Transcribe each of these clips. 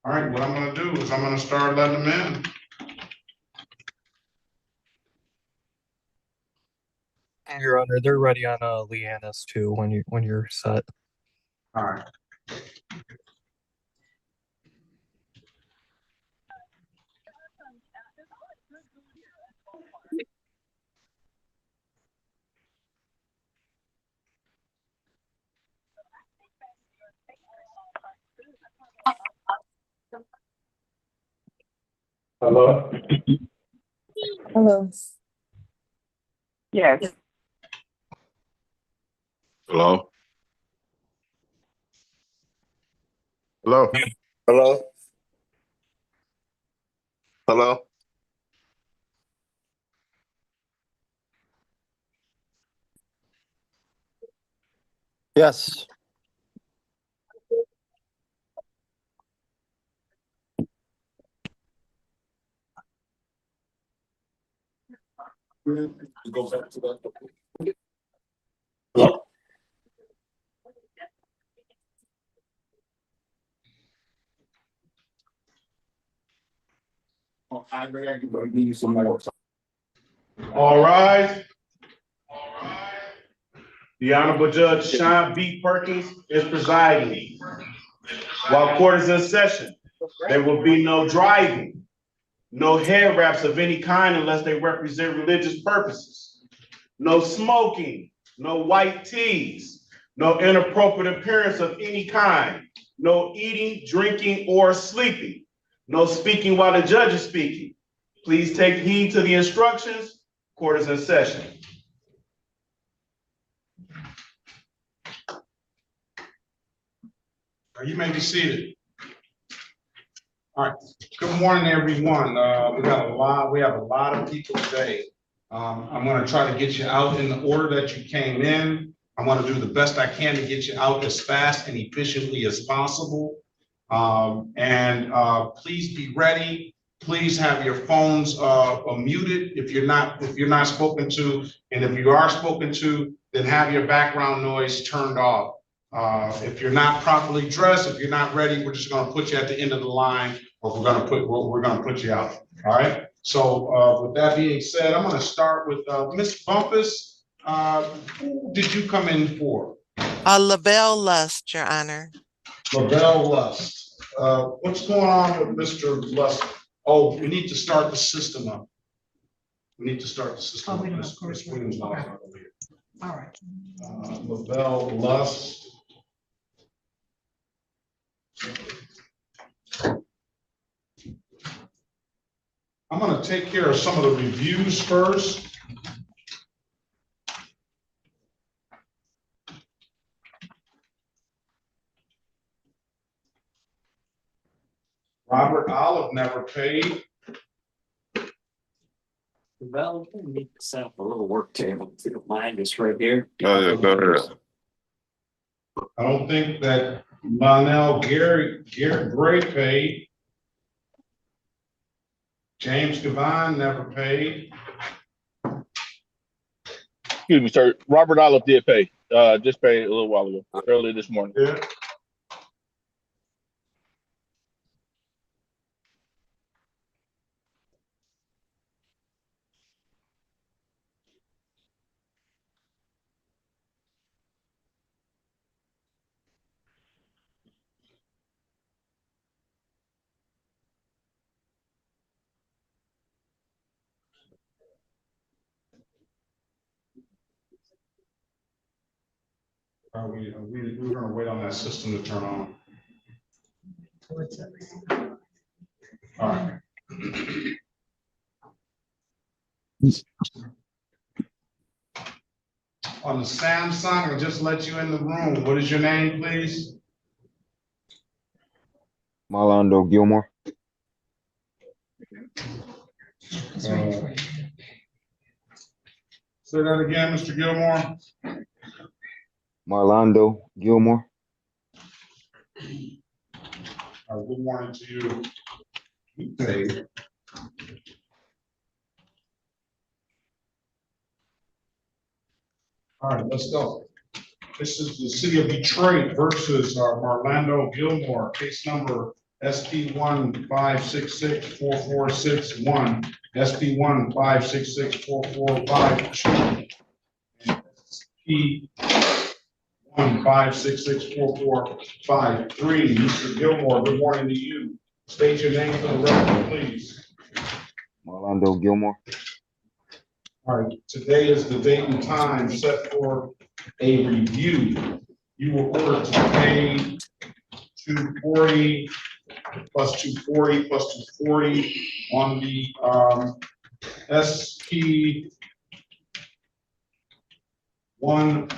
All right, what I'm gonna do is I'm gonna start letting them in. Your Honor, they're ready on Leanna's too when you're set. All right. Hello. Hello. Yes. Hello. Hello. Hello? Hello? Yes. Go back to that. Hello? All right. The Honorable Judge Sean B. Perkins is presiding. While court is in session, there will be no driving, no hair wraps of any kind unless they represent religious purposes, no smoking, no white teas, no inappropriate appearance of any kind, no eating, drinking, or sleeping, no speaking while the judge is speaking. Please take heed to the instructions. Court is in session. You may be seated. All right. Good morning, everyone. We have a lot of people today. I'm going to try to get you out in the order that you came in. I'm going to do the best I can to get you out as fast and efficiently as possible. Please be ready. Please have your phones muted if you're not spoken to, and if you are spoken to, then have your background noise turned off. If you're not properly dressed, if you're not ready, we're just going to put you at the end of the line, or we're going to put you out. All right. So with that being said, I'm going to start with Ms. Bumpus. Who did you come in for? LaBelle Lust, Your Honor. LaBelle Lust. What's going on with Mr. Lust? Oh, we need to start the system up. We need to start the system up. Ms. Williams, okay. All right. LaBelle Lust. I'm going to take care of some of the reviews first. Robert Olive never paid. Well, we need to set up a little work table, if you don't mind, it's right here. Oh, yeah, go ahead. I don't think that Lionel Garrett Gray paid. James Devine never paid. Excuse me, sir. Robert Olive did pay. Just paid a little while ago, early this morning. Yeah. We're going to wait on that system to turn on. All right. On the Samsung, I'll just let you in the room. What is your name, please? Marlondo Gilmore. Say that again, Mr. Gilmore. Marlondo Gilmore. Good morning to you. Okay. All right, let's go. This is the city of Detroit versus Marlondo Gilmore, case number SP 156644661, SP 1566445, SP 1566445. Mr. Gilmore, good morning to you. State your name for the record, please. Marlando Gilmore. All right, today is the date and time set for a review. You were ordered to pay 240 plus 240 plus 240 on the SP 1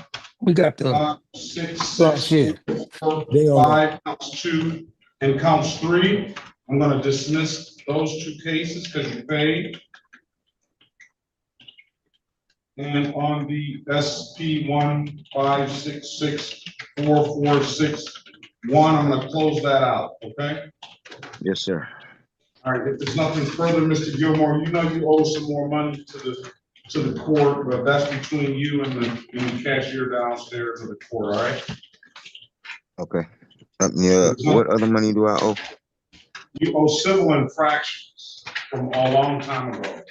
We got the 6645 counts 2 and counts 3. I'm going to dismiss those 2 cases because you paid. And on the SP 1566446. I'm going to close that out, okay? Yes, sir. All right, if there's nothing further, Mr. Gilmore, you know you owe some more money to the court, but that's between you and the cashier downstairs of the court, all right? Okay. Yeah. What other money do I owe? You owe civil infractions from a long time ago.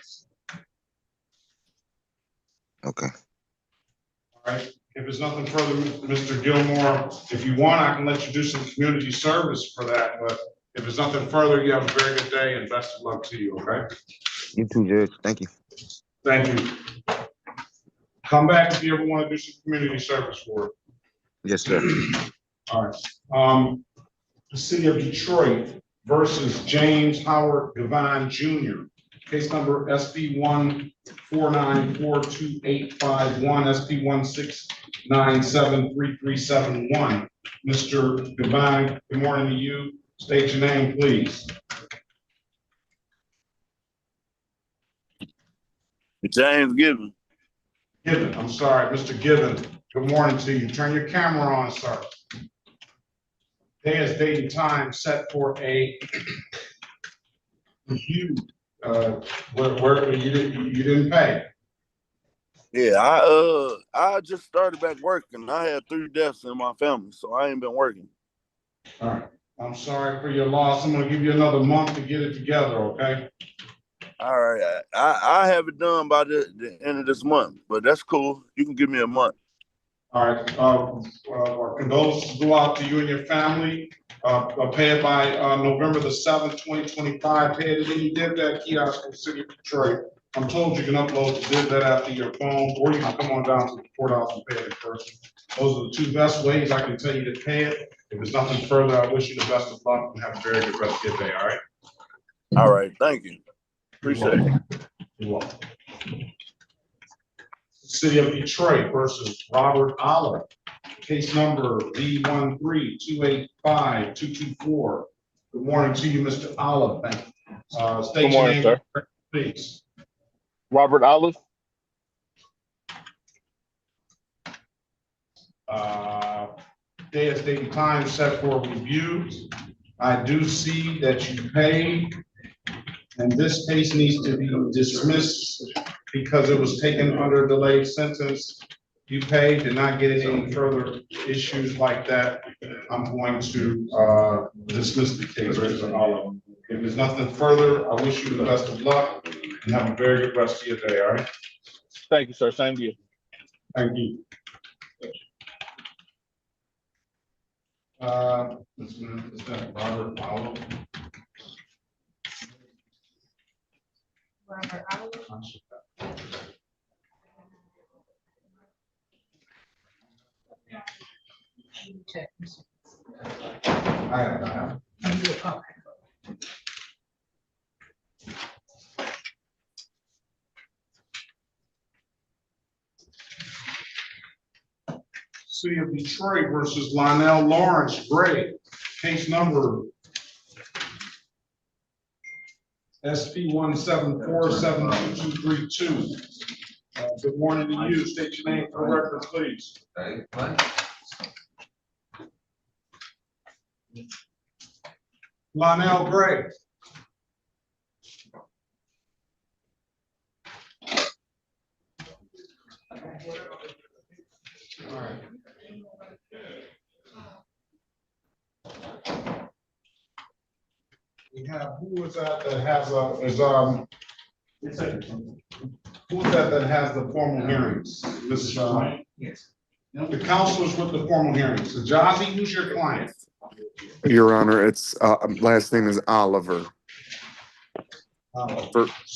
Okay. All right, if there's nothing further, Mr. Gilmore, if you want, I can let you do some community service for that, but if there's nothing further, you have a very good day and best of luck to you, okay? You too, Judge. Thank you. Thank you. Come back if you ever want to do some community service for it. Yes, sir. All right. The city of Detroit versus James Howard Devine Jr. Case number SP 1494285 SP 169733371. Mr. Devine, good morning to you. State your name, please. James Gibbon. Given, I'm sorry, Mr. Given. Good morning to you. Turn your camera on, sir. Day is date and time set for a review. Where you didn't pay. Yeah, I just started back working. I had 3 deaths in my family, so I ain't been working. All right. I'm sorry for your loss. I'm gonna give you another month to get it together, okay? All right, I have it done by the end of this month, but that's cool. You can give me a month. All right. Our condolences go out to you and your family. Pay it by November the 7th, 2025. Pay it, and you did that kiosk in the city of Detroit. I'm told you can upload the did that after your phone, or you can come on down to the courthouse and pay it in person. Those are the 2 best ways I can tell you to pay it. If there's nothing further, I wish you the best of luck and have a very good rest of your day, all right? All right, thank you. Appreciate it. You're welcome. City of Detroit versus Robert Olive. Case number B132852224. Good morning to you, Mr. Olive. Thank you. State Good morning, your name, sir. please. Robert Olive. Day is date and time set for review. I do see that you paid, and this case needs to be dismissed because it was taken under delayed sentence. You paid, did not get any further issues like that. I'm going to dismiss the case, Mr. Olive. If there's nothing further, I wish you the best of luck and have a very good rest of your day, all right? Thank you, sir. Same to you. Thank you. Is that Robert Olive? Robert Olive. Check. I have. Okay. City of Detroit versus Lionel Lawrence Gray. Case number SP 174722232. Good morning to you. State your name for the record, please. Lionel Gray. All right. We have, who is that has, who is that has the formal hearings? This, Yes. the counselors with the formal hearings. Ajazi, who's your client? Your Honor, it's last name is Oliver.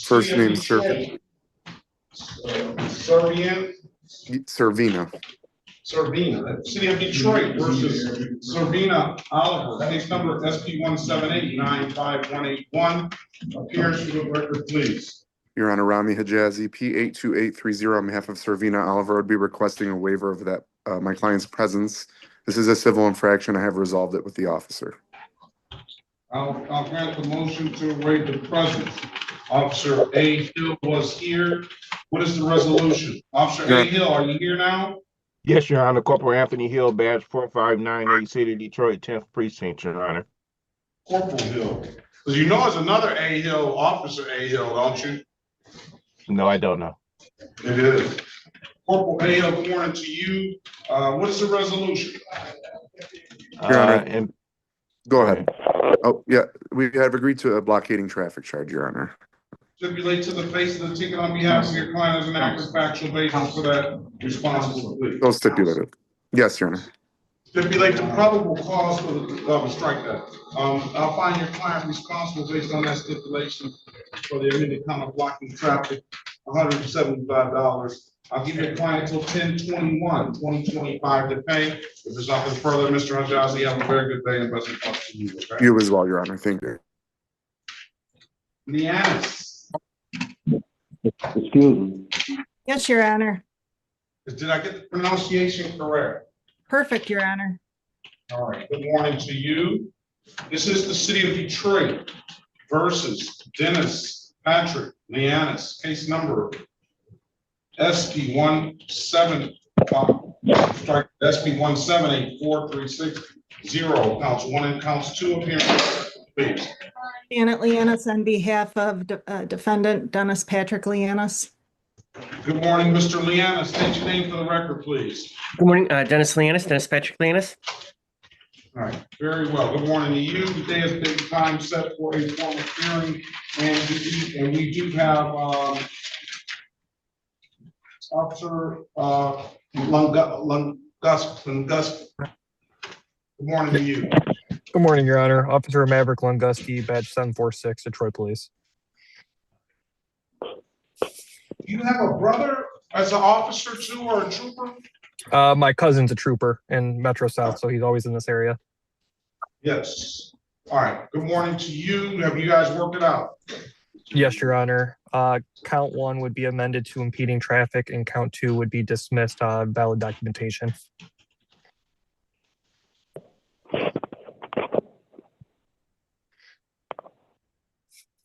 First name Servian. Servina. Servina, City of Detroit versus Servina Oliver, case number SP 178951181. Appearance for the record, please. Your Honor, Rami Hijazi, P82830 on behalf of Servina Oliver, would be requesting a waiver of that my client's presence. This is a civil infraction. I have resolved it with the officer. I'll grant the motion to waive the presence. Officer A. Hill was here. What is the resolution? Officer A. Hill, are you here now? Yes, Your Honor. Corporal Anthony Hill, badge 4598, City of Detroit, 10th Precinct, Your Honor. Corporal Hill. Because you know there's another A. Hill, Officer A. Hill, don't you? No, I don't know. It is. Corporal A. Hill, good morning to you. What is the resolution? Your Honor, go ahead. Oh, yeah, we have agreed to a blockading traffic charge, Your Honor. Stipulate to the face of the ticket on behalf of your client as an active factual basis for that responsible plea. So stipulated. Yes, Your Honor. Stipulate the probable cause for the, strike that. I'll find your client responsible based on that stipulation for the amended count of blocking traffic, $175. I'll give your client till 10/21/2025 to pay. If there's nothing further, Mr. Hijazi, have a very good day and best of luck to you. Okay? You as well, Your Honor. Thank you. Leannis. Excuse me. Yes, Your Honor. Did I get the pronunciation correct? Perfect, Your Honor. All right, good morning to you. This is the City of Detroit versus Dennis Patrick Leannis, case number SP 1784360, counts 1 and counts 2 appearances, please. Janet Leannis on behalf of defendant Dennis Patrick Leannis. Good morning, Mr. Leannis. State your name for the record, please. Good morning, Dennis Leannis, Dennis Patrick Leannis. All right, very well. Good morning to you. Today has been time set for a formal hearing, and we do have Officer Lungus. Good morning to you. Good morning, Your Honor. Officer Maverick Lunguski, badge 746, Detroit Police. Do you have a brother as an officer too, or a trooper? My cousin's a trooper in Metro South, so he's always in this area. Yes. All right. Good morning to you. Have you guys worked it out? Yes, Your Honor. Count 1 would be amended to impeding traffic, and count 2 would be dismissed valid documentation.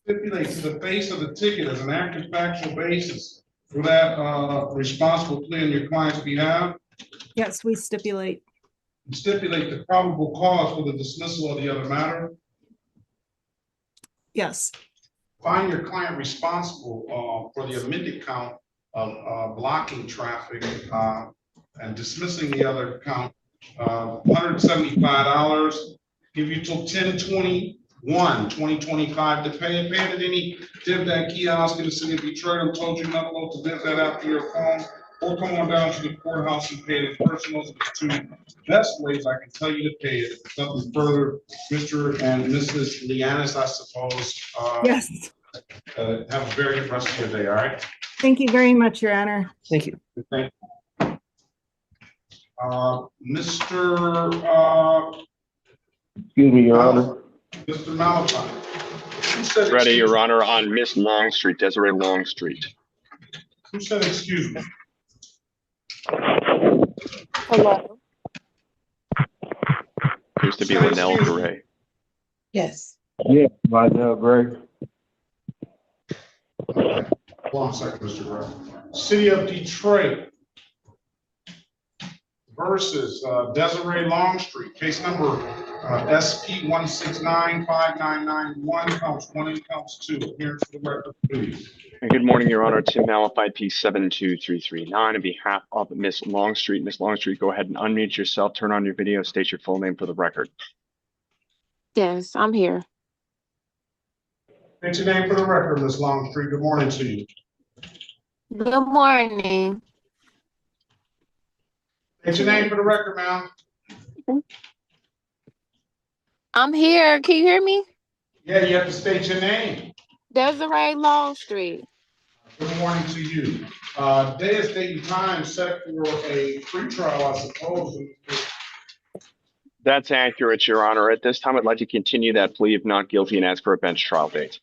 Stipulate to the face of the ticket as an active factual basis for that responsible plea on your client's behalf. Yes, we stipulate. Stipulate the probable cause for the dismissal of the other matter. Yes. Find your client responsible for the amended count of blocking traffic and dismissing the other count. $175. Give you till 10/21/2025 to pay it. Pay it at any DivDat kiosk in the City of Detroit. I'm told you not to live that after your phone, or come on down to the courthouse and pay it in person. Those are the two best ways I can tell you to pay it. If there's nothing further, Mr. and Mrs. Leannis, I suppose. Yes. Have a very good rest of your day. All right. Thank you very much, Your Honor. Thank you. Thank you. Mr. Excuse me, Your Honor. Mr. Malachi. Ready, Your Honor, on Miss Longstreet, Desiree Longstreet. Who said excuse me? Hello. Appears to be Linnell Gray. Yes. Yeah, Linnell Gray. One second, Mr. Gray. City of Detroit versus Desiree Longstreet, case number SP 1695991, counts 1 and counts 2. Appearance for the record, please. Good morning, Your Honor. Tim Malafide, P72339, on behalf of Miss Longstreet. Miss Longstreet, go ahead and unmute yourself, turn on your video, state your full name for the record. Yes, I'm here. State your name for the record, Ms. Longstreet. Good morning to you. Good morning. State your name for the record, ma'am. I'm here. Can you hear me? Yeah, you have to state your name. Desiree Longstreet. Good morning to you. Day is date and time set for a pretrial, I suppose. That's accurate, Your Honor. At this time, I'd like to continue that plea of not guilty and ask for a bench trial date.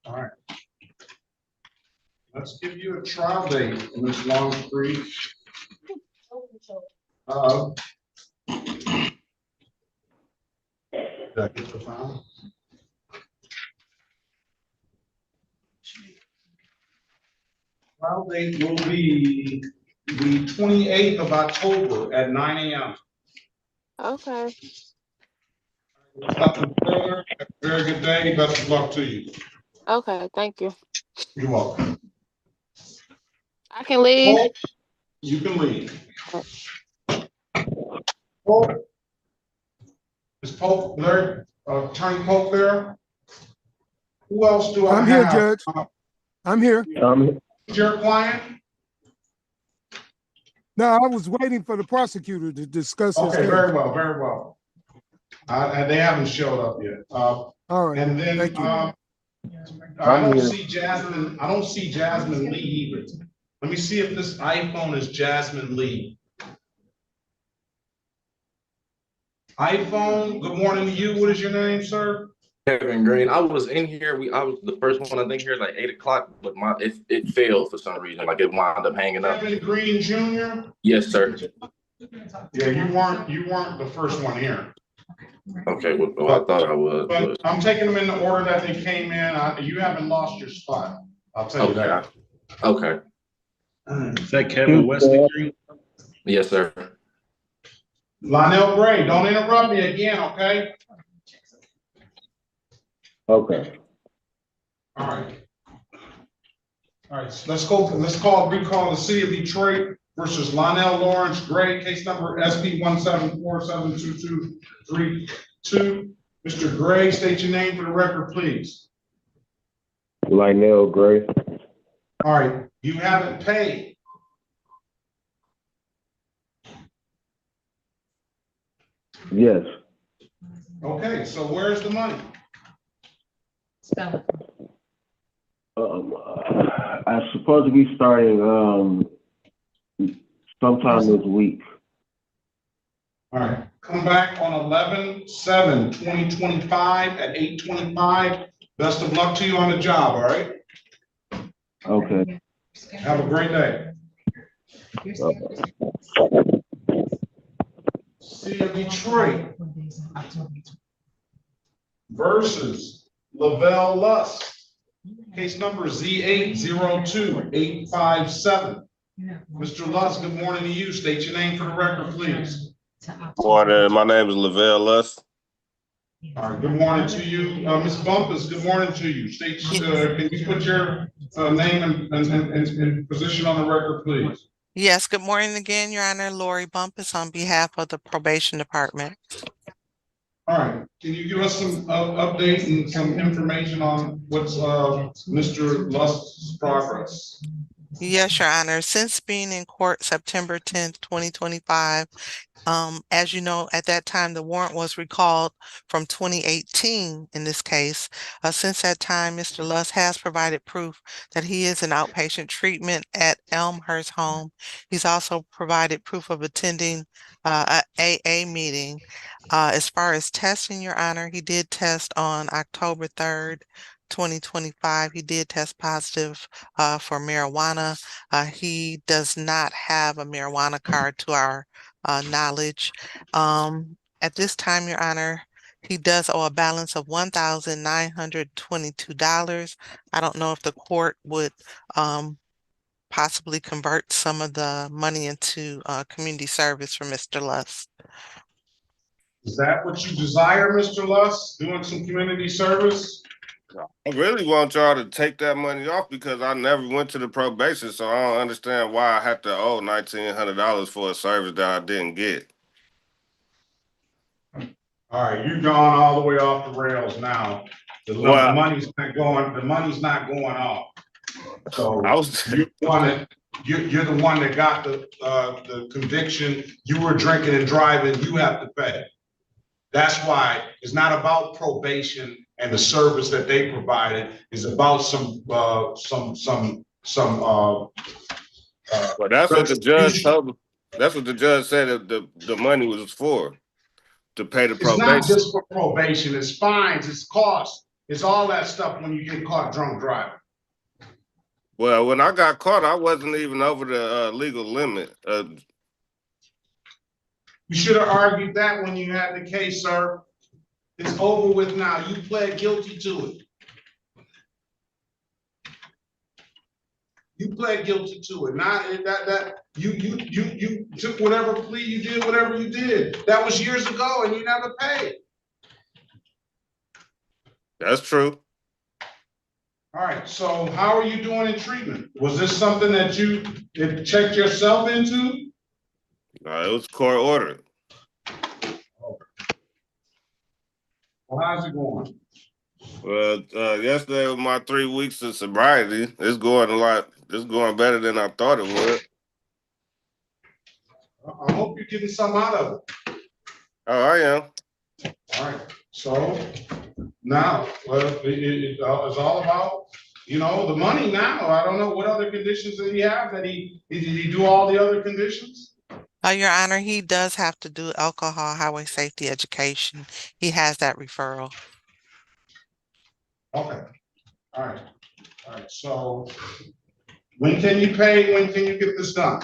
All right. Let's give you a trial date, Ms. Longstreet. Did I get the file? Trial date will be the 28th of October at 9 a.m. Okay. Nothing further. Have a very good day. Best of luck to you. Okay. Thank you. You're welcome. I can leave. Polk, you can leave. Polk. Is Polk there? Attorney Polk there? Who else do I have? I'm here, Judge. I'm here. Your client? No, I was waiting for the prosecutor to discuss his Okay, case. very well, very well. They haven't showed up yet. All right. And then Thank you. I don't see Jasmine. I don't see Jasmine Lee either. Let me see if this iPhone is Jasmine Lee. iPhone. Good morning to you. What is your name, sir? Kevin Green. I was in here. I was the first one I think here like 8 o'clock, but it failed for some reason. Like it wound up hanging up. Kevin Green Jr. Yes, sir. Yeah, you weren't the first one here. Okay, well I thought I was. But I'm taking them in the order that they came in. You haven't lost your spot. I'll tell you that. Okay. Is that Kevin Wesley Green? Yes, sir. Lionel Gray, don't interrupt me again, okay? Okay. All right. All right, so let's recall the city of Detroit versus Lionel Lawrence Gray, case number SP 174722232. Mr. Gray, state your name for the record, please. Lionel Gray. All right, you haven't paid. Yes. Okay, so where's the money? I'm supposed to be starting sometime this week. All right, come back on 11/7/2025 at 8:25. Best of luck to you on the job, all right? Okay. Have a great day. City of Detroit versus Lavelle Lust, case number Z802857. Mr. Lust, good morning to you. State your name for the record, please. Morning, my name is Lavelle Lust. All right, good morning to you. Ms. Bumpus, good morning to you. State, can you put your name and position on the record, please? Yes, good morning again, Your Honor. Lori Bumpus on behalf of the Probation Department. All right, can you give us some update and some information on what's Mr. Lust's progress? Yes, Your Honor. Since being in court September 10th, 2025, as you know, at that time, the warrant was recalled from 2018 in this case. Since that time, Mr. Lust has provided proof that he is in outpatient treatment at Elmhurst Home. He's also provided proof of attending a AA meeting. As far as testing, Your Honor, he did test on October 3rd, 2025. He did test positive for marijuana. He does not have a marijuana card to our knowledge. At this time, Your Honor, he does owe a balance of $1,922. I don't know if the court would possibly convert some of the money into community service for Mr. Lust. Is that what you desire, Mr. Lust, doing some community service? I really want y'all to take that money off because I never went to the probation, so I don't understand why I have to owe $1,900 for a service that I didn't get. All right, you've gone all the way off the rails now. The Well, money's not going off. So I was you're the one that got the conviction. You were drinking and driving, you have to pay. That's why it's not about probation and the service that they provided. It's about some well, that's what the judge told me. That's what the judge said that the money was for, to pay the It's not probation. just for probation, it's fines, it's costs, it's all that stuff when you get caught drunk driving. Well, when I got caught, I wasn't even over the legal limit. You should have argued that when you had the case, sir. It's over with now. You pled guilty to it. You pled guilty to it. Now you took whatever plea you did, whatever you did. That was years ago, and you never paid. That's true. All right. So how are you doing in treatment? Was this something that you checked yourself into? It was court ordered. Well, how's it going? Well, yesterday was my 3 weeks of sobriety. It's going better than I thought it would. I hope you're getting some out of it. Oh, I am. All right. So now, it's all about, the money now. I don't know what other conditions did he have. Did he do all the other conditions? Your Honor, he does have to do alcohol, highway safety education. He has that referral. Okay. All right. So when can you pay? When can you get this done?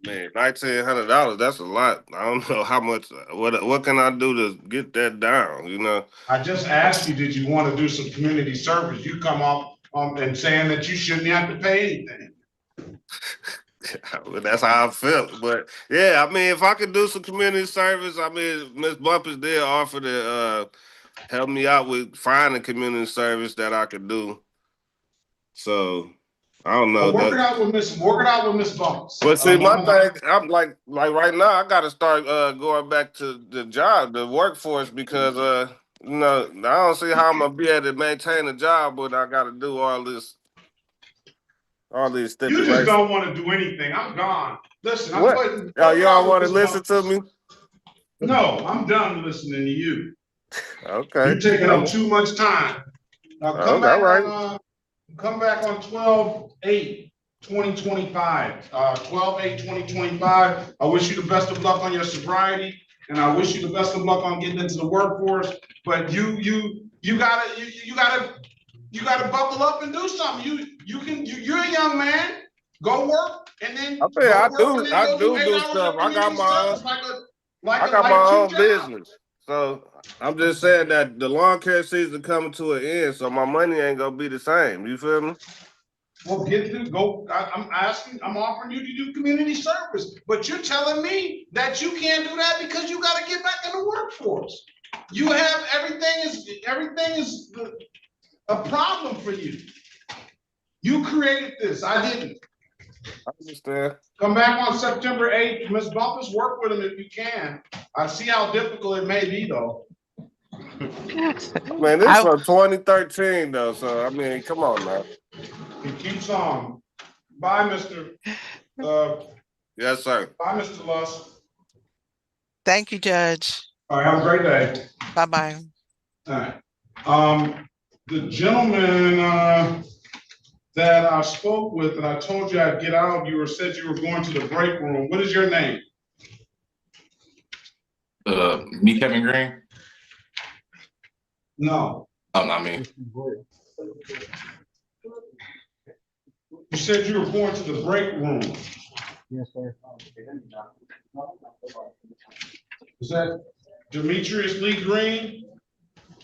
Man, $1,900, that's a lot. I don't know how much, what can I do to get that down, I just asked you, did you want to do some community service? You come up and saying that you shouldn't have to pay anything. That's how I felt. But yeah, I mean, if I could do some community service, I mean, Ms. Bumpers did offer to help me out with finding community service that I could do. So I don't know. Work it out with Miss Bumpers. But see, my thing, I'm like right now, I got to start going back to the job, the workforce, because I don't see how I'm gonna be able to maintain a job, but I got to do all these stipulations. You just don't want to do anything. I'm gone. Listen, I'm putting. Oh, y'all want to listen to me? No, I'm done listening to you. Okay. You're taking up too much time. Now come back on 12/8/2025. 12/8/2025. I wish you the best of luck on your sobriety, and I wish you the best of luck on getting into the workforce. But you gotta buckle up and do something. You're a young man. Go work, and then I do stuff. I got my own business. So I'm just saying that the lawn care season coming to an end, so my money ain't gonna be the same. You feel me? Well, I'm offering you to do community service, but you're telling me that you can't do that because you got to get back in the workforce. You have everything is a problem for you. You created this. I didn't. I understand. Come back on September 8th. Ms. Bumpus, work with him if you can. I see how difficult it may be, though. Man, this is from 2013, though. So, I mean, come on now. It keeps on. Bye, Mr. Yes, sir. Bye, Mr. Luss. Thank you, Judge. All right, have a great day. Bye-bye. All right. The gentleman that I spoke with and I told you I'd get out, said you were going to the break room. What is your name? Me, Kevin Green? No. Oh, not me. You said you were going to the break room. Yes, sir. Is that Demetrius Lee Green?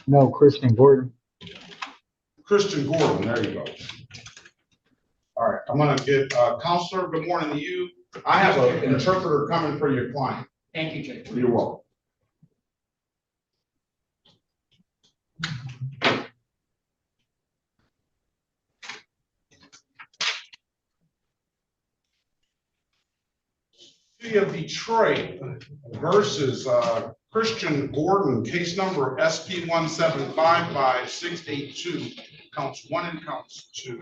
No, Christian Gordon. Christian Gordon, there you go. All right, I'm gonna get counselor, good morning to you. I have an interpreter coming for your client. Thank you, Judge. You're welcome. City of Detroit versus Christian Gordon, case number SP 1755682, counts 1 and counts 2.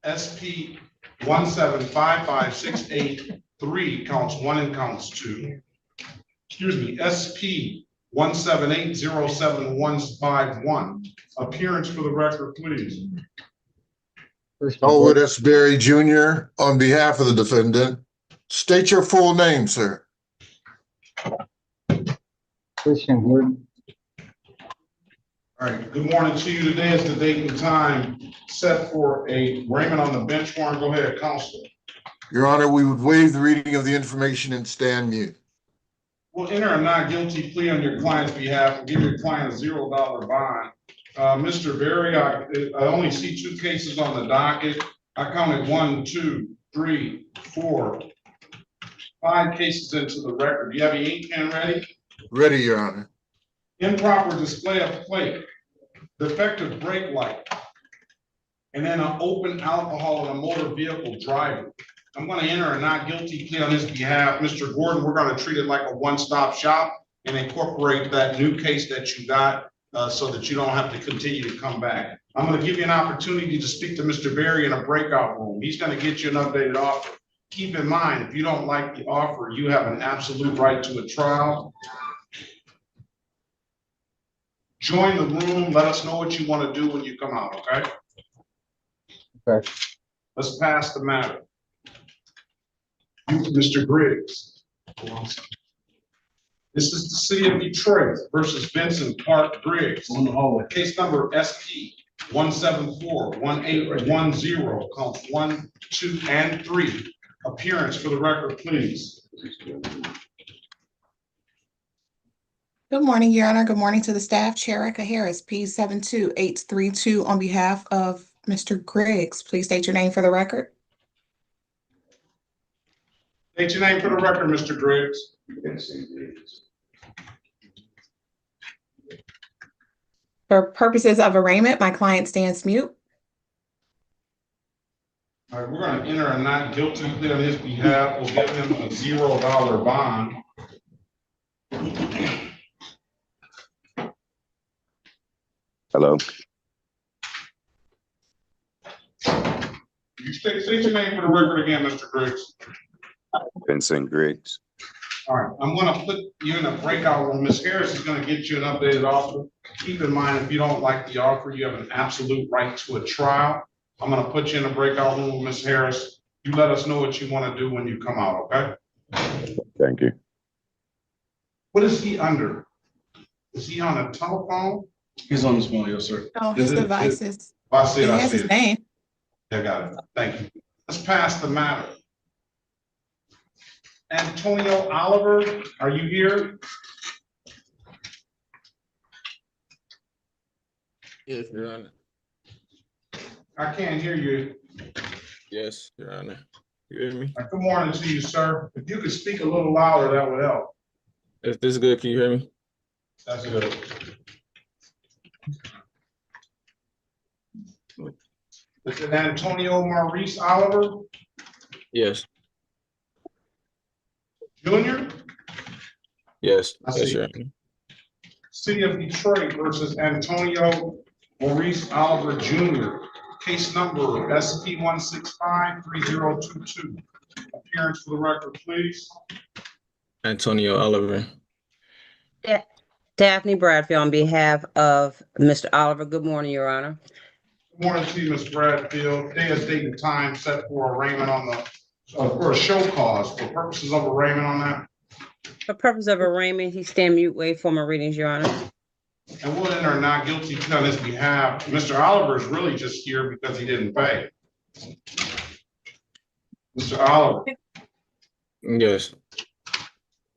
SP 1755683, counts 1 and counts 2. Excuse me, SP 1780751, appearance for the record, please. Elwood S. Berry Jr. on behalf of the defendant. State your full name, sir. Christian Gordon. All right, good morning to you. Today is the date and time set for a arraignment on the bench warrant. Go ahead, counsel. Your Honor, we would waive the reading of the information and stand mute. We'll enter a not guilty plea on your client's behalf and give your client a $0 bond. Mr. Berry, I only see 2 cases on the docket. I counted 1, 2, 3, 4, 5 cases into the record. Do you have your ink pen ready? Ready, Your Honor. Improper display of plate, defective brake light, and then an open alcohol in a motor vehicle driver. I'm going to enter a not guilty plea on his behalf. Mr. Gordon, we're going to treat it like a one-stop shop and incorporate that new case that you got so that you don't have to continue to come back. I'm going to give you an opportunity to speak to Mr. Berry in a breakout room. He's going to get you an updated offer. Keep in mind, if you don't like the offer, you have an absolute right to a trial. Join the room. Let us know what you want to do when you come out, okay? Okay. Let's pass the matter. Mr. Griggs. This is the city of Detroit versus Vincent Clark Griggs. On the hallway. Case number SP 1741810, counts 1, 2, and 3. Appearance for the record, please. Good morning, Your Honor. Good morning to the staff. Cherika Harris, P72832, on behalf of Mr. Griggs. Please state your name for the record. State your name for the record, Mr. Griggs. For purposes of arraignment, my client stands mute. All right, we're going to enter a not guilty plea on his behalf. We'll give him a $0 bond. Hello. You state your name for the record again, Mr. Griggs. Vincent Griggs. All right, I'm going to put you in a breakout room. Ms. Harris is going to get you an updated offer. Keep in mind, if you don't like the offer, you have an absolute right to a trial. I'm going to put you in a breakout room with Ms. Harris. You let us know what you want to do when you come out, okay? Thank you. What is he under? Is he on a telephone? He's on his phone, yes, sir. Oh, his devices. I see it, He I has see his it. name. I got it. Thank you. Let's pass the matter. Antonio Oliver, are you here? Yes, Your Honor. I can't hear you. Yes, Your Honor. You hear me? Good morning to you, sir. If you could speak a little louder, that would help. If this is good, can you hear me? That's good. Is it Antonio Maurice Oliver Yes, Jr.? yes, I yes, see. Your Honor. City of Detroit versus Antonio Maurice Oliver Jr. Case number SP 1653022. Appearance for the record, please. Antonio Oliver. Daphne Bradfield on behalf of Mr. Oliver. Good morning, Your Honor. Good morning to you, Ms. Bradfield. Day is date and time set for arraignment on the, for a show cause, for purposes of arraignment on that. For purpose of arraignment, he stand mute, wait for my readings, Your Honor. And we'll enter a not guilty plea on his behalf. Mr. Oliver is really just here because he didn't pay. Mr. Oliver, Yes.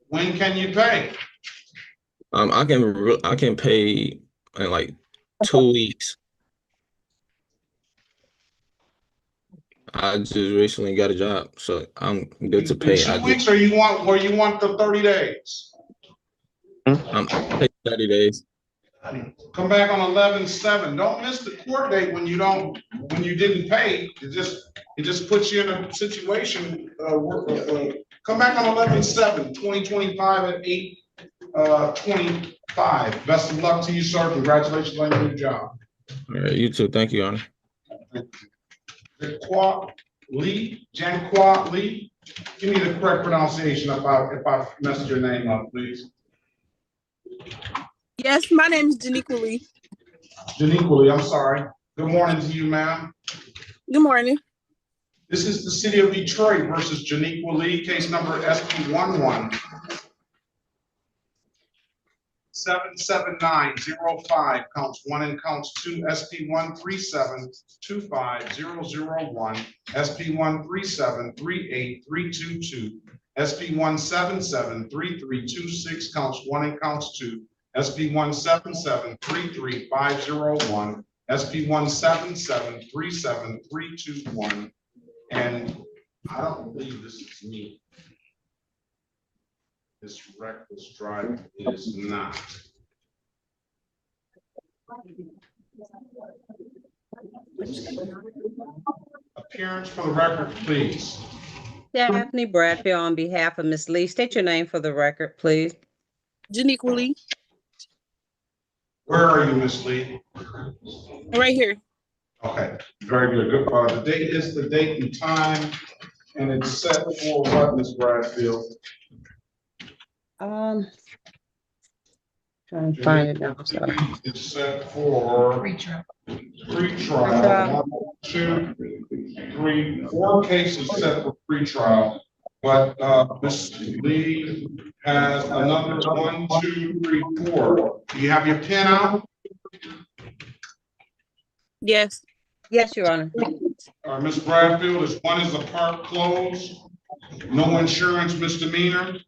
when can you pay? I can pay in like 2 weeks. I just recently got a job, so I'm good to pay. In 2 weeks, or you want the 30 days? I'm pay 30 days. Come back on 11/7. Don't miss the court date when you didn't pay. It just puts you in a situation Come back on 11/7/2025 at 8:25. Best of luck to you, sir. Congratulations on your new job. All right, you too. Thank you, Your Honor. Janqua Lee. Give me the correct pronunciation if I messed your name up, please. Yes, my name is Janiqua Lee. Janiqua Lee, I'm sorry. Good morning to you, ma'am. Good morning. This is the City of Detroit versus Janiqua Lee, case number SP 11-77905, counts 1 and counts 2, SP 137-25001, SP 137-38322, SP 177-3326, counts 1 and counts 2, SP 177-33501, SP 177-37321, and I don't believe this is me. This reckless driving is not. Appearance for the record, please. Daphne Bradfield on behalf of Ms. Lee. State your name for the record, please. Janiqua Lee. Where are you, Ms. Lee? Right here. Okay, very good. Good. The date is the date and time, and it's set for what, Ms. Bradfield? Trying to find it now. Sorry. It's set for Pre-trial. Pre-trial. 1, 2, 3, 4 cases set for pre-trial, but Ms. Lee has another 1, 2, 3, 4. Do you have your pen out? Yes. Yes, Your Honor. Ms. Bradfield, one is a park closed, no insurance misdemeanor,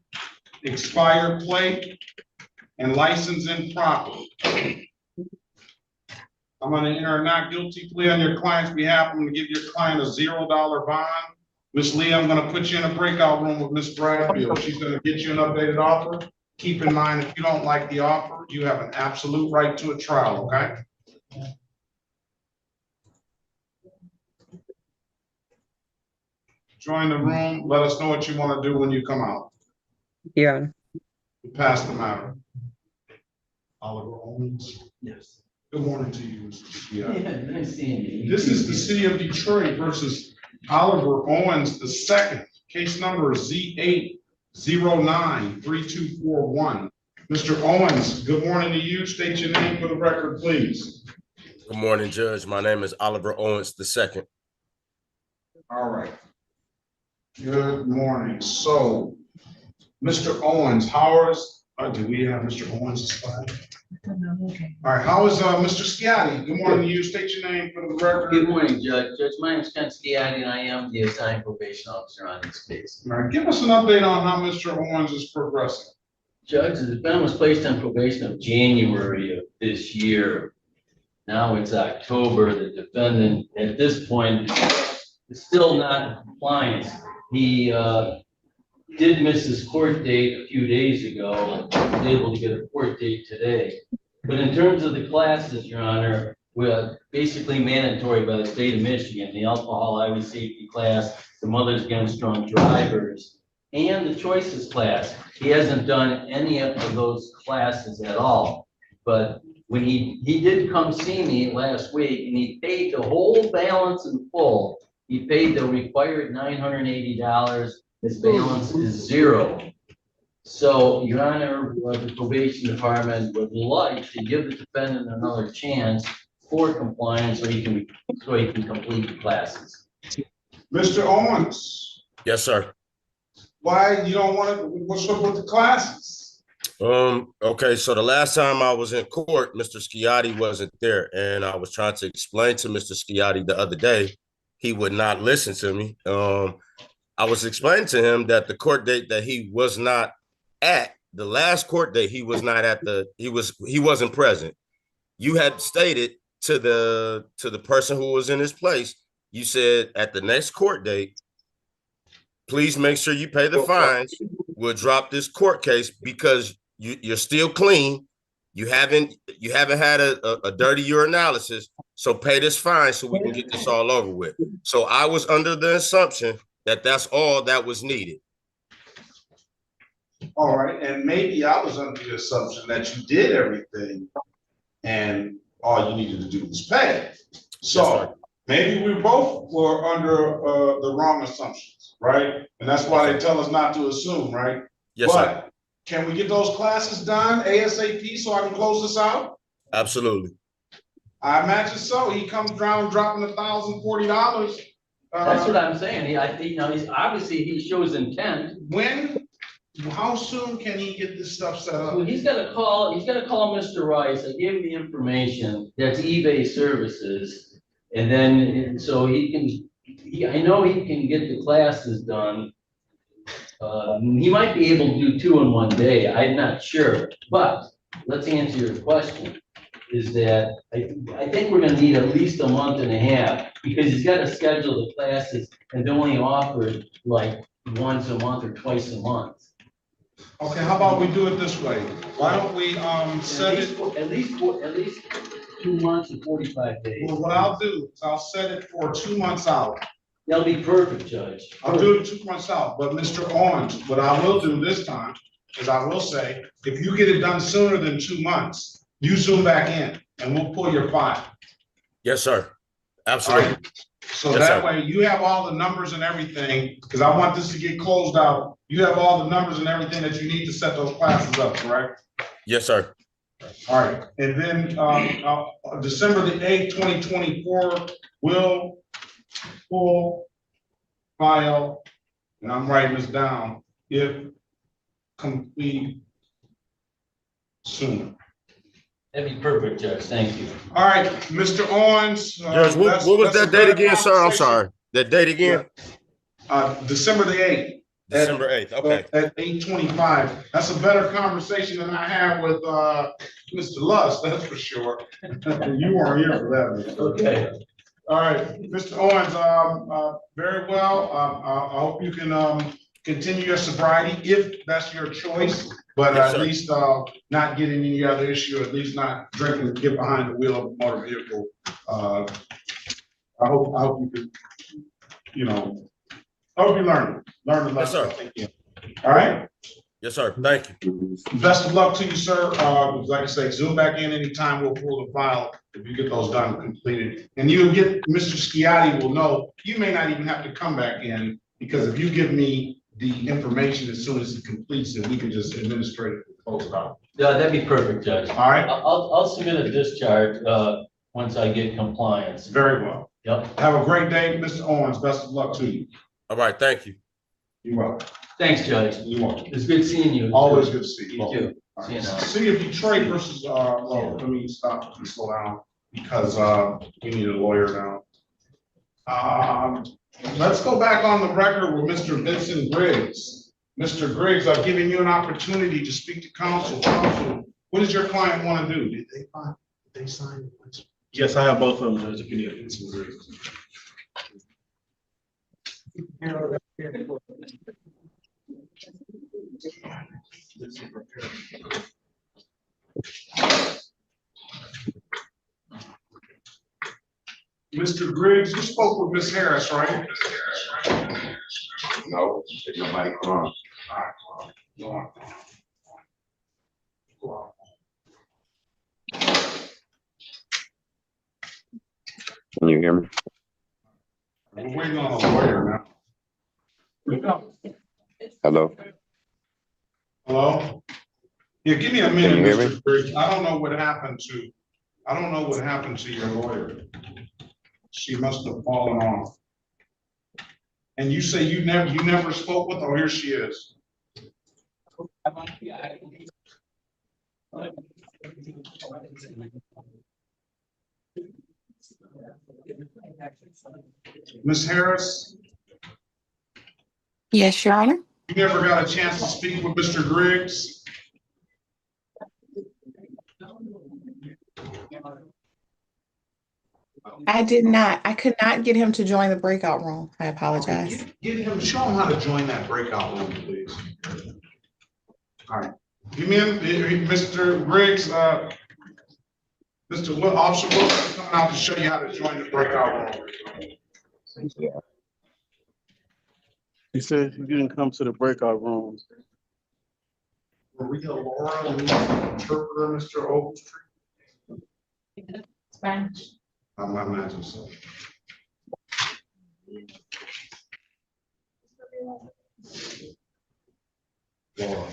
expired plate, and license improper. I'm going to enter a not guilty plea on your client's behalf. I'm going to give your client a $0 bond. Ms. Lee, I'm going to put you in a breakout room with Ms. Bradfield. She's going to get you an updated offer. Keep in mind, if you don't like the offer, you have an absolute right to a trial, okay? Join the room. Let us know what you want to do when you come out. Your Honor. Pass the matter. Oliver Owens. Yes. Good morning to you, Mr. Sciatti. Yeah, nice seeing you. This is the City of Detroit versus Oliver Owens II. Case number Z8093241. Mr. Owens, good morning to you. State your name for the record, please. Good morning, Judge. My name is Oliver Owens II. All right. Good morning. So, Mr. Owens, do we have Mr. Owens' slide? Okay. All right, how is Mr. Sciatti? Good morning to you. State your name for the record. Good morning, Judge. Judge, my name is Ken Sciatti, and I am the assigned probation officer on this case. All right, give us an update on how Mr. Owens is progressing. Judge, the defendant was placed on probation of January of this year. Now it's October. The defendant, at this point, is still not in compliance. He did miss his court date a few days ago. He was able to get a court date today. But in terms of the classes, Your Honor, we're basically mandatory by the state of Michigan, the alcohol highway safety class, the mothers against drunk drivers, and the choices class. He hasn't done any of those classes at all. But when he did come see me last week, and he paid the whole balance in full. He paid the required $980. His balance is $0. So, Your Honor, the probation department would like to give the defendant another chance for compliance so he can complete the classes. Mr. Owens. Yes, sir. Why you don't want to? What's up with the classes? Okay, so the last time I was in court, Mr. Sciatti wasn't there, and I was trying to explain to Mr. Sciatti the other day. He would not listen to me. I was explaining to him that the court date that he was not at, the last court date, he was not at he wasn't present. You had stated to the person who was in his place, you said at the next court date, please make sure you pay the fines. We'll drop this court case because you're still clean. You haven't had a dirty urinalysis. So pay this fine so we can get this all over with. So I was under the assumption that that's all that was needed. All right, and maybe I was under the assumption that you did everything and all you needed to do was pay. So maybe we both were under the wrong assumptions, right? And that's why they tell us not to assume, right? Yes, sir. But can we get those classes done ASAP so I can close this out? Absolutely. I imagine so. He comes down dropping $1,040. That's what I'm saying. He's obviously, he shows intent. How soon can he get this stuff set up? Well, he's gotta call Mr. Rice. I gave him the information. That's eBay services. And then, so I know he can get the classes done. He might be able to do 2 in one day. I'm not sure, but let's answer your question. Is that I think we're gonna need at least a month and a half because he's got to schedule the classes and they're only offered like once a month or twice a month. Okay, how about we do it this way? Why don't we set it at least 2 months and 45 days. Well, what I'll do is I'll set it for 2 months out. That'll be perfect, Judge. I'll do it 2 months out, but Mr. Owens, what I will do this time is I will say, if you get it done sooner than 2 months, you zoom back in and we'll pull your file. Yes, sir. Absolutely. Right. So Yes, that sir. way you have all the numbers and everything, because I want this to get closed out. You have all the numbers and everything that you need to set those classes up, correct? Yes, sir. All right, and then December the 8th, 2024, will full file, and I'm writing this down, if complete sooner. That'd be perfect, Judge. Thank you. All right, Mr. Owens. Judge, what was that date again, sir? I'm sorry. That date again? December the 8th. December 8th, okay. At 8:25. That's a better conversation than I had with Mr. Lusk, that's for sure. You weren't here for that. Okay. All right, Mr. Owens, very well. I hope you can continue your sobriety if that's your choice, but Yes, at sir. least not getting any other issue, at least not drinking, get behind the wheel of a motor vehicle. I hope you could, I hope you learn the lesson. Yes, sir. Thank you. All right. Yes, sir. Thank you. Best of luck to you, sir. Like I say, zoom back in anytime. We'll pull the file if you get those done completed. And you'll get, Mr. Schiatti will know, you may not even have to come back in, because if you give me the information as soon as he completes it, we can just administratively close it out. Yeah, that'd be perfect, Judge. All right. I'll submit a discharge once I get compliance. Very well. Yep. Have a great day, Mr. Owens. Best of luck to you. All right, thank you. You're welcome. Thanks, Judge. You're welcome. It's good seeing you. Always good to see you. You too. All See you right. now. City of Detroit versus, well, let me stop and slow down because we need a lawyer now. Let's go back on the record with Mr. Vincent Griggs. Mr. Griggs, I've given you an opportunity to speak to counsel. Counsel, what does your client want to do? Did they sign? Yes, I have both of them, Judge, if you need Vincent Griggs. Mr. Griggs, you spoke with Ms. Harris, right? No, nobody on. Can you hear me? We're waiting on a lawyer now. Hello? Hello? Yeah, give me a Can minute, you hear me? Mr. Griggs. I don't know what happened to your lawyer. She must have fallen off. And you say you never spoke with her? Oh, here she is. Ms. Harris, Yes, Your Honor. you never got a chance to speak with Mr. Griggs? I did not. I could not get him to join the breakout room. I apologize. Show him how to join that breakout room, please. All right, give me Mr. Griggs, Mr. Officer Wilson coming out to show you how to join the breakout room. He said you didn't come to the breakout room. Maria Laura, interpreter, Mr. Ogletree? Spanish. I might imagine so. Laura.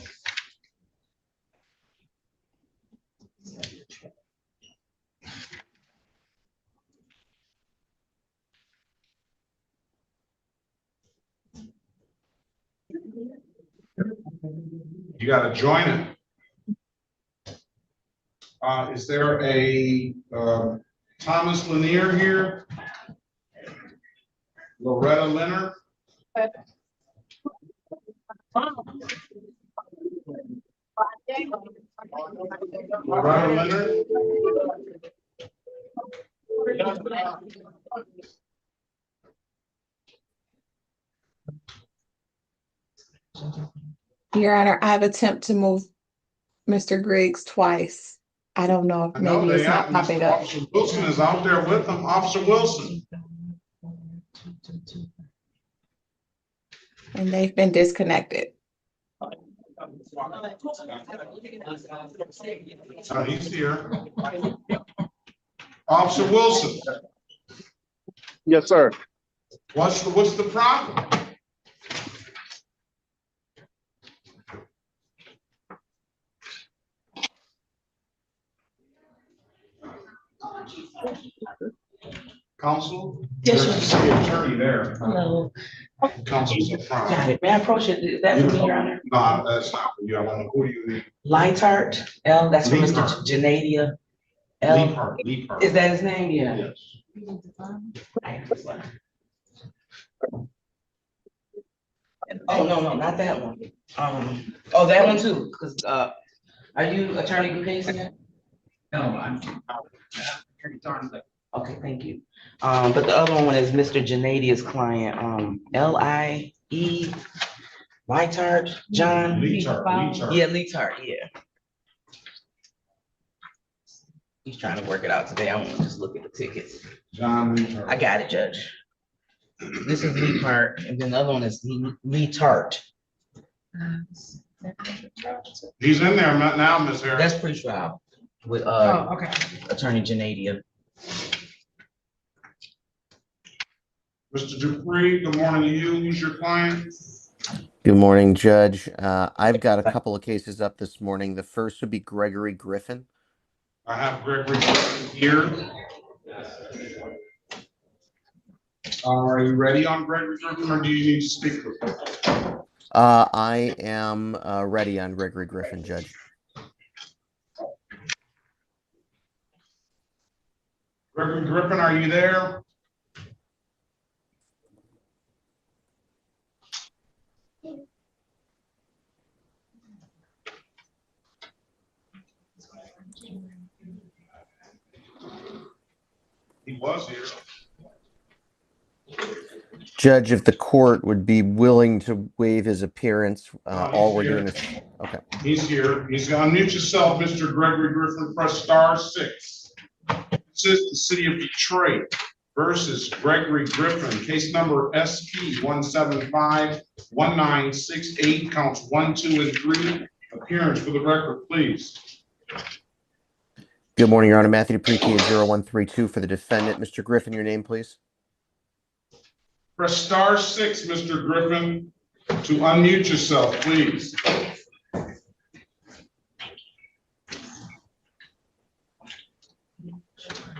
You gotta join it. Is there a Thomas Lanier here? Loretta Leonard? Loretta Leonard? Your Honor, I've attempted to move Mr. Griggs twice. I don't know if I know maybe they it's not are. popping Mr. up. Officer Wilson is out there with them. Officer Wilson. And they've been disconnected. Oh, he's here. Officer Wilson. Yes, sir. What's the problem? Counsel? Yes, There's sir. the attorney there. Hello. Counsel's up front. Got it. May I approach it? Is that for me, Your Honor? No, that's not for you. I don't know. Who do you need? Lightheart, L, that's for Mr. Lightheart. Janadia. Leapart. Is that his name? Yeah. Yes. Oh, no, not that one. Oh, that one too, because, are you Attorney Gukasey? No, I'm Attorney Thornley. Okay, thank you. But the other one is Mr. Janadia's client, L-I-E, Lightheart, John. Leapart. Yeah, Leapart, yeah. He's trying to work it out today. I want to just look at the tickets. John Leapart. I got it, Judge. This is Leapart, and then the other one is Leapart. He's in there now, Ms. Harris. That's pre-trial with okay. Attorney Janadia. Mr. Dupree, good morning to you. Who's your client? Good morning, Judge. I've got a couple of cases up this morning. The first would be Gregory Griffin. I have Gregory here. Are you ready on Gregory Griffin, or do you need to speak with him? I am ready on Gregory Griffin, Judge. Gregory Griffin, are you there? He was here. Judge, if the court would be willing to waive his appearance, all we're doing is, okay. He's here. He's gonna unmute yourself, Mr. Gregory Griffin. Press *6. This is the City of Detroit versus Gregory Griffin. Case number SP 1751968, counts 1, 2, and 3. Appearance for the record, please. Good morning, Your Honor. Matthew Dupree, 0132 for the defendant. Mr. Griffin, your name, please. Press *6, Mr. Griffin, to unmute yourself, please.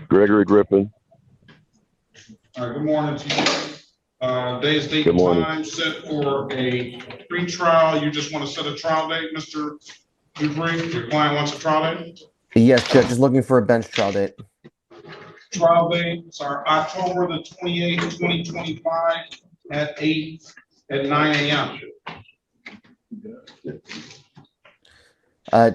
Gregory Griffin. All right, good morning to you. Day's date Good and morning. time set for a pre-trial. You just want to set a trial date, Mr. Dupree? Your client wants a trial date? Yes, Judge is looking for a bench trial date. Trial dates are October the 28th, 2025 at 9 a.m.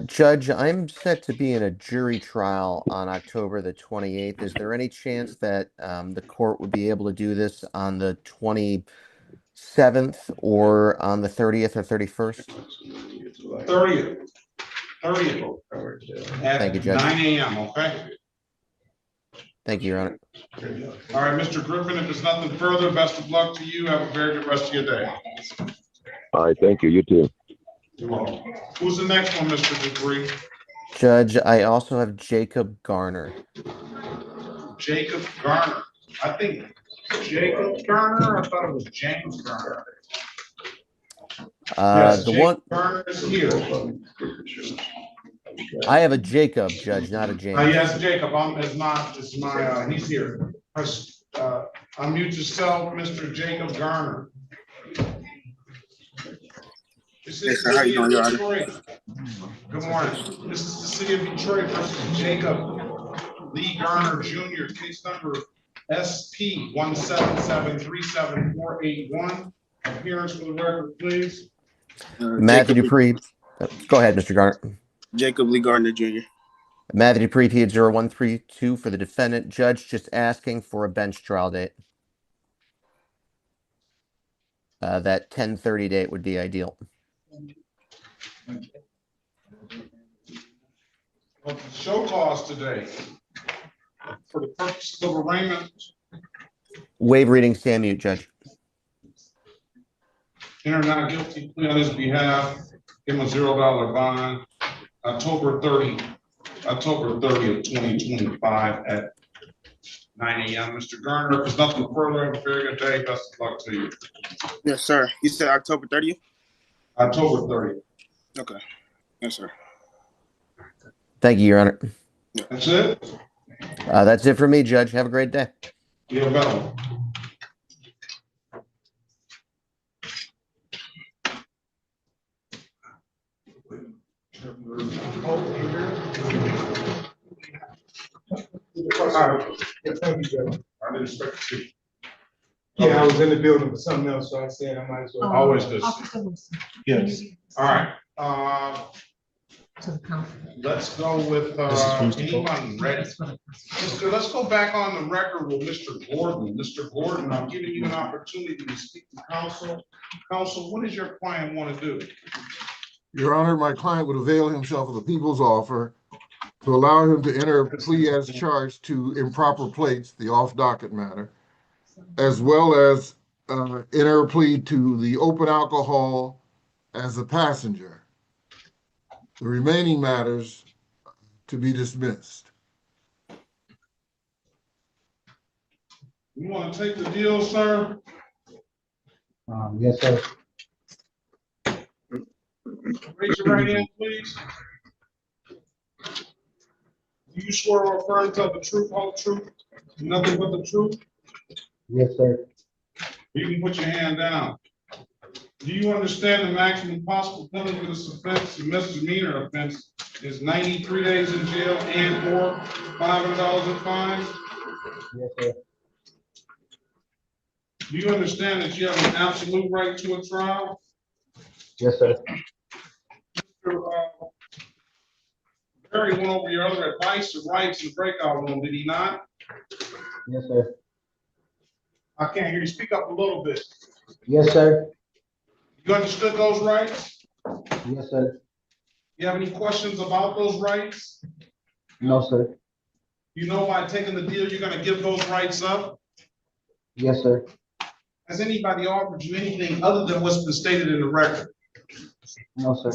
Judge, I'm set to be in a jury trial on October the 28th. Is there any chance that the court would be able to do this on the 27th or on the 30th or 31st? 30th. Thank you, Judge. At 9 a.m., okay? Thank you, Your Honor. All right, Mr. Griffin, if there's nothing further, best of luck to you. Have a very good rest of your day. All right, thank you. You too. You're welcome. Who's the next one, Mr. Dupree? Judge, I also have Jacob Garner. Jacob Garner. I think Jacob Garner, I thought it was James Garner. Yes, The Jacob one Garner is here. I have a Jacob, Judge, not a James. Yes, Jacob, it's my, he's here. Unmute yourself, Mr. Jacob Garner. This is the city of Detroit. Good morning. This is the city of Detroit versus Jacob Lee Garner Jr., case number SP 1773741. Appearance for the record, please. Matthew Dupree. Go ahead, Mr. Garner. Jacob Lee Gardner Jr. Matthew Dupree, PA 0132 for the defendant. Judge just asking for a bench trial date. That 10/30 date would be ideal. Show cause today for the purpose of arraignment. Waive reading, stand mute, Judge. Enter not guilty plea on his behalf. Give him a $0 bond. October 30th, 2025 at 9 a.m. Mr. Garner, if there's nothing further, have a very good day. Best of luck to you. Yes, sir. You said October 30th? October 30th. Okay. Yes, sir. Thank you, Your Honor. That's it? That's it for me, Judge. Have a great day. You have a better one. Thank you, Judge. I didn't expect to see. Yeah, I was in the building for something else, so I said I might as well. Always good. Yes. All right. Let's go with anyone ready. Let's go back on the record with Mr. Gordon. Mr. Gordon, I'm giving you an opportunity to speak to counsel. Counsel, what does your client want to do? Your Honor, my client would avail himself of the people's offer to allow him to enter a plea as charged to improper plates, the off-docket matter, as well as enter a plea to the open alcohol as a passenger. The remaining matters to be dismissed. You want to take the deal, sir? Yes, sir. Raise your right hand, please. Do you swear or affirm to tell the truth, whole truth, nothing but the truth? Yes, sir. You can put your hand down. Do you understand the maximum possible penalty for this offense, the misdemeanor offense, is 93 days in jail and or $500 in fines? Yes, sir. Do you understand that you have an absolute right to a trial? Yes, sir. Barry went over your other advice or rights in the breakout room, did he not? Yes, sir. I can't hear you. Speak up a little bit. Yes, sir. You understood those rights? Yes, sir. You have any questions about those rights? No, sir. You know by taking the deal, you're gonna give those rights up? Yes, sir. Has anybody offered you anything other than what's been stated in the record? No, sir.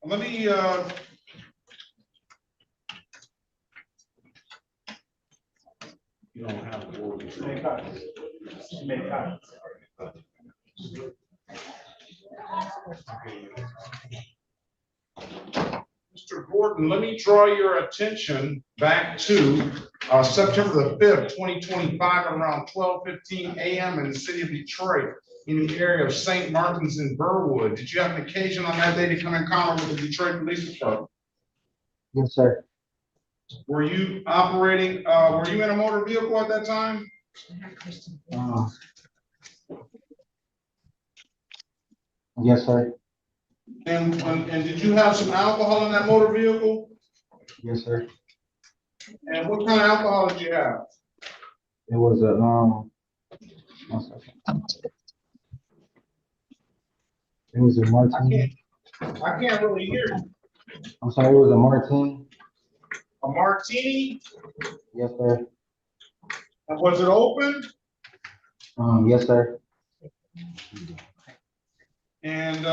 Let me, you don't have a word. Make copies. Mr. Gordon, let me draw your attention back to September the 5th, 2025, around 12:15 a.m. in the city of Detroit, in the area of St. Martin's and Burwood. Did you have an occasion on that day to come in contact with the Detroit Police Department? Yes, sir. Were you operating, were you in a motor vehicle at that time? Yes, sir. And did you have some alcohol in that motor vehicle? Yes, sir. And what kind of alcohol did you have? It was a one second. It was a martini. I can't really hear you. I'm sorry, it was a martini. A martini? Yes, sir. And was it open? Yes, sir. And,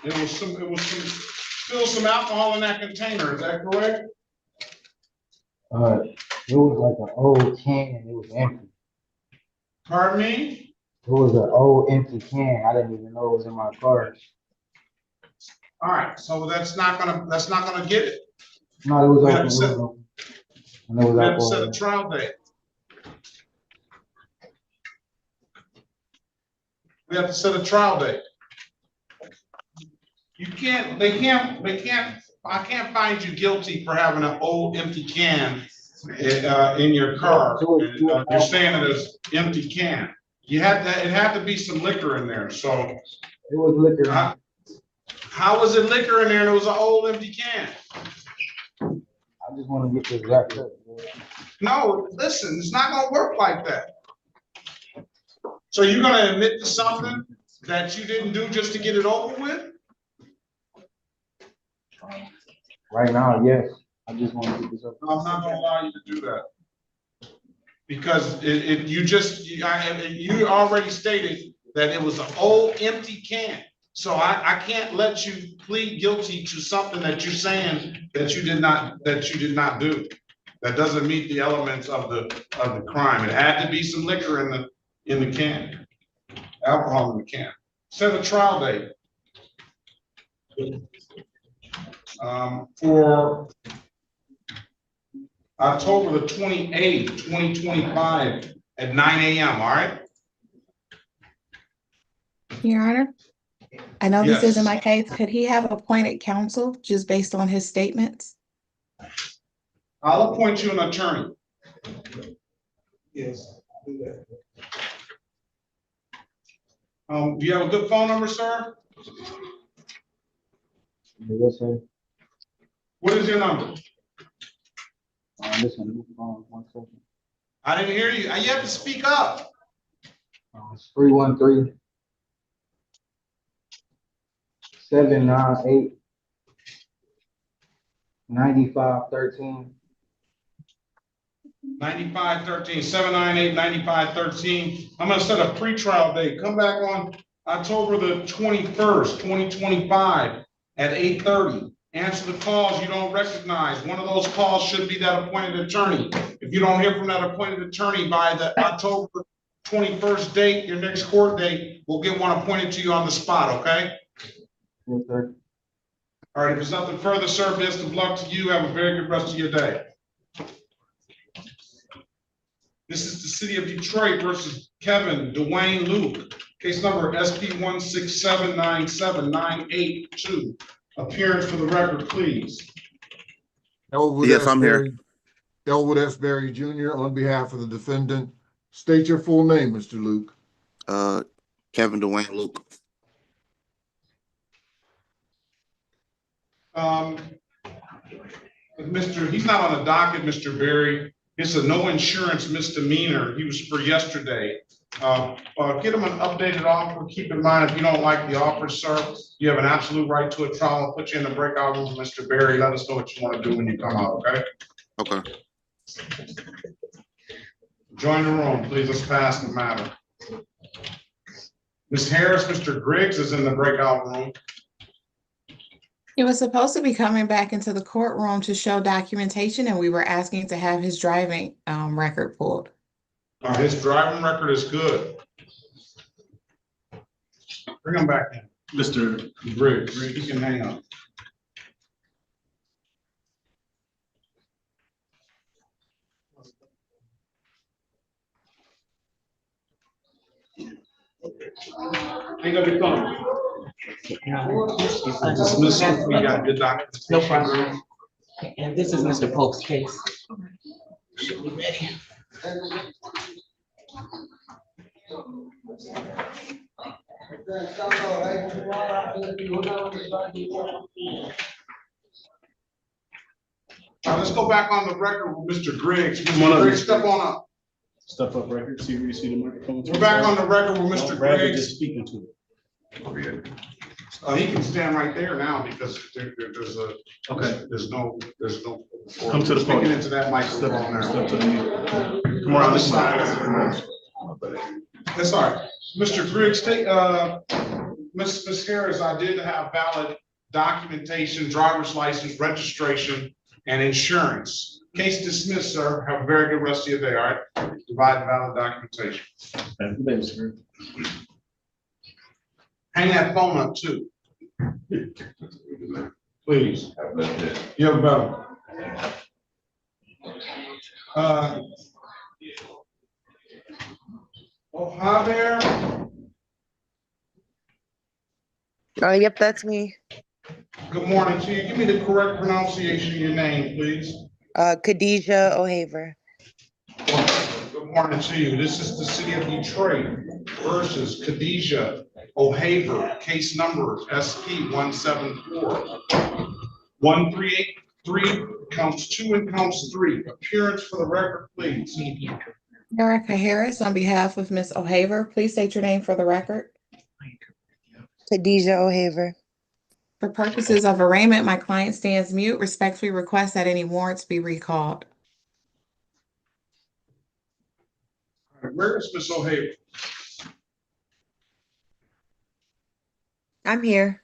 there was still some alcohol in that container, is that correct? It was like an old can and it was empty. Pardon me? It was an old empty can. I didn't even know it was in my car. All right, so that's not gonna get it. No, it was We open. have It to was set, open. And it was we have to set a alcohol. trial date. We have to set a trial date. I can't find you guilty for having an old empty can in your car. And, you're saying it is empty can. It had to be some liquor in there, so. It was liquor. How was it liquor in there and it was an old empty can? I just want to get this wrapped up. No, listen, it's not gonna work like that. So you're gonna admit to something that you didn't do just to get it over with? Right now, yes. I just want to get this up. No, I'm not gonna allow you to do that. Because you already stated that it was an old empty can. So I can't let you plead guilty to something that you're saying that you did not do. That doesn't meet the elements of the crime. It had to be some liquor in the can, alcohol in the can. Set a trial date for October the 28th, 2025 at 9 a.m. All right. Your Honor, I know this Yes. isn't my case. Could he have appointed counsel just based on his statements? I'll appoint you an attorney. Yes. Do that. Do you have a good phone number, sir? Yes, sir. What is your number? Listen, one second. I didn't hear you. You have to speak up. It's 313 798 9513. 9513, 798-9513. I'm gonna set a pretrial date. Come back on October the 21st, 2025 at 8:30. Answer the calls you don't recognize. One of those calls should be that appointed attorney. If you don't hear from that appointed attorney by the October 21st date, your next court date, we'll get one appointed to you on the spot, okay? Yes, sir. All right, if there's nothing further, sir, best of luck to you. Have a very good rest of your day. This is the City of Detroit versus Kevin Dwayne Luke. Case number SP 16797-982. Appearance for the record, please. Yes, I'm here. Elwood S. Berry Jr. on behalf of the defendant. State your full name, Mr. Luke. Kevin Dwayne Luke. He's not on the docket, Mr. Berry. It's a no insurance misdemeanor. He was for yesterday. Get him an updated offer. Keep in mind, if you don't like the offer, sir, you have an absolute right to a trial. I'll put you in the breakout room, Mr. Berry. Let us know what you want to do when you come out, okay? Okay. Join the room, please. Let's pass the matter. Ms. Harris, Mr. Griggs is in the breakout room. He was supposed to be coming back into the courtroom to show documentation, and we were asking to have his driving record pulled. His driving record is good. Bring him back in. Mr. Griggs, you can hang on. Hang up your phone. Dismissal, we got good documentation. No problem. And this is Mr. Polk's case. Should be ready. Let's go back on the record with Mr. Griggs. Mr. Griggs, step on up. Step up record, see where you see the microphone. We're back on the record with Mr. Brad is Griggs. just speaking to it. He can stand right there now because there's a, Okay. there's no. Come to the Speaking podium. into that microphone now. Step to the, come around this side. That's all right. Mr. Griggs, Ms. Harris, I did have valid documentation, driver's license, registration, and insurance. Case dismissed, sir. Have a very good rest of your day, all right? Provide valid documentation. Hang that phone up too. Please. You have a better. Oh, hi there. Yep, that's me. Good morning to you. Give me the correct pronunciation of your name, please. Khadijah O'Haver. Good morning to you. This is the city of Detroit versus Khadijah O'Haver, case number SP 174. 1383, counts 2 and counts 3. Appearance for the record, please. Erica Harris, on behalf of Ms. O'Haver, please state your name for the record. Khadijah O'Haver. For purposes of arraignment, my client stands mute. Respectfully request that any warrants be recalled. Where is Ms. O'Haver? I'm here.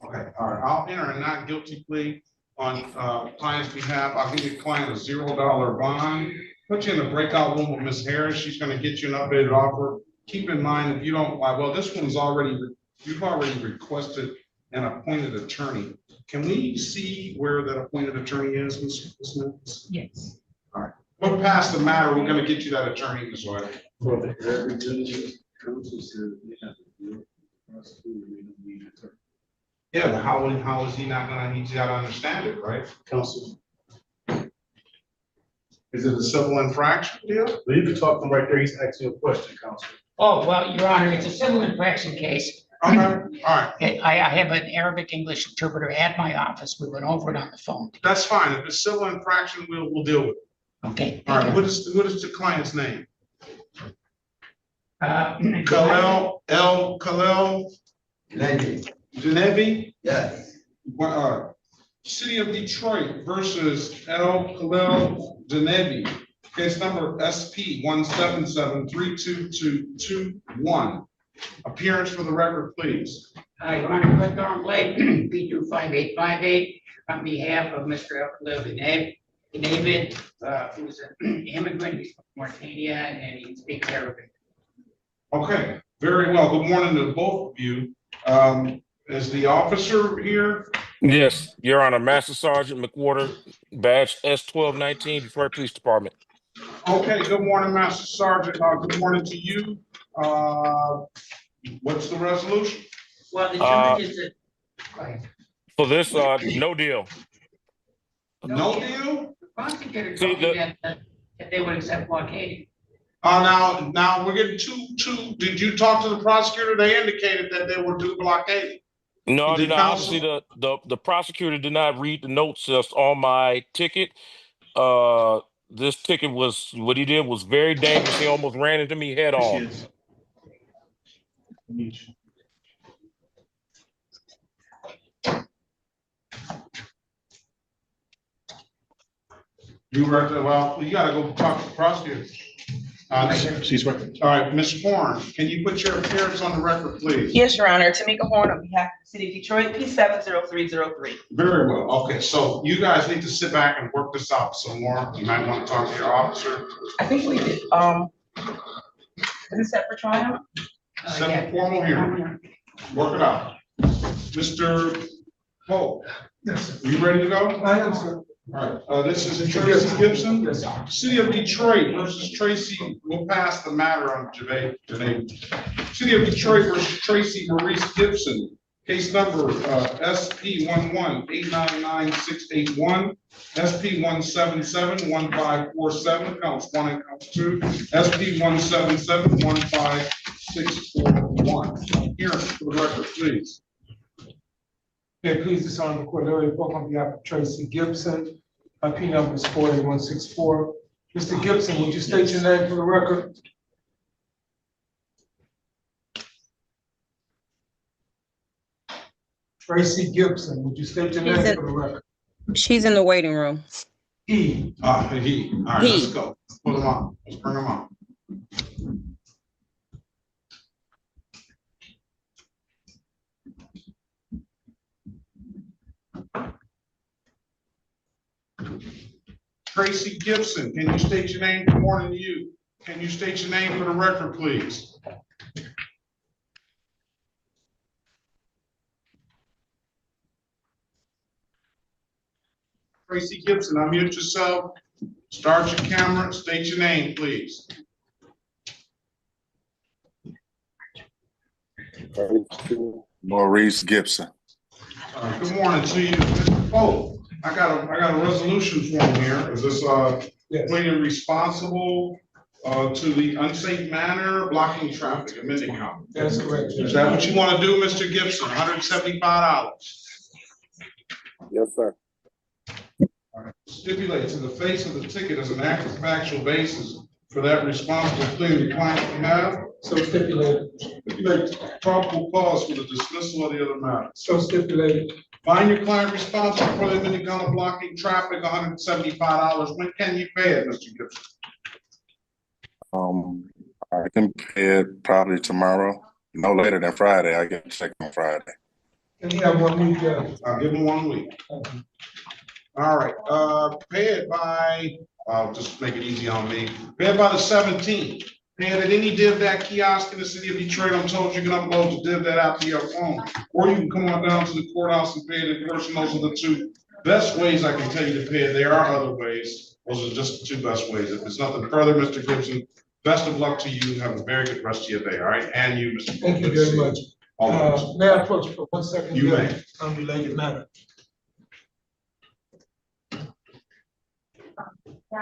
Okay, all right. I'll enter a not guilty plea on client's behalf. I'll give your client a $0 bond. Put you in the breakout room with Ms. Harris. She's going to get you an updated offer. Keep in mind, if you don't, well, this one's already, you've already requested an appointed attorney. Can we see where that appointed attorney is, Ms. Smith? Yes. All right. Look past the matter. We're going to get you that attorney, Ms. White. Yeah, but how is he not gonna, he's gotta understand it, right? Counsel. Is it a civil infraction deal? Well, you can talk to him right there. He's asking you a question, counsel. Oh, well, Your Honor, it's a civil infraction case. Okay, all right. I have an Arabic English interpreter at my office. We went over it on the phone. That's fine. If it's civil infraction, we'll deal with it. Okay. All right, what is the client's name? Khalil Khalil Genevi? Yes. City of Detroit versus Khalil Genevi. Case number SP 177-32221. Appearance for the record, please. Your Honor, click on plate P25858 on behalf of Mr. Khalil David, who's an immigrant. He's from Mauritania and he speaks Arabic. Okay, very well. Good morning to both of you. Is the officer here? Yes, Your Honor, Master Sergeant McWhorter, badge S1219, Detroit Police Department. Okay, good morning, Master Sergeant. Good morning to you. What's the resolution? Well, the judge is For this, no deal. No deal? The prosecutor told me that they would accept blockading. Now we're getting two. Did you talk to the prosecutor? They indicated that they will do blockading. No, obviously the prosecutor did not read the notes just on my ticket. This ticket was, what he did was very dangerous. He almost ran into me head on. You were at the, well, you gotta go talk to the prosecutor. She's right. All right, Ms. Horn, can you put your appearance on the record, please? Yes, Your Honor. Tamika Horn on behalf of the city of Detroit, P70303. Very well. Okay, so you guys need to sit back and work this out some more. You might want to talk to your officer. I think we did. Is it set for trial? Set for formal hearing. Work it out. Mr. Pope. Yes, Are you ready to go? I am, sir. All right, this is Tracy Gibson. City of Detroit versus Tracy. We'll pass the matter on Janae. City of Detroit versus Tracy Maurice Gibson. Case number SP 11899-681, SP 177-1547, counts 1 and counts 2, SP 177-15641. Here for the record, please. Yeah, please, this Honorable Court, Larry Polk on behalf of Tracy Gibson. P number is 48164. Mr. Gibson, would you state your name for the record? Tracy Gibson, would you state your name for the record? She's in the waiting room. E. He. All right, let's go. Let's put him on. Let's bring him on. Tracy Gibson, can you state your name? Good morning to you. Can you state your name for the record, please? Tracy Gibson, unmute yourself. Start your camera. State your name, please. Maurice Gibson. Good morning to you, Mr. Pope. I got a resolution form here. Is this pleading responsible to the unsafe manner, blocking traffic, amending how? That's correct. Is that what you want to do, Mr. Gibson? $175. Yes, sir. Stipulates in the face of the ticket as an factual basis for that responsible plea the client can have. So stipulated. Stipulate probable cause for the dismissal of the other matter. So stipulated. Find your client responsible for the amending count of blocking traffic, $175. When can you pay it, Mr. Gibson? I can pay it probably tomorrow, no later than Friday. I get a check on Friday. And you have 1 week, I'll give him 1 week. All right, pay it by, I'll just make it easy on me. Pay it by the 17th. Pay it at any DivDat kiosk in the city of Detroit. I'm told you can upload the DivDat app to your phone, or you can come on down to the courthouse and pay it in person. Those are the two best ways I can tell you to pay it. There are other ways. Those are just the two best ways. If it's nothing further, Mr. Gibson, best of luck to you. Have a very good rest of your day, all right? And you, Mr. Thank you very much. May I approach for 1 second? You may. Unrelated matter. So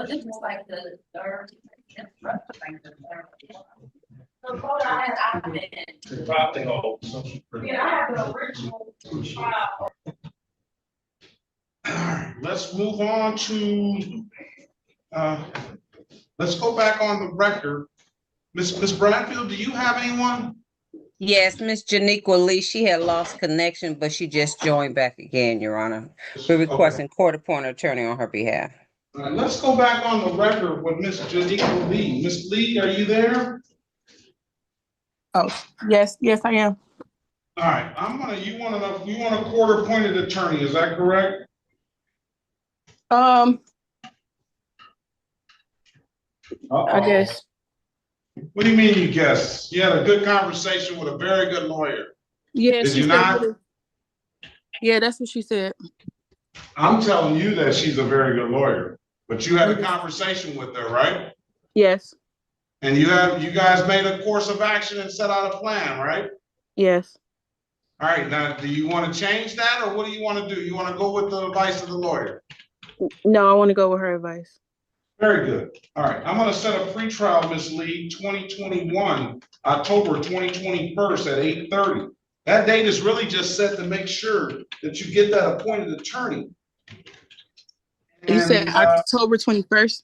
this is like the third instructing. So what I've been. Yeah, I have an original trial. Let's move on to, let's go back on the record. Ms. Bradfield, do you have anyone? Yes, Miss Janiqua Lee, she had lost connection, but she just joined back again, Your Honor. We're requesting court-appointed attorney on her behalf. All right, let's go back on the record with Ms. Janiqua Lee. Ms. Lee, are you there? Oh, yes, I am. All right, you want a court-appointed attorney, is that correct? I guess. What do you mean you guess? You had a good conversation with a very good lawyer. Yeah, Did you not? Yeah, that's what she said. I'm telling you that she's a very good lawyer, but you had a conversation with her, right? Yes. And you guys made a course of action and set out a plan, right? Yes. All right, now, do you want to change that, or what do you want to do? You want to go with the advice of the lawyer? No, I want to go with her advice. Very good. All right, I'm gonna set a pretrial, Ms. Lee, 2021, October 2021 at 8:30. That date is really just set to make sure that you get that appointed attorney. You said October 21st?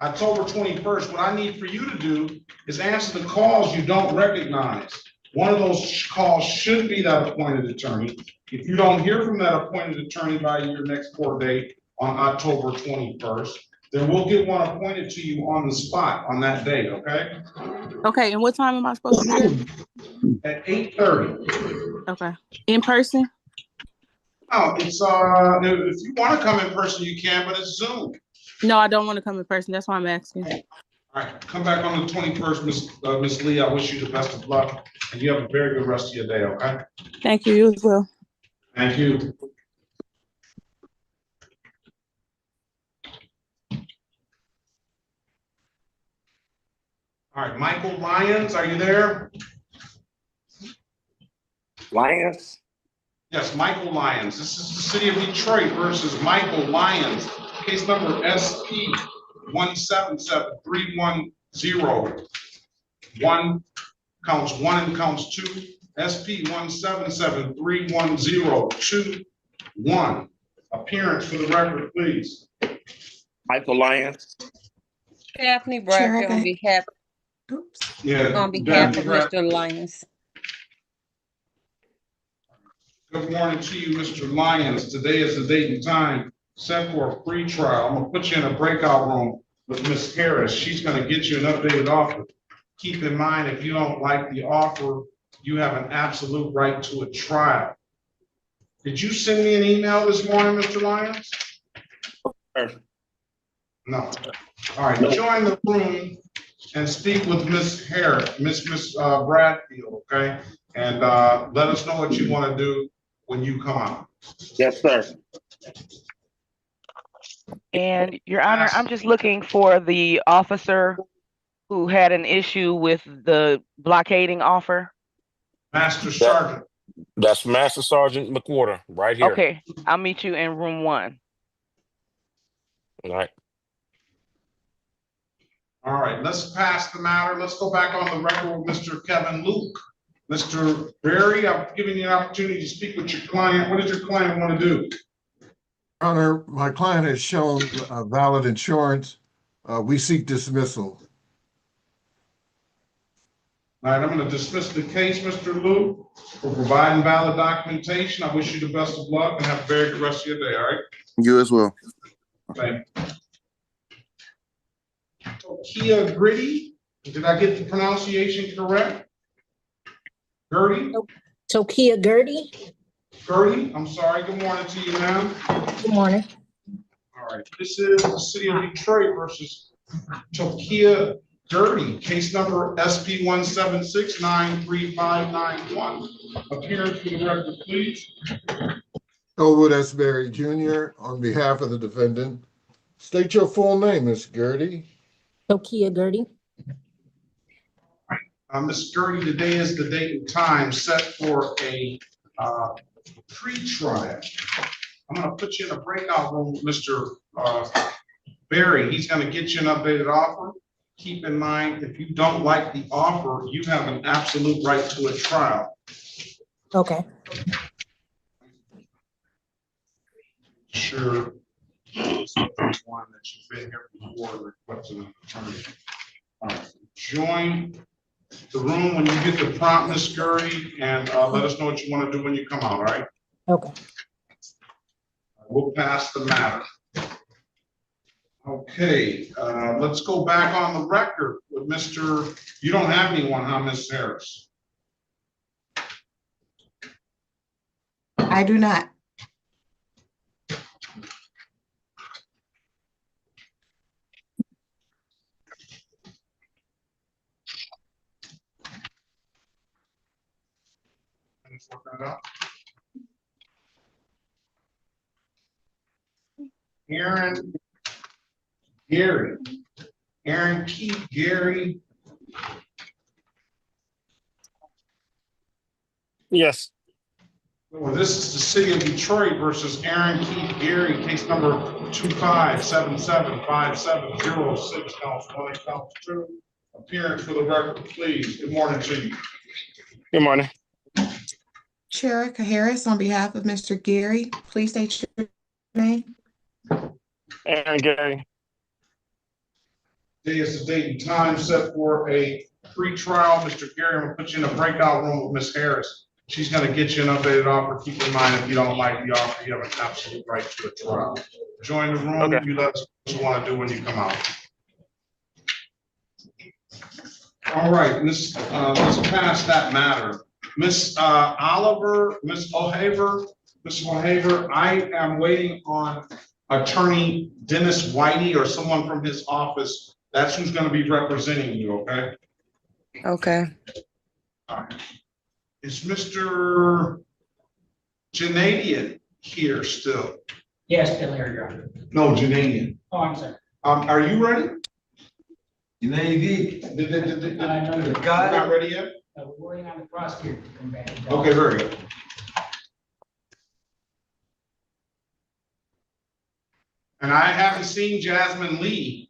October 21st. What I need for you to do is answer the calls you don't recognize. One of those calls should be that appointed attorney. If you don't hear from that appointed attorney by your next court date on October 21st, then we'll get one appointed to you on the spot on that date, okay? Okay, and what time am I supposed to be there? At 8:30. Okay. In person? Oh, it's if you want to come in person, you can, but it's Zoom. No, I don't want to come in person. That's why I'm asking. All right, come back on the 21st, Miss Lee. I wish you the best of luck, and you have a very good rest of your day, okay? Thank you. You as well. Thank you. All right, Michael Lyons, are you there? Lyons? Yes, Michael Lyons. This is the city of Detroit versus Michael Lyons. Case number SP 177-310. Counts 1 and counts 2. SP 177-310-21. Appearance for the record, please. Michael Lyons. Daphne Bradford on behalf. Oops. Yeah. On behalf of Congrats. Mr. Lyons. Good morning to you, Mr. Lyons. Today is the date and time set for a free trial. I'm gonna put you in a breakout room with Ms. Harris. She's gonna get you an updated offer. Keep in mind, if you don't like the offer, you have an absolute right to a trial. Did you send me an email this morning, Mr. Lyons? No. All right, join the room and speak with Ms. Harris, Miss Bradfield, okay? And let us know what you want to do when you come out. Yes, sir. And Your Honor, I'm just looking for the officer who had an issue with the blockading offer. Master Sergeant. That's Master Sergeant McWhorter right here. Okay, I'll meet you in room 1. All right. All right, let's pass the matter. Let's go back on the record with Mr. Kevin Luke. Mr. Berry, I've given you an opportunity to speak with your client. What does your client want to do? Honor, my client has shown valid insurance. We seek dismissal. All right, I'm going to dismiss the case, Mr. Luke, for providing valid documentation. I wish you the best of luck and have a very good rest of your day, all right? You as well. Thank you. Kia Gritty, did I get the pronunciation correct? Gertie? Tokia Gertie. Gertie, I'm sorry. Good morning to you, ma'am. Good morning. All right, this is the city of Detroit versus Tokia Gertie, case number SP 176-93591. Appearance for the record, please. Elwood S. Berry Jr. on behalf of the defendant. State your full name, Ms. Gertie. Tokia Gertie. Ms. Gertie, today is the date and time set for a pre-trial. I'm going to put you in a breakout room with Mr. Berry. He's going to get you an updated offer. Keep in mind, if you don't like the offer, you have an absolute right to a trial. Okay. Sure. One that you've been here before, requesting an attorney. All right. Join the room when you get the prompt, Ms. Gertie, and let us know what you want to do when you come out, all right? Okay. We'll pass the matter. Okay, let's go back on the record with Mr. You don't have anyone, huh, Ms. Harris? I do not. Aaron Keith Gary. Yes. Well, this is the city of Detroit versus Aaron Keith Gary, case number 257757006, counts 1 and counts 2. Appearance for the record, please. Good morning to you. Good morning. Sheriff Harris on behalf of Mr. Gary, please state your name. Aaron Gary. Today is the date and time set for a pre-trial. Mr. Gary, I'm going to put you in a breakout room with Ms. Harris. She's going to get you an updated offer. Keep in mind, if you don't like the offer, you have an absolute right to a trial. Join the room. Okay. You let us know what you want to do when you come out. All right, let's pass that matter. Miss Oliver, Miss O'Haver, I am waiting on Attorney Dennis Whitey or someone from his office. That's who's going to be representing you, okay? Okay. All right. Is Mr. Janadian here still? Yes, still here, Your Honor. No, Janadian. Oh, I'm sorry. Are you ready? Navy. Not ready yet? We're waiting on the prosecutor to come back. Okay, very good. And I haven't seen Jasmine Lee.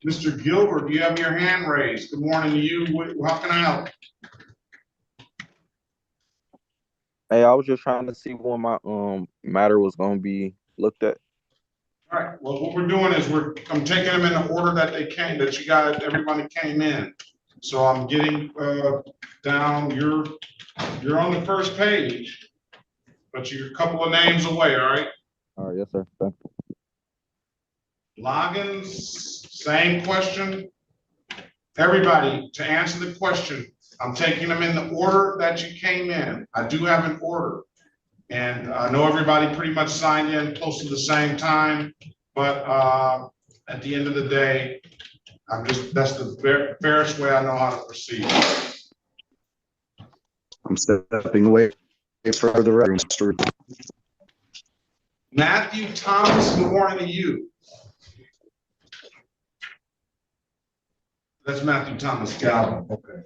Mr. Gilbert, you have your hand raised. Good morning to you. How can I help? Hey, I was just trying to see when my matter was gonna be looked at. All right, well, what we're doing is I'm taking them in the order that they came, that everybody came in. So I'm getting, down, you're on the first page, but you're a couple of names away, all right? All right, yes, sir. Thank you. Logins, same question. Everybody, to answer the question, I'm taking them in the order that you came in. I do have an order. And I know everybody pretty much signed in close to the same time, but at the end of the day, that's the fairest way I know how to proceed. I'm stepping away for the record. Matthew Thomas, good morning to you. That's Matthew Thomas Galvin. Okay.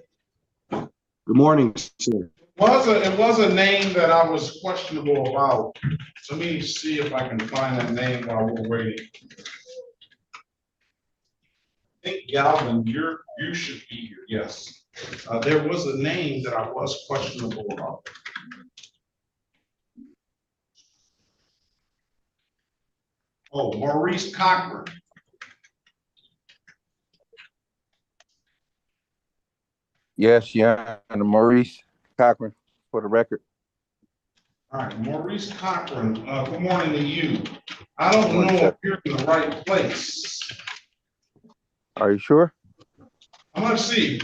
Good morning, sir. It was a name that I was questionable about. So let me see if I can find that name while we're waiting. I think Galvin, you should be here. Yes. There was a name that I was questionable about. Oh, Maurice Cochran. Yes, yeah, and Maurice Cochran, for the record. All right, Maurice Cochran, good morning to you. I don't know if you're in the right place. Are you sure? I'm gonna see.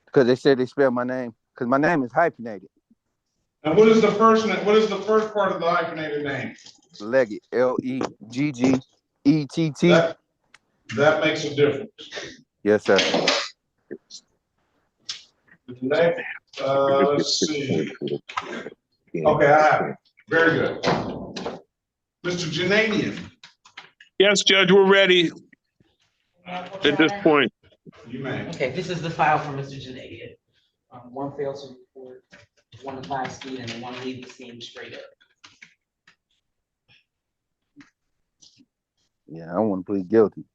Because they said they spelled my name. Because my name is hyphenated. And what is the first name? What is the first part of the hyphenated name? Leggett, Leggett. That makes a difference. Yes, sir. Let's see. Okay, I have it. Very good. Mr. Jananian. Yes, Judge, we're ready at this point. You may. Okay, this is the file for Mr. Janadian. One failed to report, 1 to 5 speed, and 1 leave the scene straight up. Yeah, I want to plead guilty.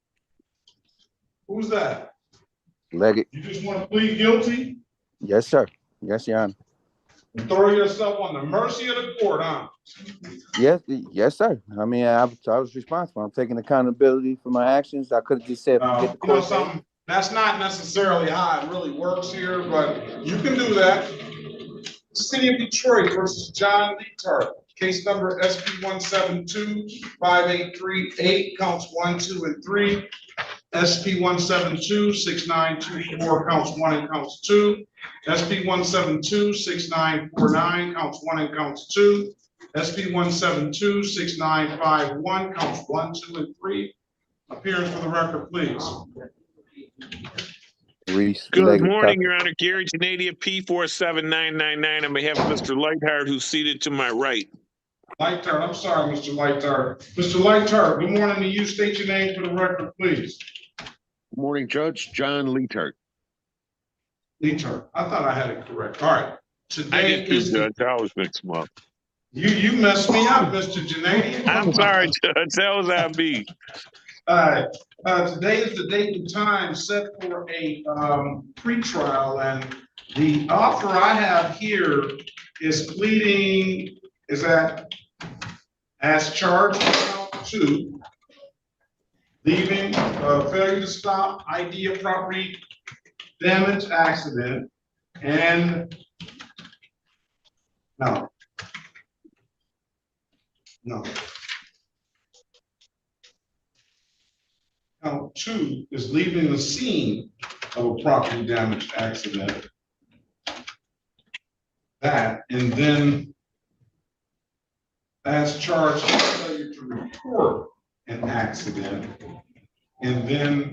Who's that? Leggett. You just want to plead guilty? Yes, sir. Yes, Your Honor. And throw yourself on the mercy of the court, huh? Yes, sir. I mean, I was responsible. I'm taking accountability for my actions. I could have just said, forget the court. You know something? That's not necessarily how it really works here, but you can do that. City of Detroit versus John Leetart. Case number SP 172-5838, counts 1, 2, and 3. SP 172-6924, counts 1 and counts 2. SP 172-6949, counts 1 and counts 2. SP 172-6951, counts 1, 2, and 3. Appearance for the record, please. Good morning, Your Honor. Gary Janadian, P47999, on behalf of Mr. Lightheart, who's seated to my right. Lightheart, I'm sorry, Mr. Lightheart. Mr. Lightheart, good morning to you. State your name for the record, please. Good morning, Judge. John Leetart. Leetart, I thought I had it correct. All right. I did too, Judge. I always mix them up. You messed me up, Mr. Janadian. I'm sorry, Judge. That was on me. All right. Today is the date and time set for a pretrial, and the offer I have here is pleading, is that as charged count 2, leaving failure to stop, ID of property damage, accident, and no. Count 2 is leaving the scene of a property damage accident. That, and then as charged failure to report an accident, and then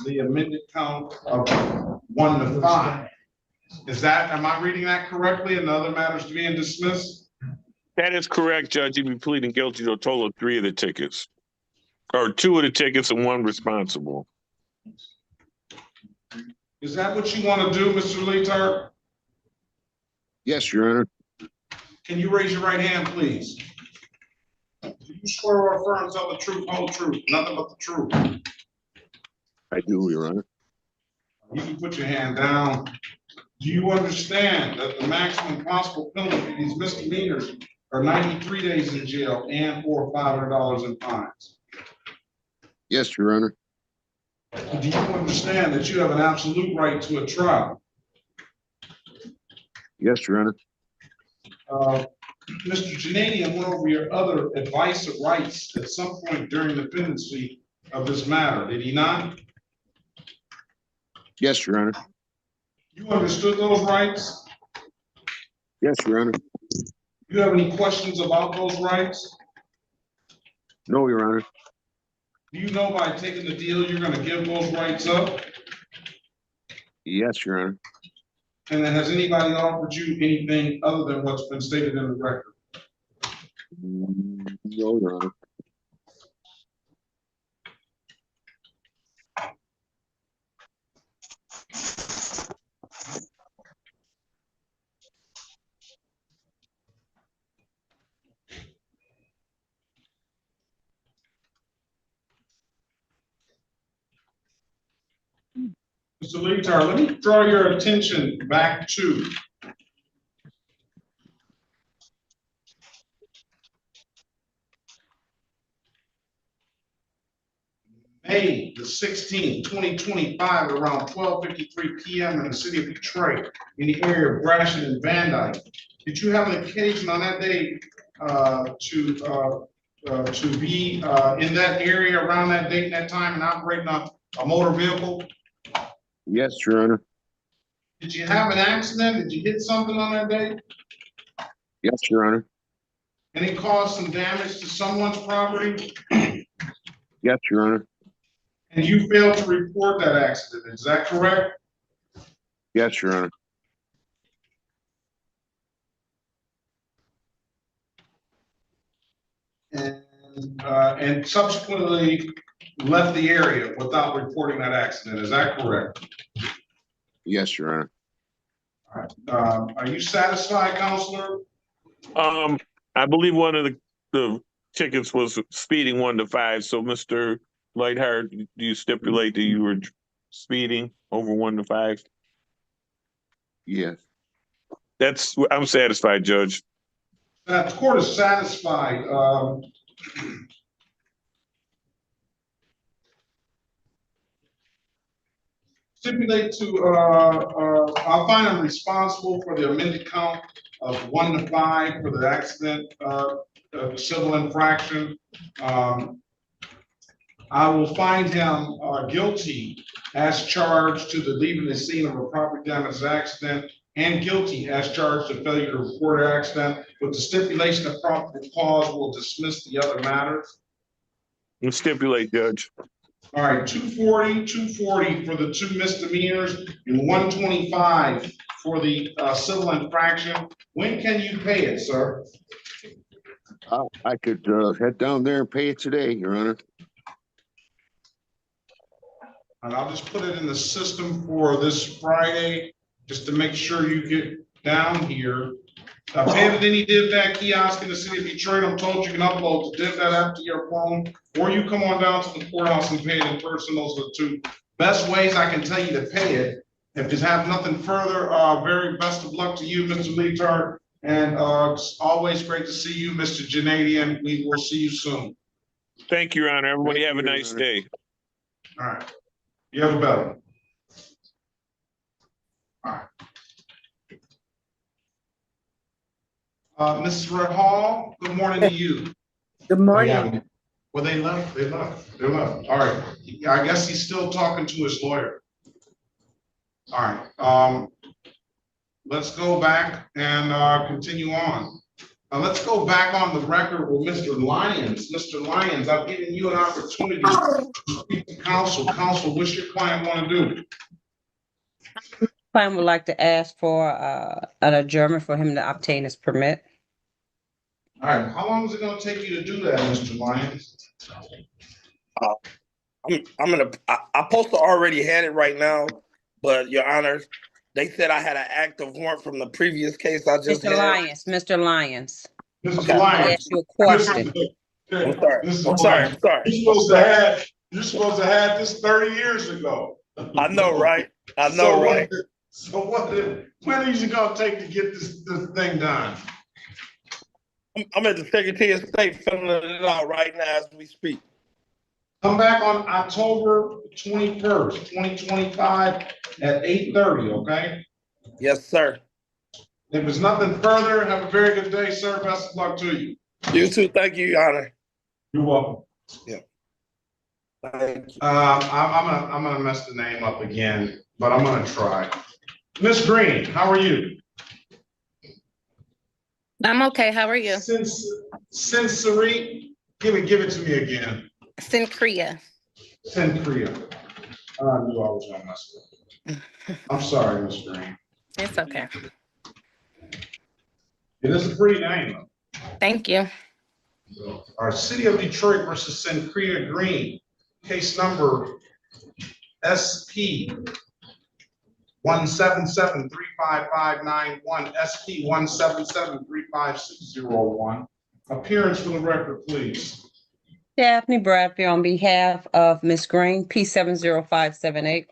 the amended count of 1 to 5. Is that, am I reading that correctly? And the other matters being dismissed? That is correct, Judge. You'd be pleading guilty to a total of 3 of the tickets. Or 2 of the tickets and 1 responsible. Is that what you want to do, Mr. Leetart? Yes, Your Honor. Can you raise your right hand, please? Do you swear or affirm to tell the truth, whole truth, nothing but the truth? I do, Your Honor. You can put your hand down. Do you understand that the maximum possible penalty for these misdemeanors or 93 days in jail and or $500 in fines. Yes, Your Honor. Do you understand that you have an absolute right to a trial? Yes, Your Honor. Mr. Janadian went over your other advice or rights at some point during the pendency of this matter, did he not? Yes, Your Honor. You understood those rights? Yes, Your Honor. Do you have any questions about those rights? No, Your Honor. Do you know by taking the deal, you're gonna give those rights up? Yes, Your Honor. And then has anybody offered you anything other than what's been stated in the record? No, Your Honor. Mr. Leotard, let me draw your attention back to May the 16th, 2025, around 12:53 p.m. in the city of Detroit, in the area of Gratiot and Van Dyke. Did you have an occasion on that day to be in that area around that date and that time and operating a motor vehicle? Yes, Your Honor. Did you have an accident? Did you hit something on that day? Yes, Your Honor. And it caused some damage to someone's property? Yes, Your Honor. And you failed to report that accident, is that correct? Yes, Your Honor. And subsequently left the area without reporting that accident, is that correct? Yes, Your Honor. All right. Are you satisfied, Counselor? I believe one of the tickets was speeding 1 to 5. So, Mr. Lightheart, do you stipulate that you were speeding over 1 to 5? Yes. I'm satisfied, Judge. The court is satisfied. Stipulate to, I'll find him responsible for the amended count of 1 to 5 for the accident, civil infraction. I will find him guilty as charged to the leaving the scene of a property damage accident and guilty as charged to failure to report an accident, with the stipulation that probable cause will dismiss the other matters. You stipulate, Judge. All right, 240 for the 2 misdemeanors and 125 for the civil infraction. When can you pay it, sir? I could head down there and pay it today, Your Honor. And I'll just put it in the system for this Friday, just to make sure you get down here. Pay at any DivDat kiosk in the city of Detroit. I'm told you can upload the DivDat app to your phone, or you come on down to the courthouse and pay it in person. Those are the 2 best ways I can tell you to pay it. If you have nothing further, very best of luck to you, Mr. Leotard. And it's always great to see you, Mr. Janadian. We will see you soon. Thank you, Your Honor. Everybody have a nice day. All right. You have a better. All right. Mrs. Red Hall, good morning to you. Good morning. Well, they left. They left. All right. I guess he's still talking to his lawyer. All right. Let's go back and continue on. Let's go back on the record with Mr. Lyons. Mr. Lyons, I've given you an opportunity to speak to counsel. Counsel, what's your client want to do? Client would like to ask for an adjournment for him to obtain his permit. All right, how long is it gonna take you to do that, Mr. Lyons? I'm supposed to already had it right now, but Your Honor, they said I had an active warrant from the previous case I just Mr. had. Lyons, Mr. Lyons. Mr. Lyons. Ask you a question. I'm sorry. You're supposed to have this 30 years ago. I know, right? I know, right? So when is it gonna take to get this thing done? I'm at the Secretary of State filling it out right now as we speak. Come back on October 21st, 2025 at 8:30, okay? Yes, sir. If there's nothing further, have a very good day, sir. Best of luck to you. You too. Thank you, Your Honor. You're welcome. Yeah. Thank you. I'm gonna mess the name up again, but I'm gonna try. Miss Green, how are you? I'm okay. How are you? Sensory, give it to me again. Syncria. Syncria. I knew I was gonna mess it up. I'm sorry, Miss Green. It's okay. It is a pretty name, though. Thank you. Our City of Detroit versus Syncria Green, case number SP 177-35591, SP 177-35601. Appearance for the record, please. Daphne Bradford on behalf of Ms. Green, P70578.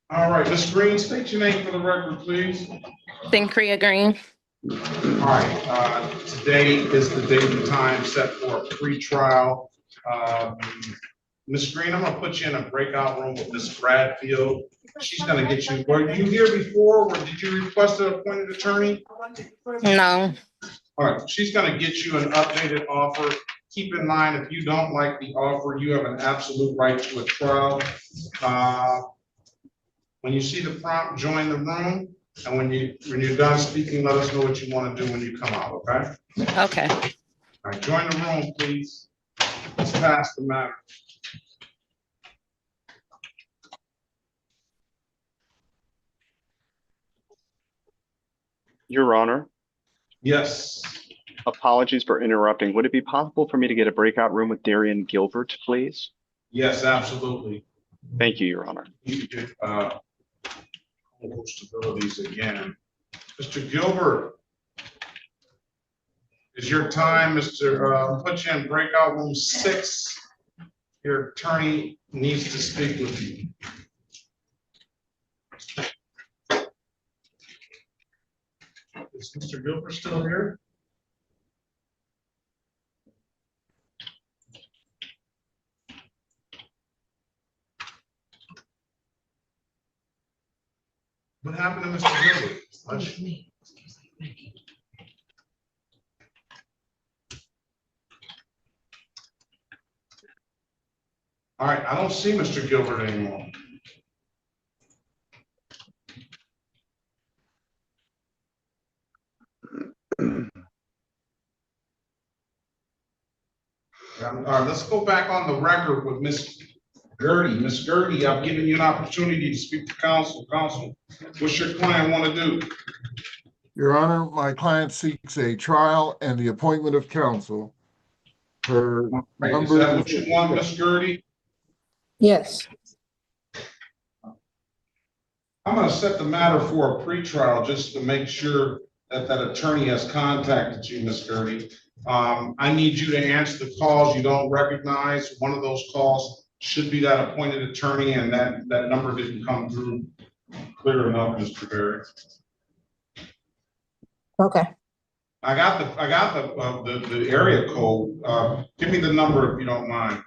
All right, Ms. Green, state your name for the record, please. Syncria Green. All right, today is the date and time set for a pre-trial. Ms. Green, I'm gonna put you in a breakout room with Ms. Bradfield. She's gonna get you, were you here before, or did you request an appointed attorney? No. All right, she's gonna get you an updated offer. Keep in mind, if you don't like the offer, you have an absolute right to a trial. When you see the prompt, join the room. And when you're done speaking, let us know what you want to do when you come out, okay? Okay. All right, join the room, please. Let's pass the matter. Your Honor. Yes. Apologies for interrupting. Would it be possible for me to get a breakout room with Darian Gilbert, please? Yes, absolutely. Thank you, Your Honor. You get stabilities again. Mr. Gilbert, is your time, put you in breakout room 6. Your attorney needs to speak with you. Is Mr. Gilbert still here? What happened to Mr. Gilbert? Excuse me. All right, I don't see Mr. Gilbert anymore. All right, let's go back on the record with Ms. Gertie. Ms. Gertie, I've given you an opportunity to speak to counsel. Counsel, what's your client want to do? Your Honor, my client seeks a trial and the appointment of counsel. Her Is that what you want, Ms. Gertie? Yes. I'm going to set the matter for a pretrial just to make sure that that attorney has contacted you, Ms. Gertie. I need you to answer the calls you don't recognize. One of those calls should be that appointed attorney, and that number didn't come through clear enough, Mr. Berry. Okay. I got the area code. Give me the number if you don't mind.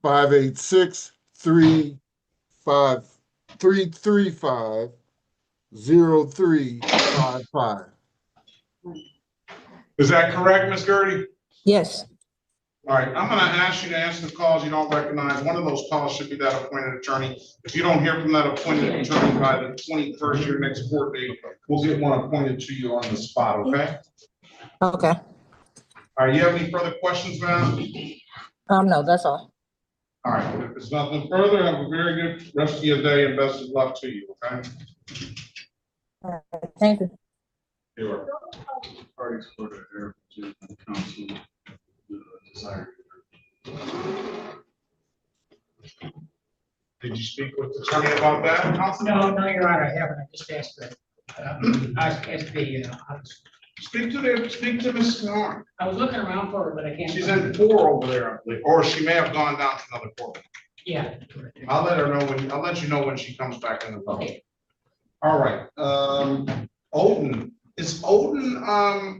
586-335-0355. Is that correct, Ms. Gertie? Yes. All right, I'm gonna ask you to answer the calls you don't recognize. One of those calls should be that appointed attorney. If you don't hear from that appointed attorney by the 21st, your next court date, we'll get one appointed to you on the spot, okay? Okay. All right, you have any further questions, ma'am? No, that's all. All right, if there's nothing further, have a very good rest of your day and best of luck to you, okay? All right, thank you. Sure. Parties for the air to counsel desire. Did you speak with the attorney about that? No, Your Honor, I haven't. I just asked the, Speak to Ms. Horn. I was looking around for her, but I can't. She's in 4 over there, I believe, or she may have gone down to another court. Yeah. I'll let you know when she comes back in the public. Okay. All right, Olden Is Odin,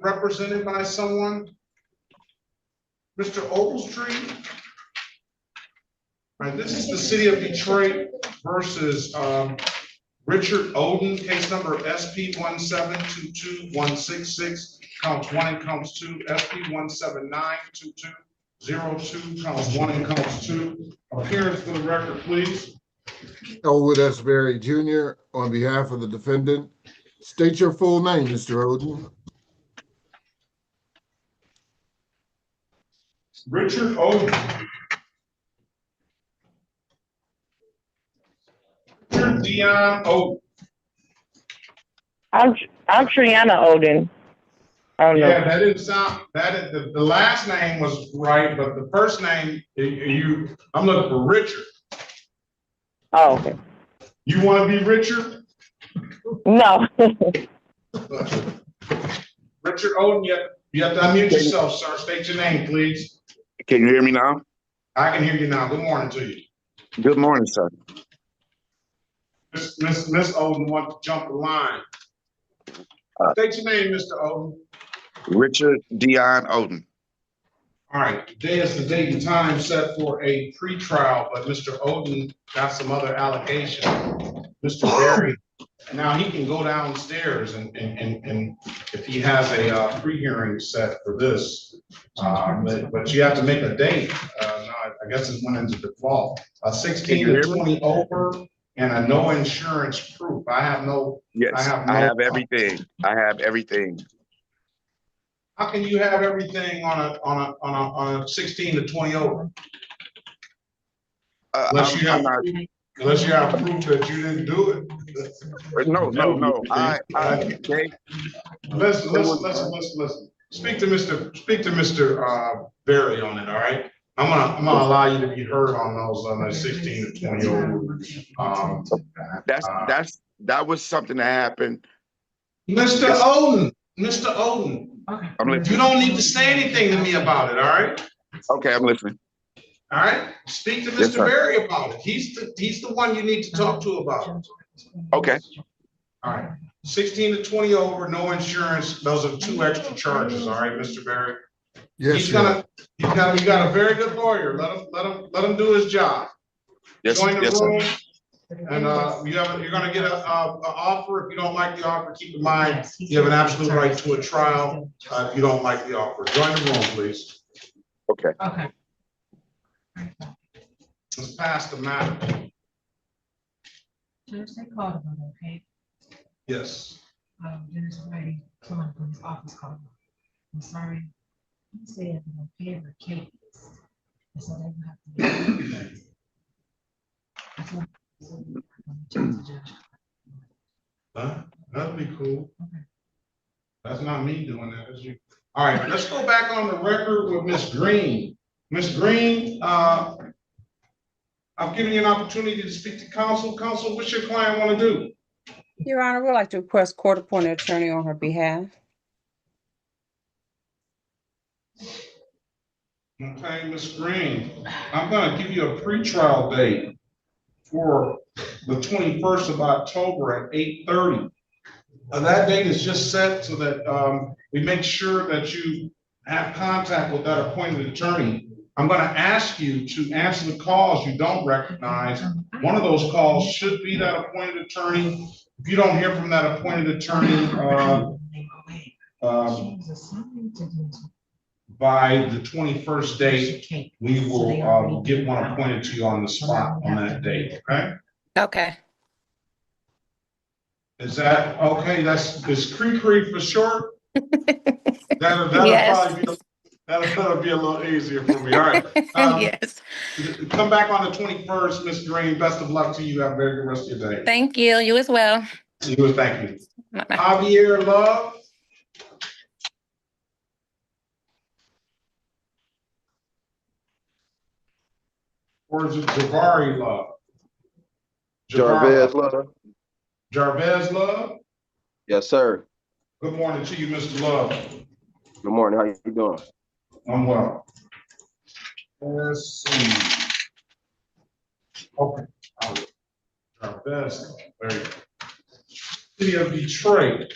represented by someone? Mr. Ogletree? All right, this is the city of Detroit versus, Richard Odin, case number SP 1722166, counts 1 and counts 2, SP 1792202, counts 1 and counts 2. Appearance for the record, please. Elwood S. Berry Jr. on behalf of the defendant. State your full name, Mr. Odin. Richard Odin. Richard Dion Odin. I'm Triana Odin. I don't know. Yeah, that didn't sound, the last name was right, but the first name, I'm looking for Richard. Oh, okay. You want to be Richard? No. Richard Odin, you have to unmute yourself, sir. State your name, please. Can you hear me now? I can hear you now. Good morning to you. Good morning, sir. Miss Odin wants to jump the line. State your name, Mr. Odin. Richard Dion Odin. All right, today is the date and time set for a pretrial, but Mr. Odin got some other allegations. Mr. Berry, now he can go downstairs and if he has a pre-hearing set for this, but you have to make a date. No, I guess it went into default. 16 to 20 over and a no insurance proof. I have no. Yes, I have everything. I have everything. How can you have everything on a 16 to 20 over? Unless you have proof that you didn't do it. No. Listen. Speak to Mr. Berry on it. All right. I'm gonna allow you to be heard on those 16 to 20 over. That was something that happened. Mr. Odin. You don't need to say anything to me about it, all right? Okay, I'm listening. All right, speak to Mr. Berry about it. He's the one you need to talk to about it. Okay. All right, 16 to 20 over, no insurance. Those are 2 extra charges, all right, Mr. Berry? Yes, you got a very good lawyer. Let him do his job. Yes, Join the room. Sir. And you're gonna get an offer. If you don't like the offer, keep in mind, you have an absolute right to a trial. If you don't like the offer, join the room, please. Okay. Let's pass the matter. Judge, they called him, okay? Yes. Dennis Brady, someone from his office called him. I'm sorry. He said, favorite case. And so they would have to be. That'd be cool. Okay. That's not me doing that, that's you. All right, let's go back on the record with Ms. Green. Ms. Green, I've given you an opportunity to speak to counsel. Counsel, what's your client want to do? Your Honor, we'd like to request court-appointed attorney on her behalf. Okay, Ms. Green, I'm going to give you a pretrial date for the 21st of October at 8:30. That date is just set so that we make sure that you have contact with that appointed attorney. I'm going to ask you to answer the calls you don't recognize. One of those calls should be that appointed attorney. If you don't hear from that appointed attorney by the 21st date, we will get one appointed to you on the spot on that date, okay? Okay. Is that okay? Is Cree for short? That'll Yes. probably be a little easier for me. All right. Yes. Come back on the 21st, Ms. Green. Best of luck to you. Have a very good rest of your day. Thank you. You as well. Thank you. Javier Love. Or is it Javari Love? Jarvez Love. Jarvez Love? Yes, sir. Good morning to you, Mr. Love. Good morning. How you doing? I'm well. Let's see. Okay. Jarvez, very good. City of Detroit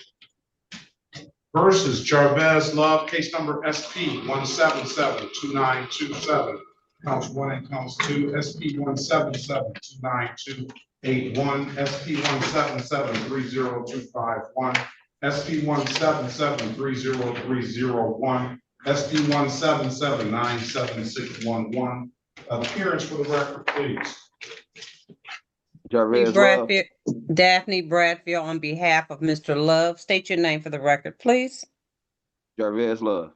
versus Jarvez Love, case number SP 1772927. Counts 1 and counts 2, SP 1772928, SP 1773025, SP 1773030, SP 1779611. Appearance for the record, please. Jarvez Love. Daphne Bradfield on behalf of Mr. Love. State your name for the record, please. Jarvez Love.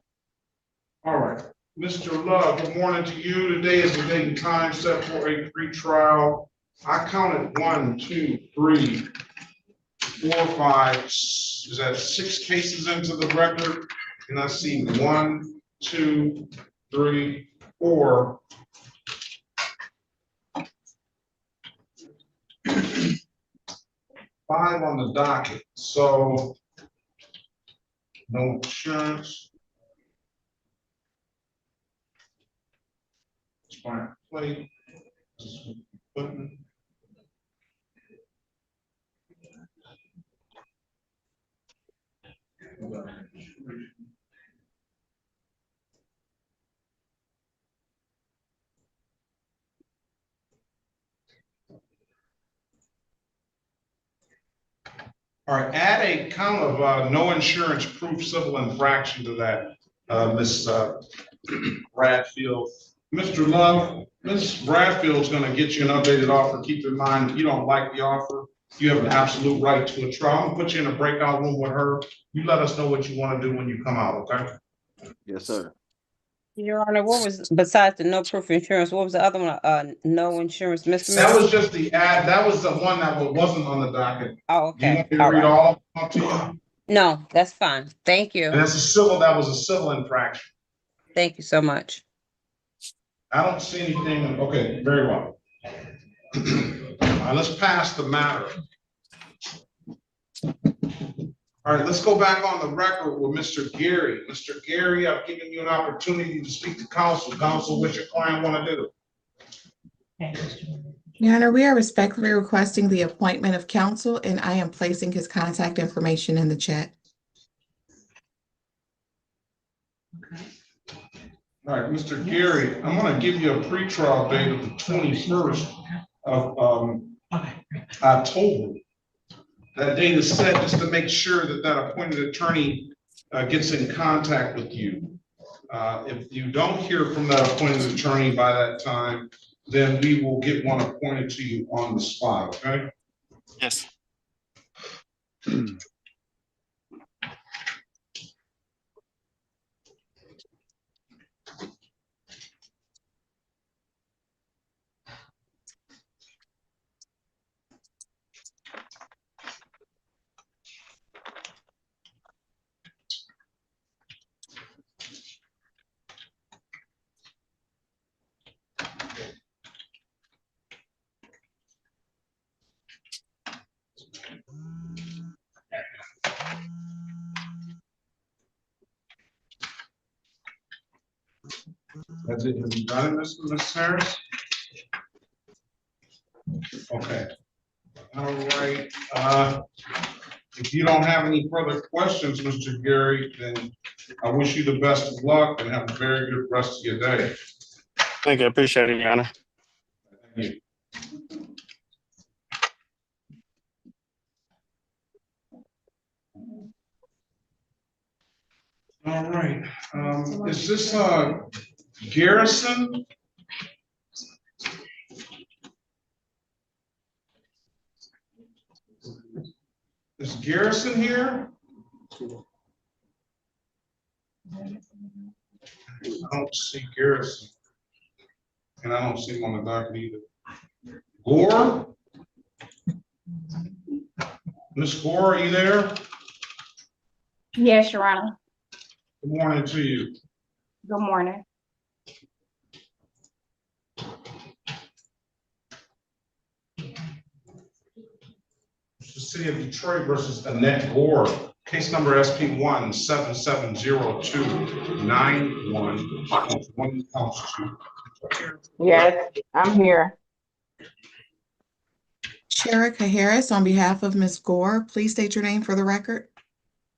All right, Mr. Love, good morning to you. Today is the date and time set for a pretrial. I counted 1, 2, 3, 4, 5, is that 6 cases into the record? And I see 1, 2, 3, 4. 5 on the docket, so no insurance. Expired plate. All right, add a count of no insurance proof civil infraction to that, Ms. Bradfield. Mr. Love, Ms. Bradfield's gonna get you an updated offer. Keep in mind, if you don't like the offer, you have an absolute right to a trial. I'm gonna put you in a breakout room with her. You let us know what you wanna do when you come out, okay? Yes, sir. Your Honor, what was, besides the no proof insurance, what was the other one? No insurance, Mr. That was just the ad, that was the one that wasn't on the docket. Oh, Do you okay. want me to read all of them to you? No, that's fine. Thank you. And it's a civil, that was a civil infraction. Thank you so much. I don't see anything, okay, very well. All right, let's pass the matter. All right, let's go back on the record with Mr. Gary. Mr. Gary, I've given you an opportunity to speak to counsel. Counsel, what your client want to do? Your Honor, we are respectfully requesting the appointment of counsel, and I am placing his contact information in the chat. All right, Mr. Gary, I'm going to give you a pretrial date of the 21st of October. That date is set just to make sure that that appointed attorney gets in contact with you. If you don't hear from that appointed attorney by that time, then we will get one appointed to you on the spot, okay? Yes. That's it. Have you done it, Ms. Harris? Okay. All right. If you don't have any further questions, Mr. Gary, then I wish you the best of luck and have a very good rest of your day. Thank you. I appreciate it, Your Honor. Thank you. All right. Is this Garrison? Is Garrison here? I don't see Garrison. And I don't see him on the docket either. Gore? Ms. Gore, are you there? Yes, Your Honor. Good morning to you. Good morning. The City of Detroit versus Annette Gore, case number SP 1770291. Yes, I'm here. Sherika Harris, on behalf of Ms. Gore, please state your name for the record.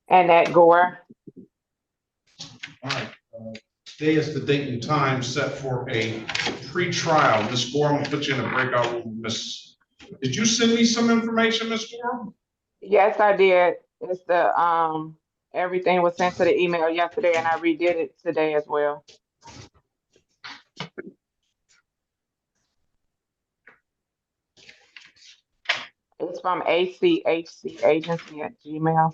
Annette Gore. All right. Today is the date and time set for a pre-trial. Ms. Gorham, I'll put you in a breakout room. Did you send me some information, Ms. Gorham? Yes, I did. It's the, everything was sent to the email yesterday and I redid it today as well. It's from achcagency@gmail.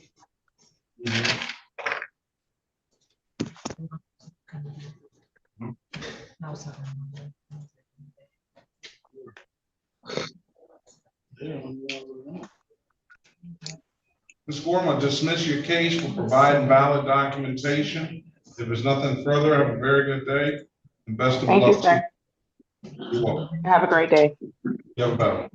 Ms. Gorham, I'll dismiss your case for providing valid documentation. If there's nothing further, have a very good day and best of Thank you, luck. sir. You're welcome. Have a great day. You have a better.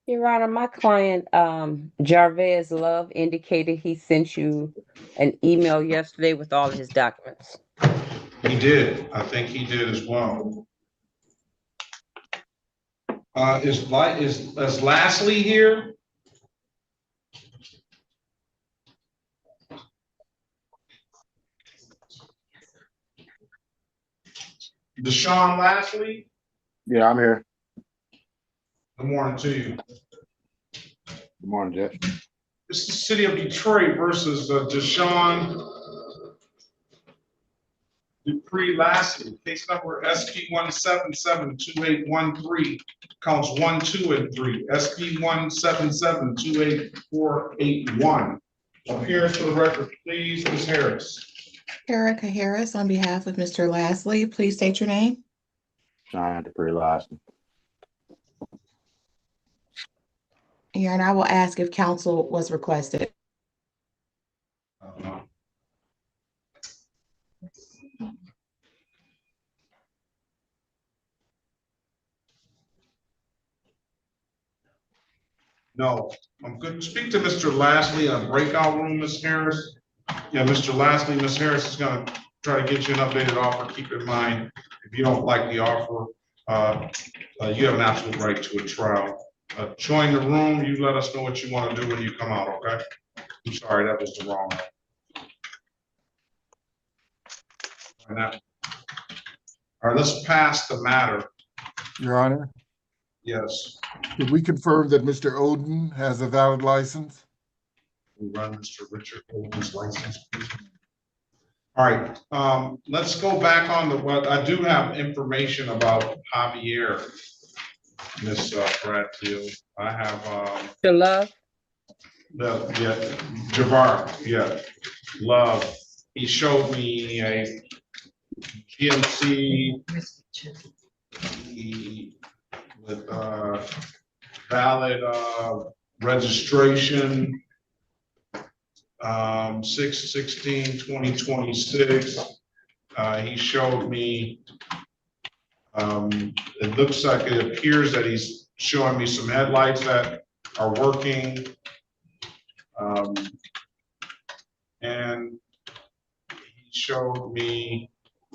Your Honor, my client, Jarvez Love, indicated he sent you an email yesterday with all of his documents. He did. I think he did as well. Is Lastly here? Deshaun Lastly? Yeah, I'm here. Good morning to you. Good morning, Judge. It's the city of Detroit versus Deshaun Dupree Lastly. Case number SP 1772813, counts 1, 2, and 3. SP 1772881. Appearance for the record, please, Ms. Harris. Erica Harris, on behalf of Mr. Lastly, please state your name. Sean Dupree Lastly. Your Honor, I will ask if counsel was requested. No, I'm good. Speak to Mr. Lastly in a breakout room, Ms. Harris. Yeah, Mr. Lastly, Ms. Harris is gonna try to get you an updated offer. Keep in mind, if you don't like the offer, you have an absolute right to a trial. Join the room. You let us know what you want to do when you come out, okay? I'm sorry, that was the wrong one. All right, let's pass the matter. Your Honor, Yes. could we confirm that Mr. Oden has a valid license? We run Mr. Richard Oden's license, please. All right, let's go back on what I do have information about Javier, Miss Bradfield. I have The Love? Javar, yeah, Love. He showed me a GMC with valid registration. 6/16/2026. He showed me, it looks like, it appears that he's showing me some headlights that are working. And he showed me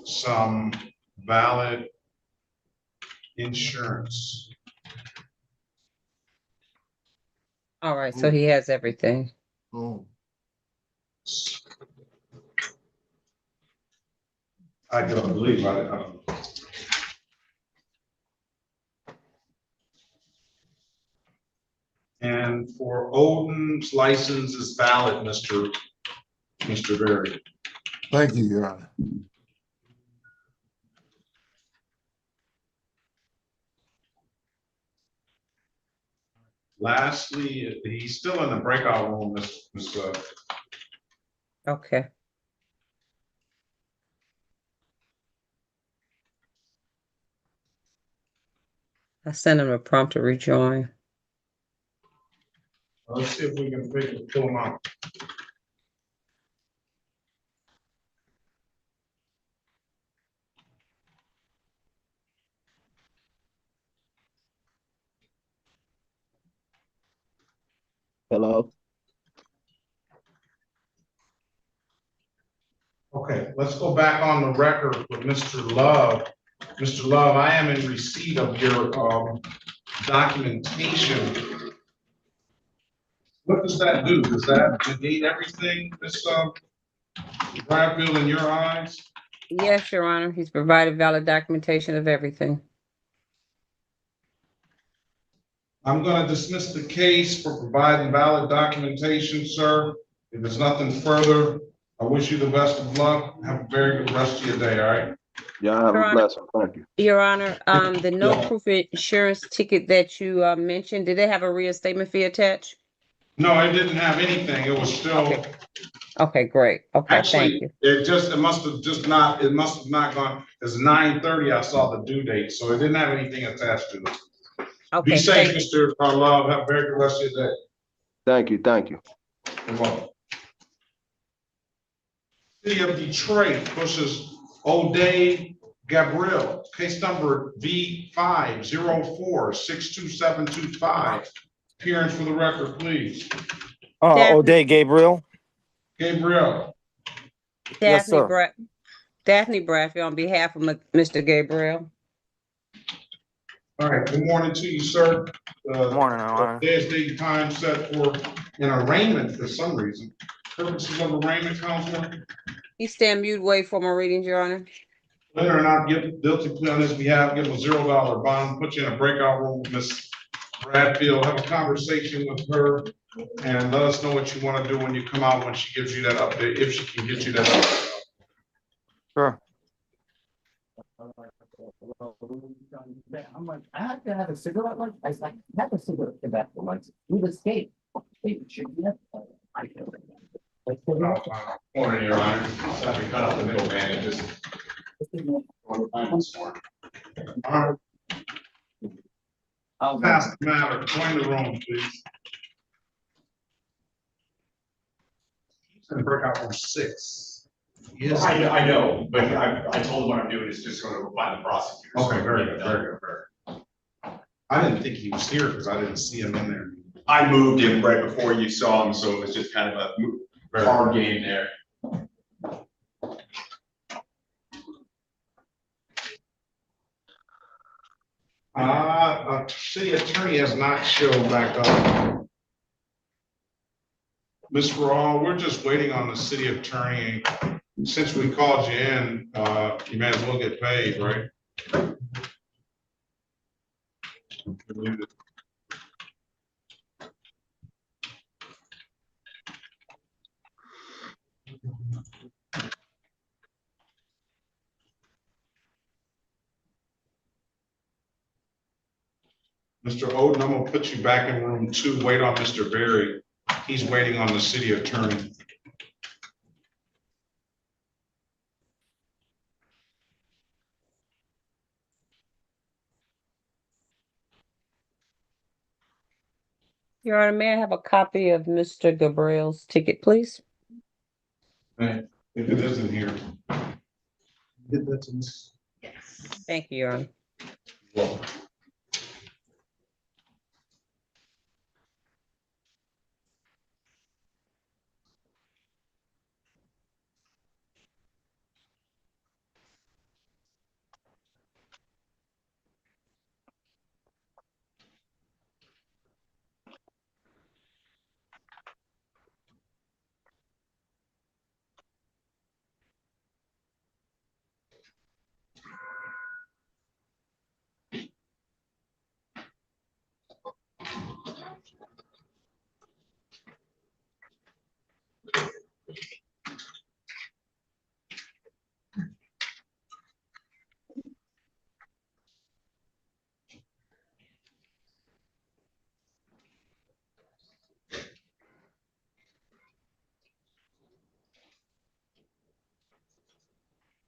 some valid insurance. All right, so he has everything. Oh. I don't believe I And for Oden's license is valid, Mr. Berry. Thank you, Your Honor. Lastly, he's still in the breakout room, Ms. Okay. I sent him a prompt to rejoin. Let's see if we can pull him out. Hello. Okay, let's go back on the record with Mr. Love. Mr. Love, I am in receipt of your documentation. What does that do? Does that negate everything, Ms. Bradfield, in your eyes? Yes, Your Honor. He's provided valid documentation of everything. I'm gonna dismiss the case for providing valid documentation, sir. If there's nothing further, I wish you the best of luck. Have a very good rest of your day, all right? Yeah, have Your a Honor, blessing. Thank you. Your Honor, the no proof of insurance ticket that you mentioned, did it have a reinstatement fee attached? No, it didn't have anything. It was still, Okay, great. Okay, thank actually, you. it must have not gone, it's 9:30, I saw the due date, so it didn't have anything attached to it. Be Okay, safe, thank you. Mr. Love. Have a very good rest of your day. Thank you. Thank you. You're welcome. City of Detroit versus O'Day Gabriel, case number V504-62725. Appearance for the record, please. O'Day Gabriel. Gabriel. Yes, sir. Daphne Bradfield on behalf of Mr. Gabriel. All right, good morning to you, sir. Morning, Your Honor. There's the time set for an arraignment for some reason. Purposes of arraignment, Counselor? He stand mute, wait for my readings, Your Honor. Whether or not guilty plea on his behalf, give him a $0 bond, put you in a breakout room with Ms. Bradfield, have a conversation with her, and let us know what you want to do when you come out, when she gives you that update, if she can get you that update. Sure. I'm like, I have to have a cigarette lunch. I was like, have a cigarette tobacco lunch. We've escaped. Order, Your Honor. So we cut off the middle man and just. I'll pass the matter. Join the room, please. He's gonna break out from 6. Yes. I know, but I told him what I'm doing is just going to reply to the prosecutor. Okay, very good, very good, very good. I didn't think he was here because I didn't see him in there. I moved him right before you saw him, so it was just kind of a hard game there. City attorney has not shown back up. Ms. Raw, we're just waiting on the city attorney. Since we called you in, you may as well get paid, right? Mr. Oden, I'm gonna put you back in room 2. Wait on Mr. Berry. He's waiting on the city attorney. Your Honor, may I have a copy of Mr. Gabriel's ticket, please? If it isn't here. Give that to me. Thank you, Your Honor. Well,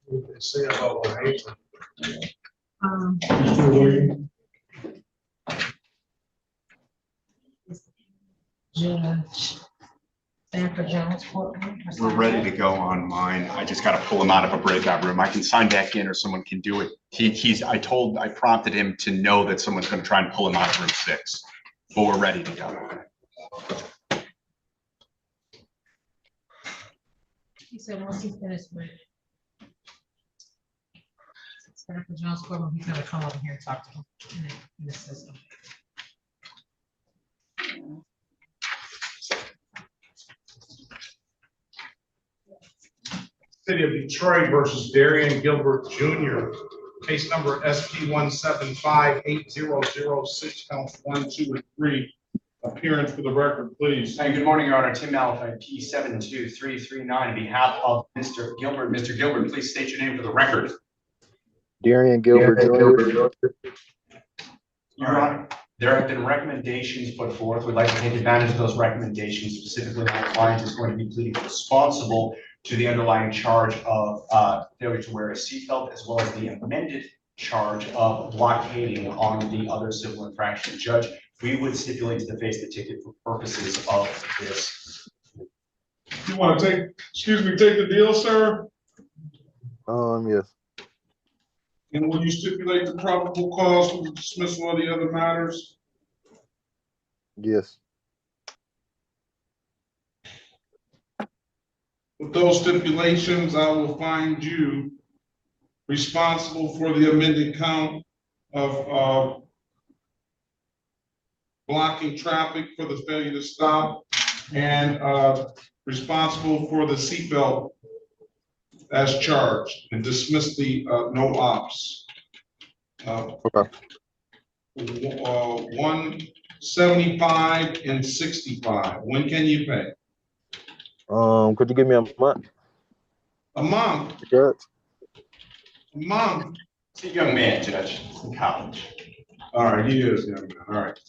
what they say about the agent. Judge Sanford Jones courtroom. We're ready to go on mine. I just got to pull him out of a breakout room. I can sign back in or someone can do it. I prompted him to know that someone's going to try and pull him out of room 6, but we're ready to go. He said once he's finished with Sanford Jones courtroom, he's gonna come over here and talk to him in the system. City of Detroit versus Darian Gilbert Jr. Case number SP 1758006, counts 1, 2, and 3. Appearance for the record, please. Hey, good morning, Your Honor. Tim Malafide, P 72339, on behalf of Mr. Gilbert. Mr. Gilbert, please state your name for the record. Darian Gilbert Jr. Your Honor, there have been recommendations put forth. We'd like to take advantage of those recommendations. Specifically, my client is going to be pleading responsible to the underlying charge of failure to wear a seatbelt, as well as the amended charge of blockading on the other civil infraction. Judge, we would stipulate to the face the ticket for purposes of this. You want to take the deal, sir? Yes. And will you stipulate the probable cause for the dismissal of the other matters? Yes. With those stipulations, I will find you responsible for the amended count of blocking traffic for the failure to stop, and responsible for the seatbelt as charged, and dismiss the no ops. Okay. 175 and 65. When can you pay? Could you give me a month? A month? Good. A month? It's a young man, Judge, in college. All right, he is young man. All right.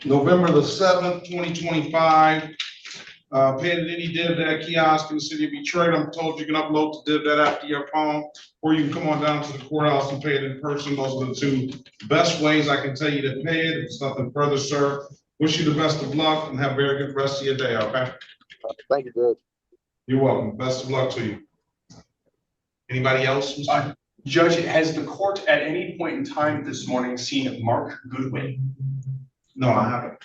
November the 7th, 2025. Paying any div that kiosk in the city of Detroit. I'm told you can upload the div that app to your phone, or you can come on down to the courthouse and pay it in person. Those are the two best ways I can tell you to pay it. If it's nothing further, sir, wish you the best of luck and have a very good rest of your day, okay? Thank you, Judge. You're welcome. Best of luck to you. Anybody else? Judge, has the court at any point in time this morning seen Mark Goodwin? No, I haven't.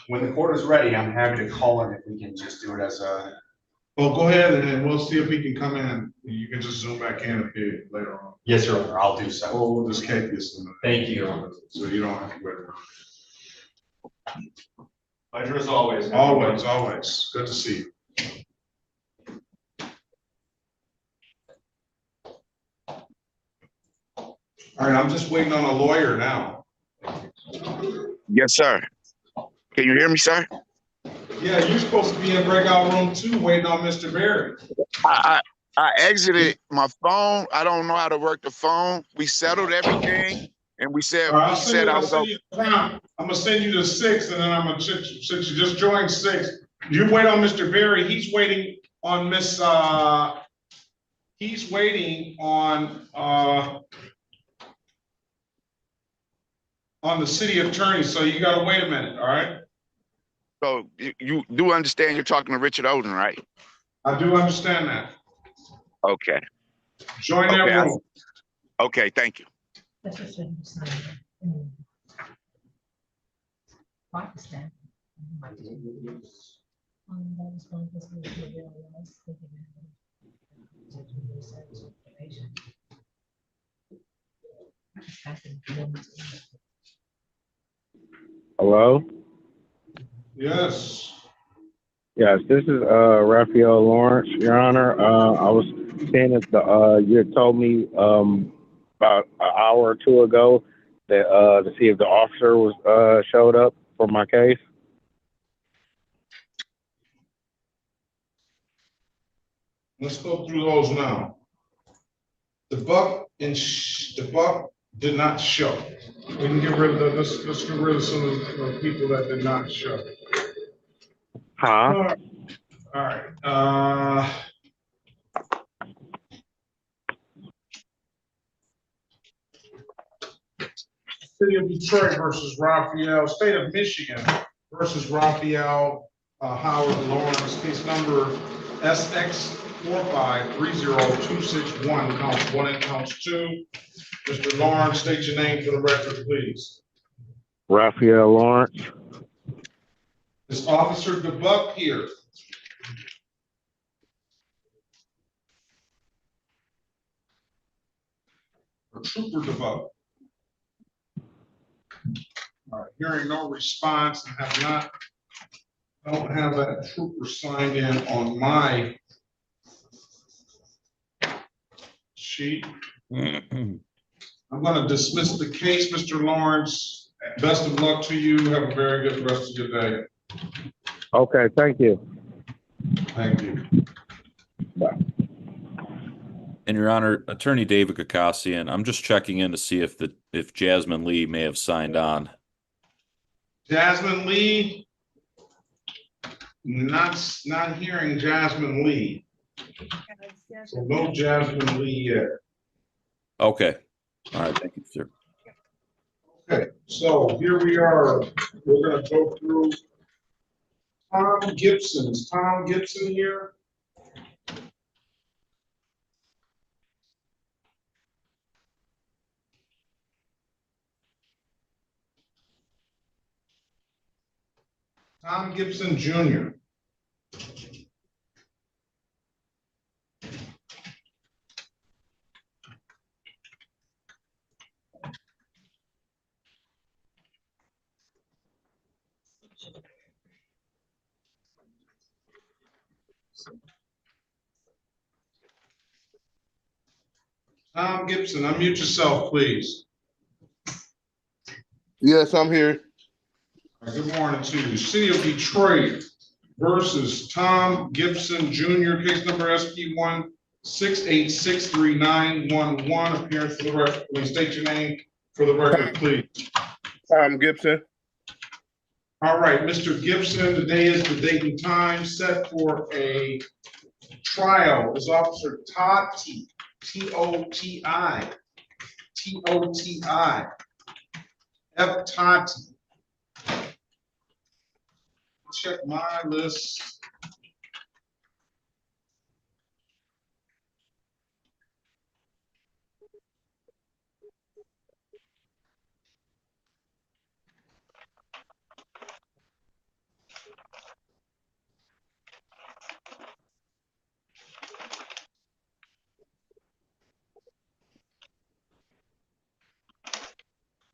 When the court is ready, I'm happy to call him if we can just do it as a. Well, go ahead and we'll see if he can come in. You can just zoom back in if you later on. Yes, sir. I'll do so. Or we'll just keep this. Thank you. So you don't have to wait around. Pleasure as always. Always, always. Good to see you. All right, I'm just waiting on a lawyer now. Yes, sir. Can you hear me, sir? Yeah, you're supposed to be in breakout room 2 waiting on Mr. Berry. I exited my phone. I don't know how to work the phone. We settled everything, and we said Right, I was okay. I'm gonna send you to 6, and then I'm gonna since you just joined 6. You wait on Mr. Berry. He's waiting on Miss. He's waiting on the city attorney. So you gotta wait a minute. All right. So you do understand you're talking to Richard Oden, right? I do understand that. Okay. Join that room. Okay, thank you. Pakistan. Hello? Yes. Yes, this is Raphael Lawrence, Your Honor. I was saying that you had told me about an hour or two ago that to see if the officer was showed up for my case. Let's go through those now. The buck did not show. We can get rid of the, let's get rid of some of the people that did not show. Huh? All right. City of Detroit versus Raphael, State of Michigan versus Raphael Howard Lawrence, case number SX 4530261, counts 1 and counts 2. Mr. Lawrence, state your name for the record, please. Raphael Lawrence. Is Officer DeBuck here? Or Trooper DeBuck? All right, hearing no response and don't have that trooper signed in on my sheet. I'm gonna dismiss the case, Mr. Lawrence. Best of luck to you. Have a very good rest of your day. Okay, thank you. Thank you. Bye. And Your Honor, Attorney David Kakasian, I'm just checking in to see if Jasmine Lee may have signed on. Jasmine Lee? Not hearing Jasmine Lee. So no Jasmine Lee yet. Okay. All right. Thank you, sir. Okay, so here we are. We're gonna go through Tom Gibson. Is Tom Gibson here? Tom Gibson Jr. Tom Gibson, unmute yourself, please. Yes, I'm here. Good morning to you. City of Detroit versus Tom Gibson Jr., case number SP 1686391. Appearance for the record. Please state your name for the record, please. Tom Gibson. All right, Mr. Gibson, today is the date and time set for a trial. Is Officer Toti, T-O-T-I, T-O-T-I, F. Toti. Check my list.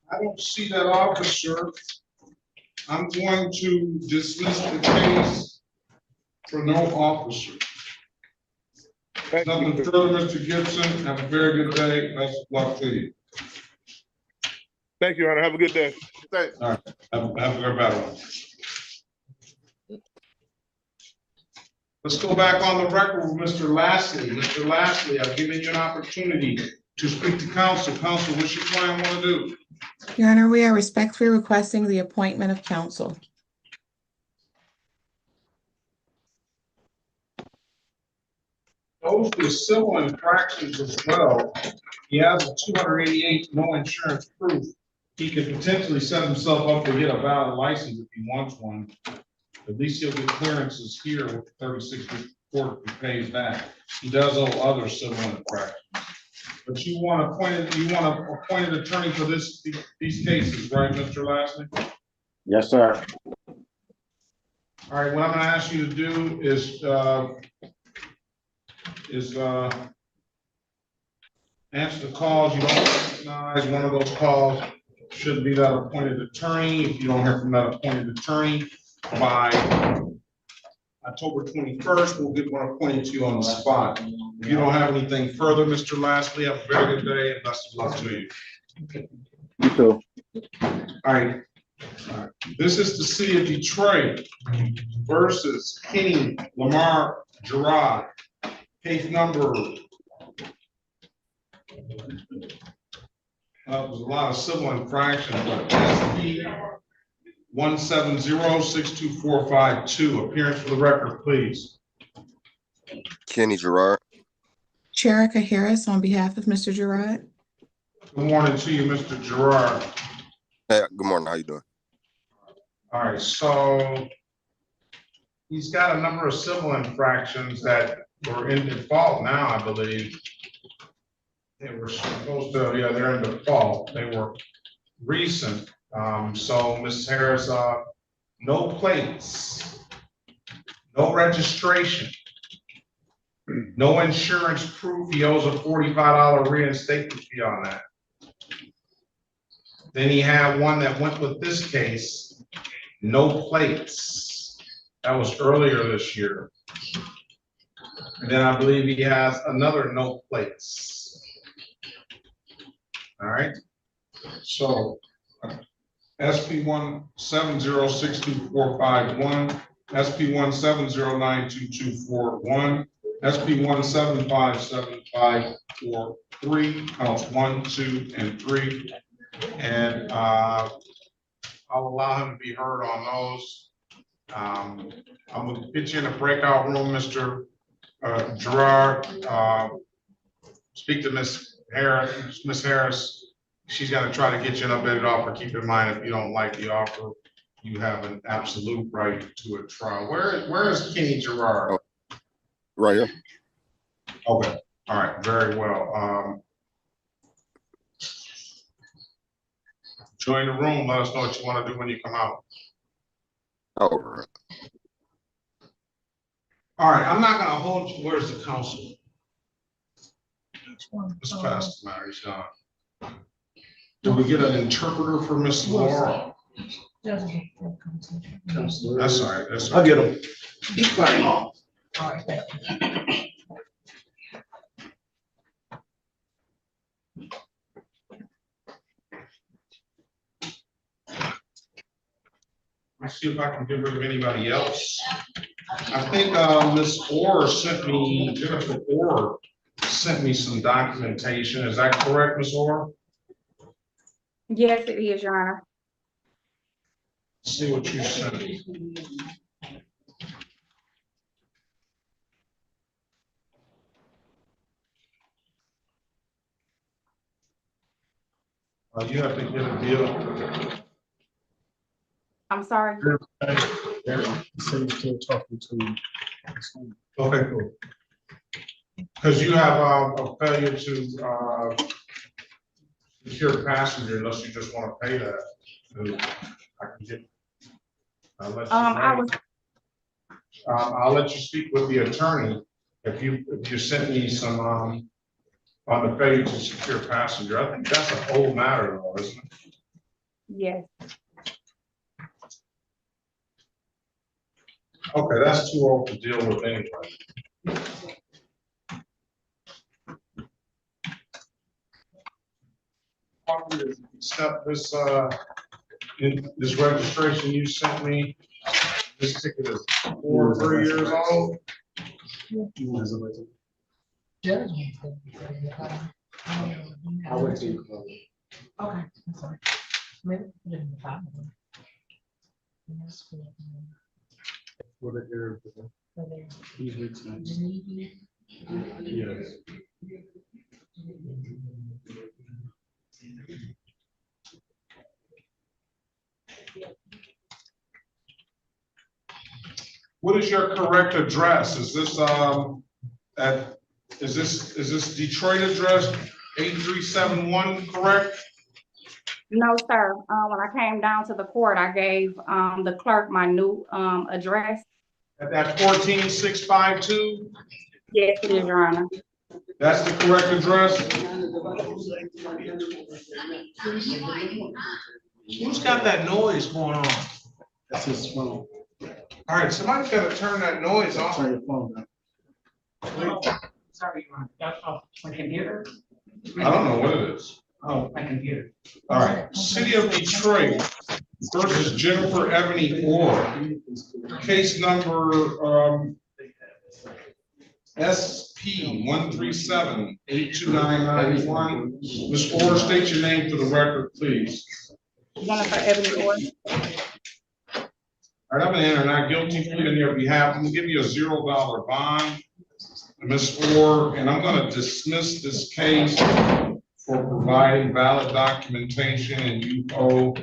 I don't see that officer. I'm going to dismiss the case for no officer. Nothing further, Mr. Gibson. Have a very good day. Best of luck to you. Thank you, Your Honor. Have a good day. Thanks. All right. Have a good battle. Let's go back on the record with Mr. Lastly. Mr. Lastly, I've given you an opportunity to speak to counsel. Counsel, what's your client want to do? Your Honor, we are respectfully requesting the appointment of counsel. Those are civil infractions as well. He has a 288 no insurance proof. He could potentially set himself up to get a valid license if he wants one. At least he'll get clearances here with the 36-week court if he pays that. He does owe other civil infractions. But you want an appointed attorney for these cases, right, Mr. Lastly? Yes, sir. All right, what I'm gonna ask you to do is answer the calls. You don't recognize one of those calls. Should be that appointed attorney. If you don't hear from that appointed attorney by October 21st, we'll get one appointed to you on the spot. If you don't have anything further, Mr. Lastly, have a very good day and best of luck to you. You too. All right. This is the city of Detroit versus Kenny Lamar Gerard. Case number. There's a lot of civil infractions, but SP 170-62452. Appearance for the record, please. Kenny Gerard. Sherika Harris on behalf of Mr. Gerard. Good morning to you, Mr. Gerard. Hey, good morning. How you doing? All right, so he's got a number of civil infractions that were in default now, I believe. They were supposed to, yeah, they're in default. They were recent. So Ms. Harris, no plates, no registration, no insurance proof. He owes a $45 reinstatement fee on that. Then he had one that went with this case, no plates. That was earlier this year. And then I believe he has another no plates. All right, so SP 1706241, SP 170922241, SP 1757543, counts 1, 2, and 3. And I'll allow him to be heard on those. I'm gonna get you in a breakout room, Mr. Gerard. Speak to Ms. Harris. Ms. Harris, she's gonna try to get you an updated offer. Keep in mind, if you don't like the offer, you have an absolute right to a trial. Where is Kenny Gerard? Right here. Okay, all right, very well. Join the room. Let us know what you want to do when you come out. All right. All right, I'm not gonna hold you. Where's the counsel? Let's pass the matter. He's gone. Do we get an interpreter for Miss Laura? That's all right. That's all right. I'll get him. He's fine. All right, thank you. Let's see if I can get rid of anybody else. I think Ms. Orr sent me, Jennifer Orr sent me some documentation. Is that correct, Ms. Orr? Yes, it is, Your Honor. Let's see what you sent me. You have to get a deal. I'm sorry. Still talking to me. Okay, cool. Because you have a failure to secure passenger unless you just want to pay that. I can get. I'll let you speak with the attorney if you sent me some on the failure to secure passenger. I think that's a whole matter though, isn't it? Yes. Okay, that's too old to deal with anyway. Accept this this registration you sent me. This ticket is 4 or 3 years old. I'll wait till you close. Okay, I'm sorry. Maybe put it in the file. For the error. He's returned. Yes. What is your correct address? Is this is this Detroit address 8371 correct? No, sir. When I came down to the court, I gave the clerk my new address. At that 14652? Yes, it is, Your Honor. That's the correct address? Who's got that noise going on? That's his phone. All right, somebody's got to turn that noise off. Turn your phone down. Sorry, Your Honor. That's off my computer. I don't know what it is. Oh, my computer. All right, City of Detroit versus Jennifer Ebony Orr. Case number SP 137-82991. Ms. Orr, state your name for the record, please. Jennifer Ebony Orr. All right, I'm gonna enter not guilty plea on your behalf. I'm gonna give you a $0 bond, Ms. Orr, and I'm gonna dismiss this case for providing valid documentation, and you owe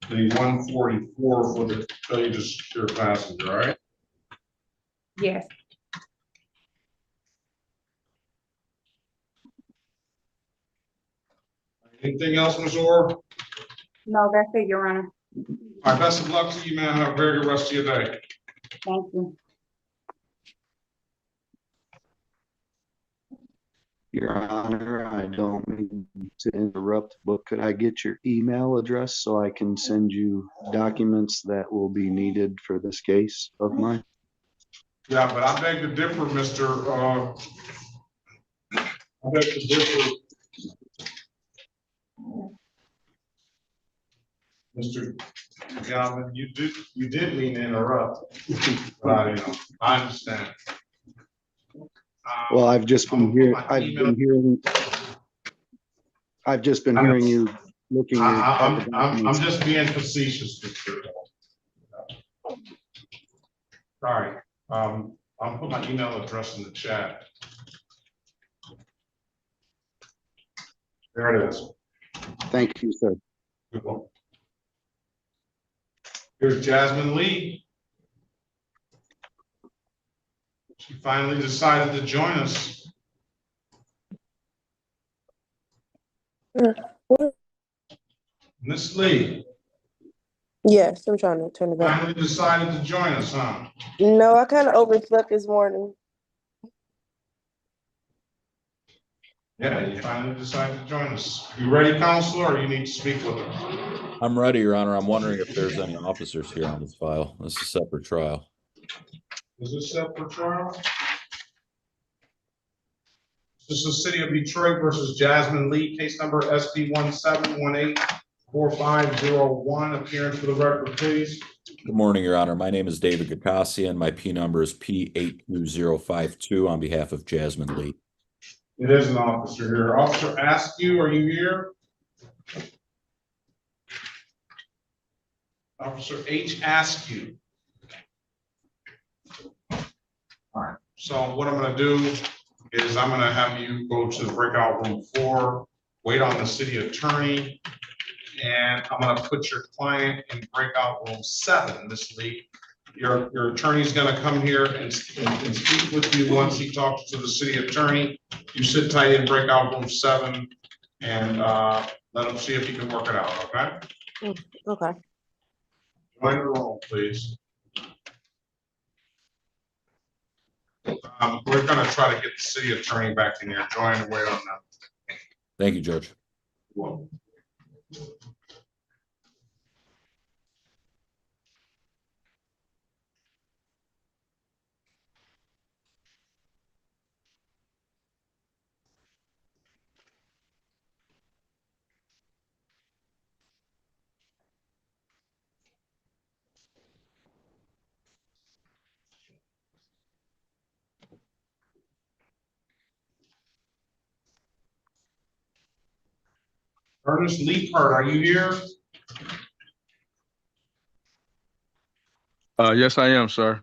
the 144 for the failure to secure passenger, all right? Yes. Anything else, Ms. Orr? No, that's it, Your Honor. All right, best of luck to you, man. Have a very good rest of your day. Thank you. Your Honor, I don't mean to interrupt, but could I get your email address so I can send you documents that will be needed for this case of mine? Yeah, but I beg to differ, Mr. I beg to differ, Mr. Galvin, you did mean to interrupt. But I understand. Well, I've just been hearing you looking at. I'm just being facetious, Mr. Sorry, I'll put my email address in the chat. There it is. Thank you, sir. Good one. Here's Jasmine Lee. She finally decided to join us. Miss Lee. Yes, I'm trying to turn it back. Finally decided to join us, huh? No, I kind of overslept this morning. Yeah, you finally decided to join us. You ready, counselor, or you need to speak with her? I'm ready, Your Honor. I'm wondering if there's any officers here on this file. This is a separate trial. Is this separate trial? This is City of Detroit versus Jasmine Lee, case number SD 17184501. Appearance for the record, please. Good morning, Your Honor. My name is David Gakasian. My P number is P82052 on behalf of Jasmine Lee. It is an officer here. Officer Askew, are you here? Officer H. Askew. All right. So what I'm going to do is I'm going to have you go to breakout room 4, wait on the city attorney, and I'm going to put your client in breakout room 7, Ms. Lee. Your attorney's going to come here and speak with you once he talks to the city attorney. You sit tight in breakout room 7 and let him see if he can work it out, okay? Okay. Join the room, please. We're going to try to get the city attorney back in here. Join and wait on them. Thank you, Judge. Well, Ernest Leapart, are you here? Yes, I am, sir.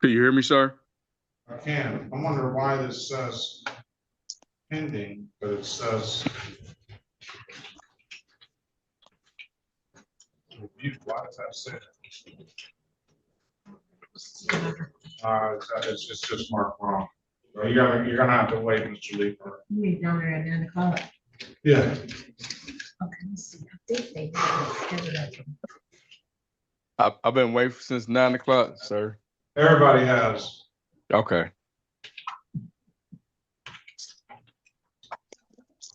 Can you hear me, sir? I can. I wonder why this says pending, but it says review. Why does that say that? It's just marked wrong. Well, you're gonna have to wait, Mr. Leapart. You mean down there at 9 o'clock? Yeah. Okay, let's see. I think they scheduled that. I've been waiting since 9 o'clock, sir. Everybody has. Okay.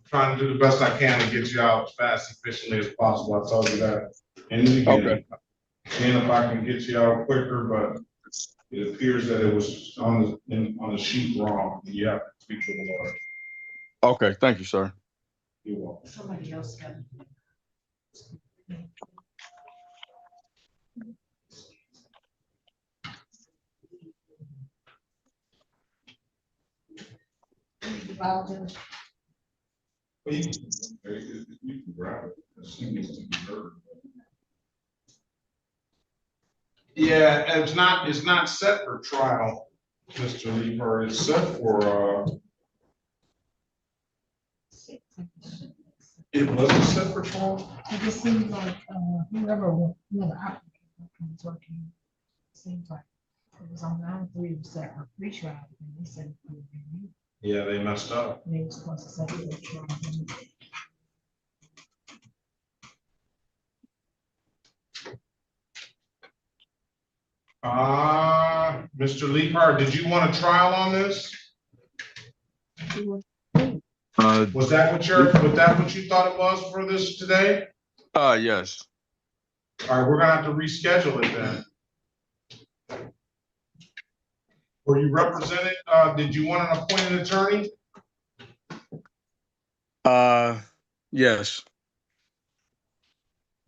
Trying to do the best I can to get you out as fast, efficiently as possible. I told you that in the beginning. Okay. And if I can get you out quicker, but it appears that it was on the sheet wrong. You have to speak to the lawyer. Okay, thank you, sir. You're welcome. Somebody else got it. You can grab it. As soon as it's heard. Yeah, it's not set for trial, Mr. Lever. It's set for it wasn't set for trial. It just seems like whoever applicant was working, seems like it was on 9/3 set for pre-trial, and they said it would be me. Yeah, they messed up. And they were supposed to set it for trial. Mr. Leapart, did you want a trial on this? Was that what you thought it was for this today? Yes. All right, we're gonna have to reschedule it then. Were you represented? Did you want an appointed attorney? Yes.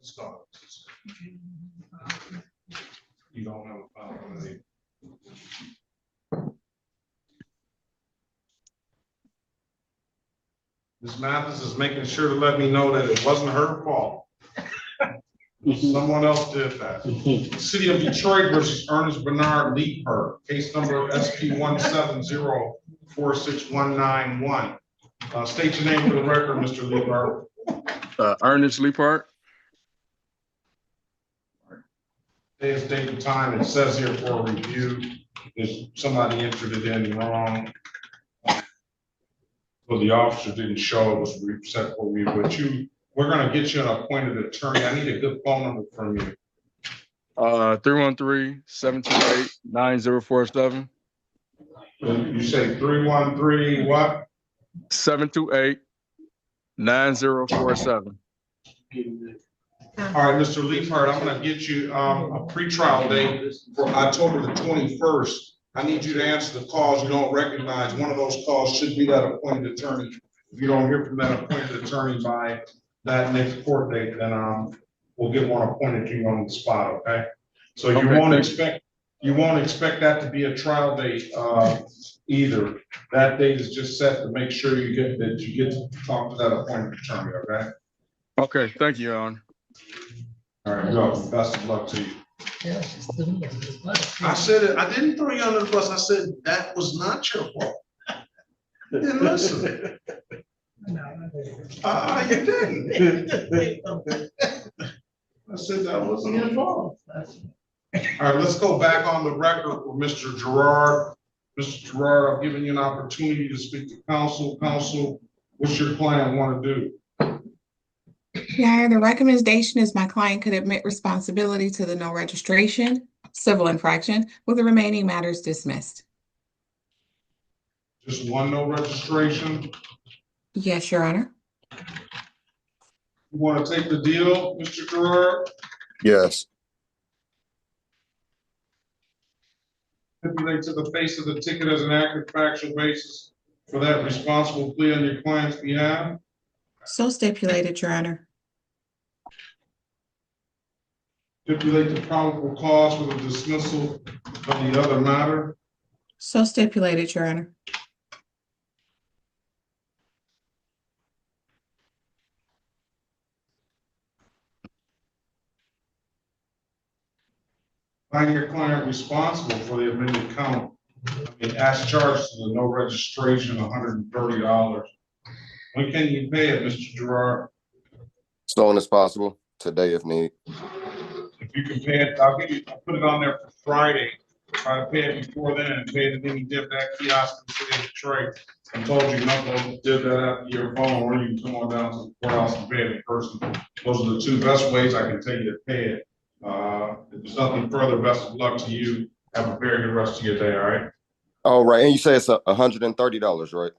Let's go. You don't have a file, right? Ms. Mathis is making sure to let me know that it wasn't her fault. Someone else did that. City of Detroit versus Ernest Bernard Leeper, case number SP 170-46191. State your name for the record, Mr. Leeper. Ernest Leapart. Today's date and time, it says here for review. If somebody entered it in wrong. So the officer didn't show, it was set for review, but we're gonna get you an appointed attorney. I need a good phone number from you. 313-728-9047. You say 313 what? 728-9047. All right, Mr. Leapart, I'm gonna get you a pretrial date for October the 21st. I need you to answer the calls you don't recognize. One of those calls should be that appointed attorney. If you don't hear from that appointed attorney by that next court date, then we'll get one appointed to you on the spot, okay? So you won't expect that to be a trial date either. That date is just set to make sure you get to talk to that appointed attorney, okay? Okay, thank you, Your Honor. All right, you're welcome. Best of luck to you. I said it, I didn't throw you under the bus. I said that was not your fault. You didn't listen. You didn't. I said that wasn't your fault. All right, let's go back on the record with Mr. Gerard. Mr. Gerard, I've given you an opportunity to speak to counsel. Counsel, what's your client want to do? Yeah, the recommendation is my client could admit responsibility to the no registration, civil infraction, with the remaining matters dismissed. Just one no registration? Yes, Your Honor. You want to take the deal, Mr. Gerard? Yes. Stipulate to the face of the ticket as an accurate factual basis for that responsible plea on your client's behalf? So stipulated, Your Honor. Stipulate the probable cause for the dismissal of the other matter? So stipulated, Your Honor. Find your client responsible for the amended count. As charged to the no registration, $130. When can you pay it, Mr. Gerard? As soon as possible, today if need. If you can pay it, I'll put it on there for Friday. Try to pay it before then and pay it at any dip that kiosk in the city of Detroit. I told you not to dip that out to your phone, or you can come on down to the courthouse and pay it in person. Those are the two best ways I can tell you to pay it. If there's nothing further, best of luck to you. Have a very good rest of your day, all right? All right, and you say it's $130, right?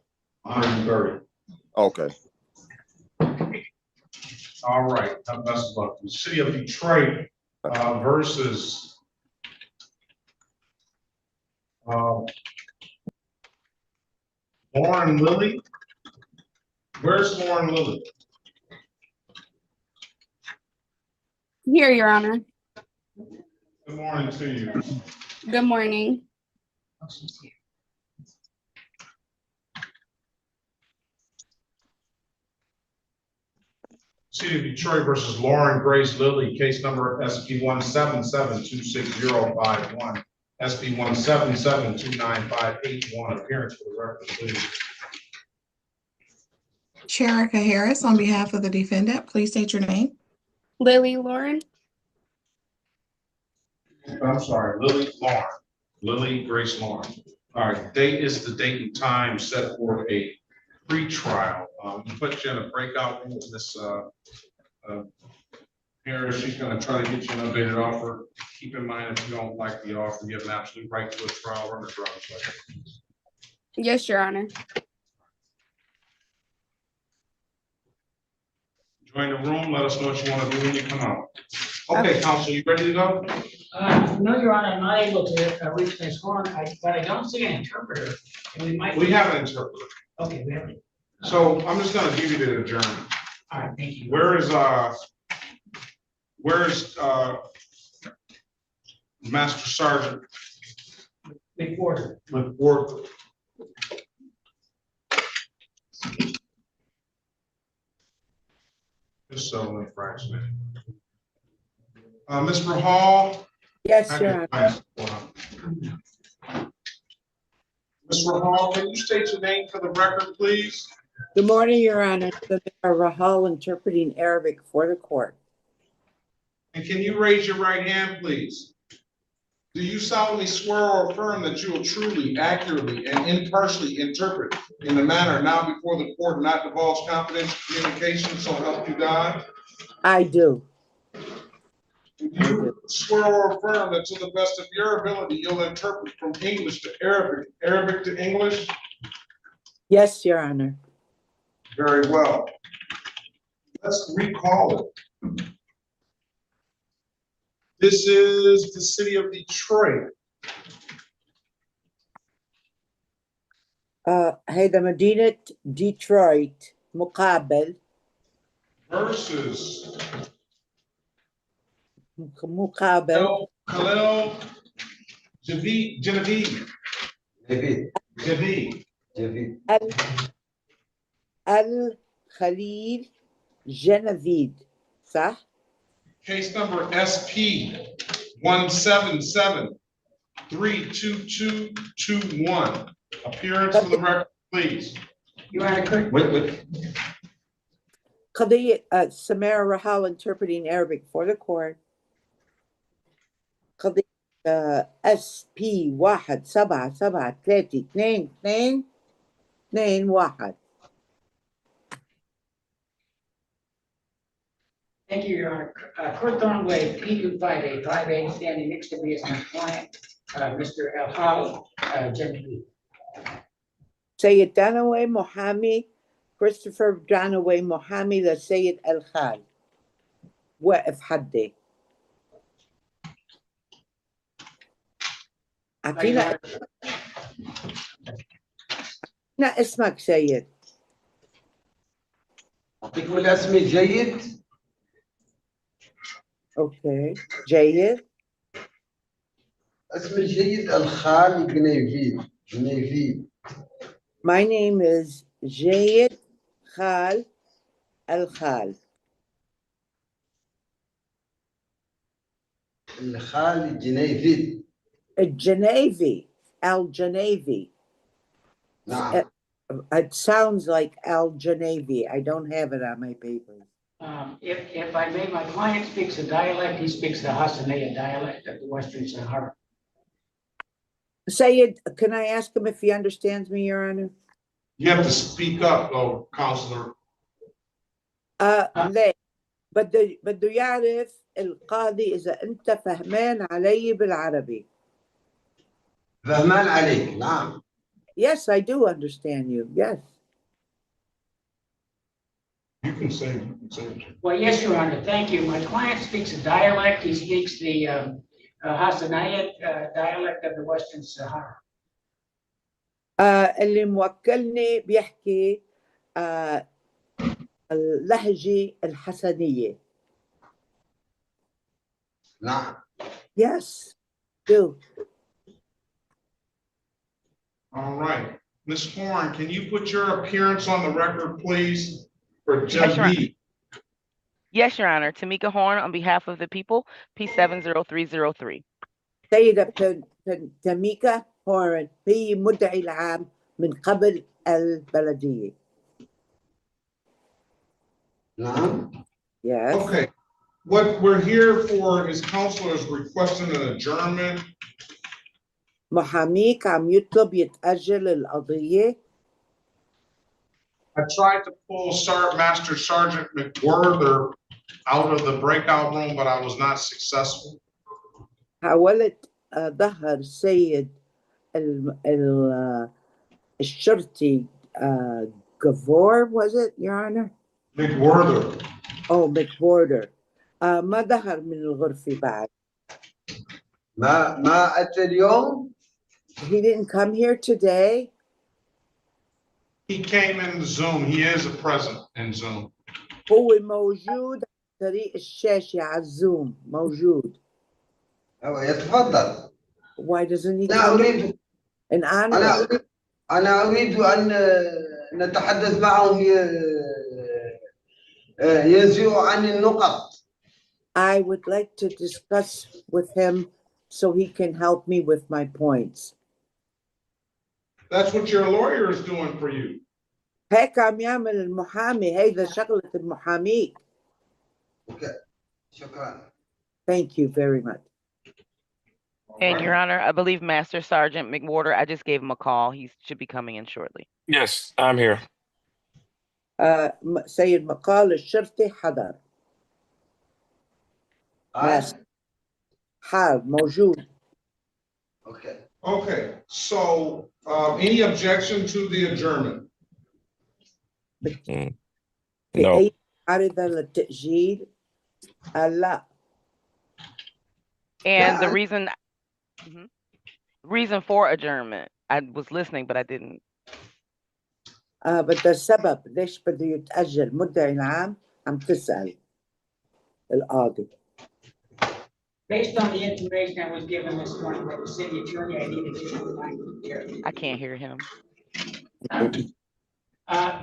130. Okay. All right, have best of luck. The city of Detroit versus Lauren Lilly. Where's Lauren Lilly? Here, Your Honor. Good morning to you. Good morning. City of Detroit versus Lauren Grace Lilly, case number SP 177-26051, SP 177-29581. Appearance for the record, please. Sherika Harris, on behalf of the defendant, please state your name. Lily Lauren. I'm sorry, Lily Lauren. Lily Grace Lauren. All right, date is the date and time set for a pre-trial. We put you in a breakout room with Miss Harris. She's going to try to get you an updated offer. Keep in mind, if you don't like the offer, you have an absolute right to a trial. Run the driver's license. Yes, Your Honor. Join the room. Let us know what you want to do when you come out. Okay, counsel, you ready to go? No, Your Honor, I'm not able to reach Ms. Horn, but I don't see an interpreter. And we might. We have an interpreter. Okay, we have it. So I'm just gonna give you the adjournment. All right, thank you. Where's Master Sergeant McWhorter? McWhorter? Just so infraction. Mr. Hall? Yes, Your Honor. Mr. Hall, can you state your name for the record, please? Good morning, Your Honor. Rahal interpreting Arabic for the court. And can you raise your right hand, please? Do you solemnly swear or affirm that you will truly, accurately, and impartially interpret in the manner now before the court and not divulge confidential communication, so help you God? I do. Do you swear or affirm that to the best of your ability, you'll interpret from English to Arabic, Arabic to English? Yes, Your Honor. Very well. Let's recall it. This is the city of Detroit. هيدا مدينة ديترويت مقابل Versus مقابل Khalil Genevieve. الخليل جنفيد صح؟ Case number SP 177-32221. Appearance for the record, please. Your Honor, قضية Samara Rahal interpreting Arabic for the court. قضية SP 177322221. thank you, Your Honor. Kurt Thornway, P2585A, standing next to me is my client, Mr. Al-Hal Genevieve. سيد دانوي محامي كريستوفر دانوي محامي للسيد الخال واقف حدي. أعطينا اسمك سيد. تقول اسمي جيد؟ اوكي جيد. اسمي جيد الخال جنيفيد. My name is جيد خال الخال. الخال جنيفيد. الجنيفي الجنيفي. نعم. It sounds like Al Genevi. I don't have it on my papers. If I may, my client speaks a dialect. He speaks the Hassanaya dialect of the Western Sahara. Sayed, can I ask him if he understands me, Your Honor? You have to speak up, though, Counselor. ليه؟ بده يعرف القاضي إذا أنت فهمان علي بالعربي. فهمان عليك، نعم. Yes, I do understand you. Yes. You can say. Well, yes, Your Honor. Thank you. My client speaks a dialect. He speaks the Hassanaya dialect of the Western Sahara. اللي موكلني بيحكي اللهجة الحسنية. نعم. Yes, do. All right. Ms. Horn, can you put your appearance on the record, please, for Genevieve? Yes, Your Honor. Tamika Horn on behalf of the people, P70303. سيدة تميكا هورن هي مدعي العام من قبل البلدية. نعم. Yes. Okay. What we're here for is counselors requesting an adjournment. محاميك عم يطلب يتأجل القضية. I tried to pull Master Sergeant McWhorter out of the breakout room, but I was not successful. حاولت ظهر سيد الشرطي Gavor, was it, Your Honor? McWhorter. Oh, McWhorter. ما ظهر من الغرفة بعد. ما أتى اليوم. He didn't come here today. He came in Zoom. He is present in Zoom. هو موجود عن طريق الشاشة على الزوم موجود. يتفضل. Why doesn't he أنا come? أريد In honor. أنا أريد أن نتحدث معه ينزع عن النقط. I would like to discuss with him so he can help me with my points. That's what your lawyer is doing for you. هيك عم يعمل المحامي. هيدا شغلة المحامي. Okay. شكرا. Thank you very much. And Your Honor, I believe Master Sergeant McWhorter, I just gave him a call. He should be coming in shortly. Yes, I'm here. سيد مقال الشرطي حضر. حال موجود. Okay. Okay, so any objection to the adjournment? No. عارضة للتأجيل؟ لا. And the reason for adjournment, I was listening, but I didn't. بدها السبب ليش بده يتأجل مدعي العام عم تسأل القاضي. Based on the information that was given this morning by the city attorney, I need additional time to prepare. I can't hear him.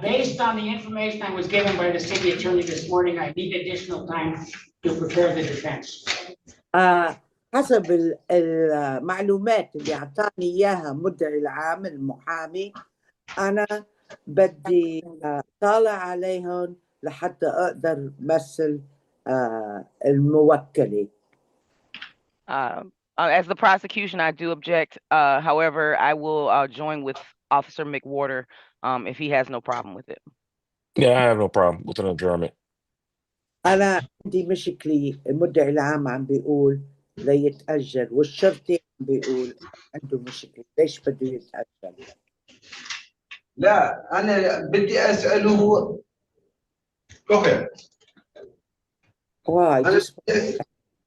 Based on the information that was given by the city attorney this morning, I need additional time to prepare the defense. حسب المعلومات اللي أعطاني إياها مدعي العام المحامي، أنا بدي طالع عليهم لحتى أقدر مثل الموكلة. As the prosecution, I do object. However, I will join with Officer McWhorter if he has no problem with it. Yeah, I have no problem with an adjournment. أنا عندي مشكلة. المدعي العام عم بيقول ليتأجل والشرطي عم بيقول عنده مشكلة. ليش بده يتأجل؟ لا أنا بدي أسأله. Go ahead. Why?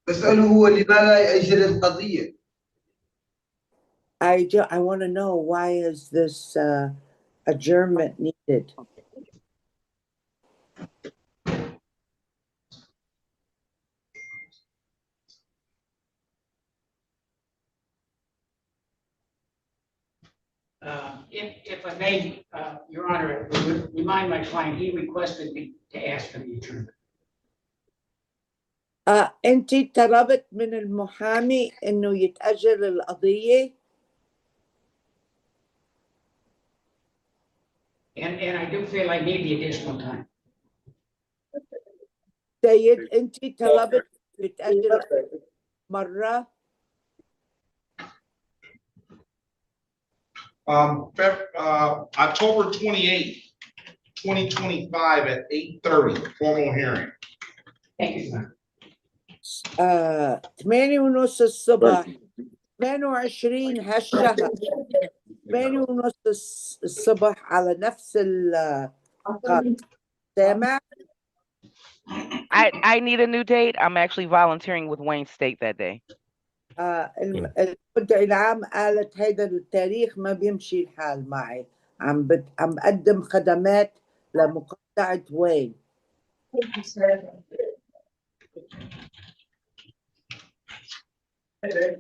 أسأله هو لماذا لا يأجل القضية؟ I want to know why is this adjournment needed? If I may, Your Honor, remind my client, he requested me to ask for the adjournment. أنت طلبت من المحامي إنه يتأجل القضية؟ And I do feel I need the additional time. سيد أنت طلبت يتأجل مرة؟ October 28th, 2025 at 8:30, formal hearing. Thank you, sir. 8:30 الصبح 22 هالشهر 8:30 الصبح على نفس سامع؟ I need a new date. I'm actually volunteering with Wayne State that day. المدعي العام قالت هيدا التاريخ ما بيمشي الحال معي. عم بقدم خدمات لمقاطعة وين.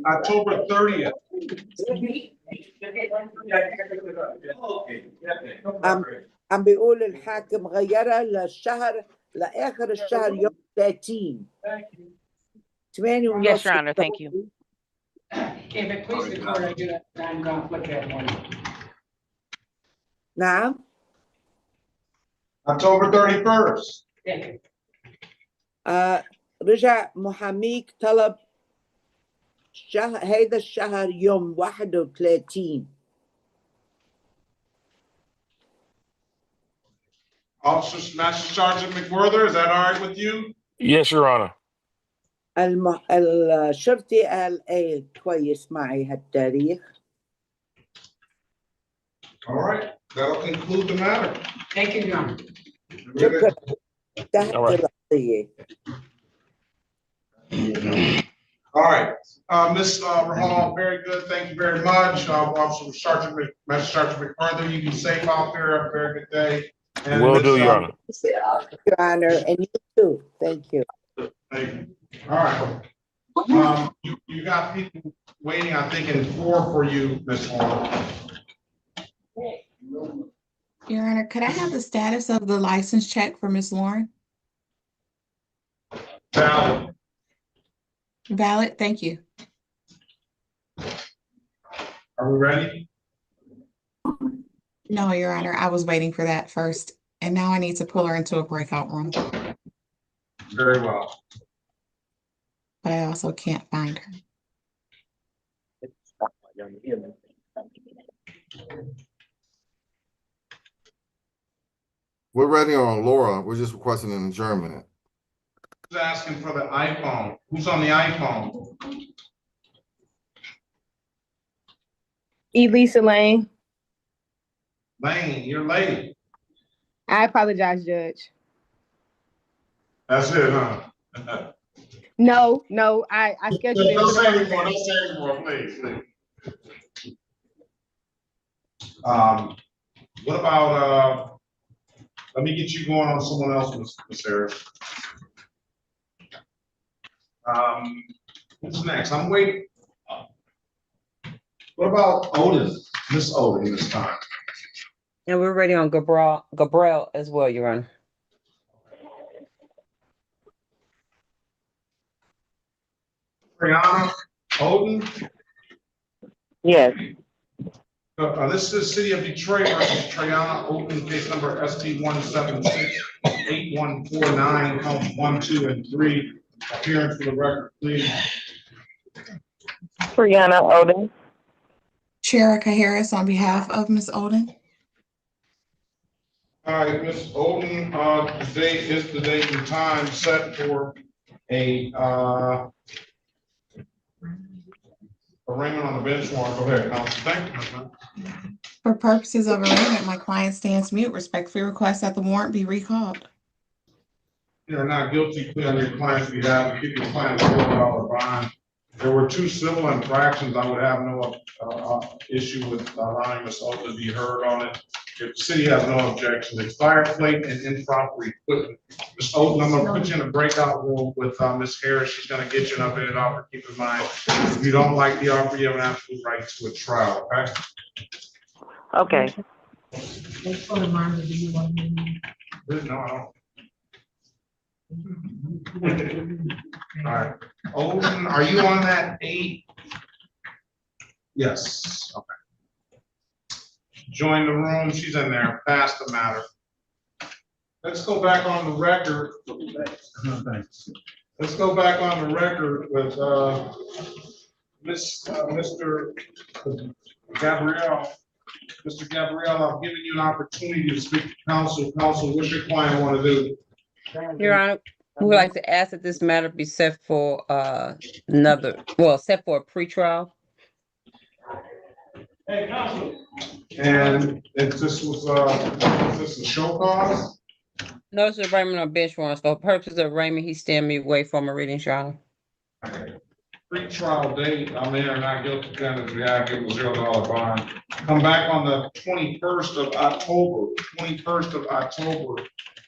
October 30th. عم بيقول الحاكم غيرها للشهر لآخر الشهر يوم 30. 8:30. Yes, Your Honor. Thank you. If it please the court, I do have time conflict that morning. نعم. October 31st. Thank you. رجع محاميك طلب هيدا الشهر يوم 31. Officer Master Sergeant McWhorter, is that all right with you? Yes, Your Honor. الشرطي قال ايه كويس معي هالتاريخ. All right, that'll conclude the matter. Thank you, Your Honor. شكرا. انتهت القضية. All right, Ms. Rahal, very good. Thank you very much. Officer Sergeant McMurray, you be safe out there. Have a very good day. And Will Ms. do, Your Honor. Your Honor, and you too. Thank you. Thank you. All right. You got people waiting, I think, in 4 for you, Ms. Hall. Your Honor, could I have the status of the license check for Ms. Lauren? Valid. Valid, thank you. Are we ready? No, Your Honor, I was waiting for that first, and now I need to pull her into a breakout room, Very well. but I also can't find her. We're ready on Laura. We're just requesting an adjournment. Who's asking for the iPhone? Who's on the iPhone? Elisa Lane. Lane, you're late. I apologize, Judge. That's it, huh? No, I scheduled it. Don't for say the anymore, first don't day. say anymore, please. What about, let me get you going on someone else, Ms. Harris. Who's next? I'm waiting. What about Odin? Miss Odin this time. And we're ready on Gabriel as well, Your Honor. Brianna Odin? Yes. This is City of Detroit versus Triana Open, case number SB 176-8149, counts 1, 2, and 3. Appearance for the record, please. Brianna Odin. Sherika Harris on behalf of Ms. Odin. All right, Ms. Odin, today is the date and time set for a arraignment on the bench warrant. Go ahead, counsel. Thank you. For purposes of arraignment, my client stands mute. Respectfully request that the warrant be recalled. You're not guilty, plea on your client's behalf, keep your client $4 bond. There were 2 civil infractions. I would have no issue with allowing Ms. Odin to be heard on it. If the city has no objection, expired plate and improper equipment. Ms. Odin, I'm gonna put you in a breakout room with Ms. Harris. She's gonna get you an updated offer. Keep in mind, if you don't like the offer, you have an absolute right to a trial, okay? Okay. Let's go to Marvin. Do you want me? No, I don't. All right. Odin, are you on that 8? Yes, okay. Join the room, she's in there, pass the matter. Let's go back on the record. Let's go back on the record with Mr. Gabrielle. Mr. Gabrielle, I've given you an opportunity to speak to counsel. Counsel, what's your client want to do? Your Honor, we would like to ask that this matter be set for set for a pretrial. Hey, counsel. And if this was this a show cause? No, it's arraignment on bench warrants. For purposes of arraignment, he stand me away from a reading, Your Honor. Pre-trial date, I'm in or not guilty, defendants, we have give a $0 bond. Come back on the 21st of October,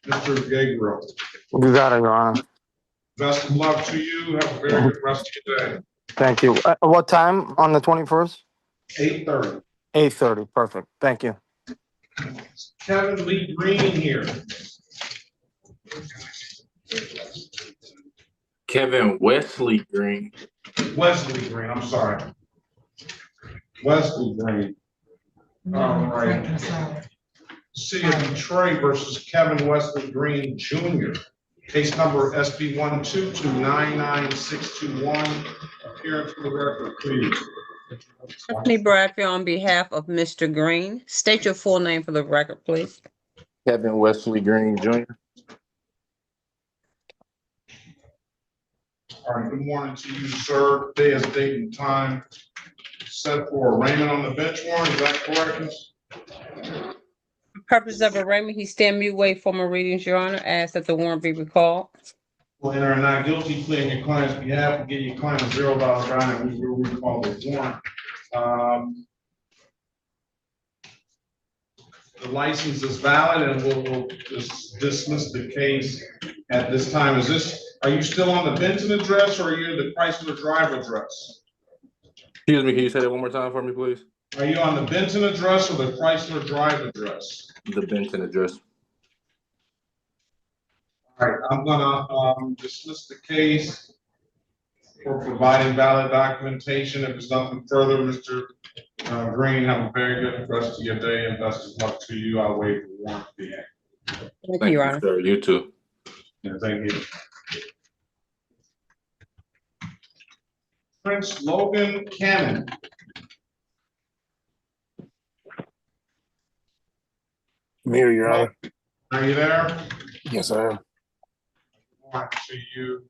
Mr. Gabriel. You got it, Your Honor. Best of luck to you. Have a very good rest of your day. Thank you. What time on the 21st? 8:30. 8:30. Perfect. Thank you. Kevin Lee Green here. Kevin Wesley Green. Wesley Green, I'm sorry. Wesley Green. All right. City of Detroit versus Kevin Wesley Green Jr. Case number SB 122-99621. Appearance for the record, please. Stephanie Bradfield on behalf of Mr. Green. State your full name for the record, please. Kevin Wesley Green Jr. All right, good morning to you, sir. Day is date and time set for arraignment on the bench warrant. Is that correct, Ms.? For purpose of arraignment, he stand me away from a reading, Your Honor. Ask that the warrant be recalled. will enter a not guilty plea on your client's behalf and give your client a $0 bond, and we will recall the warrant. The license is valid, and we'll dismiss the case at this time. Are you still on the Benton address, or are you the Chrysler Drive address? Excuse me, can you say that one more time for me, please? Are you on the Benton address or the Chrysler Drive address? The Benton address. All right, I'm gonna dismiss the case for providing valid documentation. If there's nothing further, Mr. Green, have a very good rest of your day, and best of luck to you. I'll waive the warrant fee. Thank you, Your Honor. Sir, you too. Yeah, thank you. Prince Logan Cannon. I'm here, Your Honor. Are you there? Yes, I am. Want to you.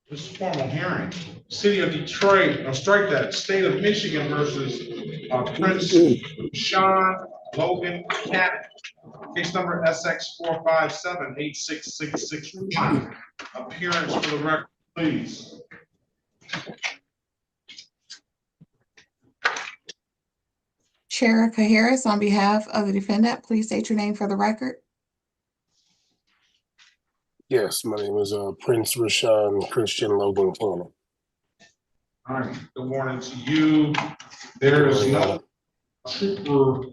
This is formal hearing. City of Detroit, strike that, State of Michigan versus Prince Sean Logan Cannon. Case number SX 457-86661. Appearance for the record, please. Sheriff Harris, on behalf of the defendant, please state your name for the record. Yes, my name is Prince Rashawn Christian Logan Cannon. All right, good morning to you. There is no Trooper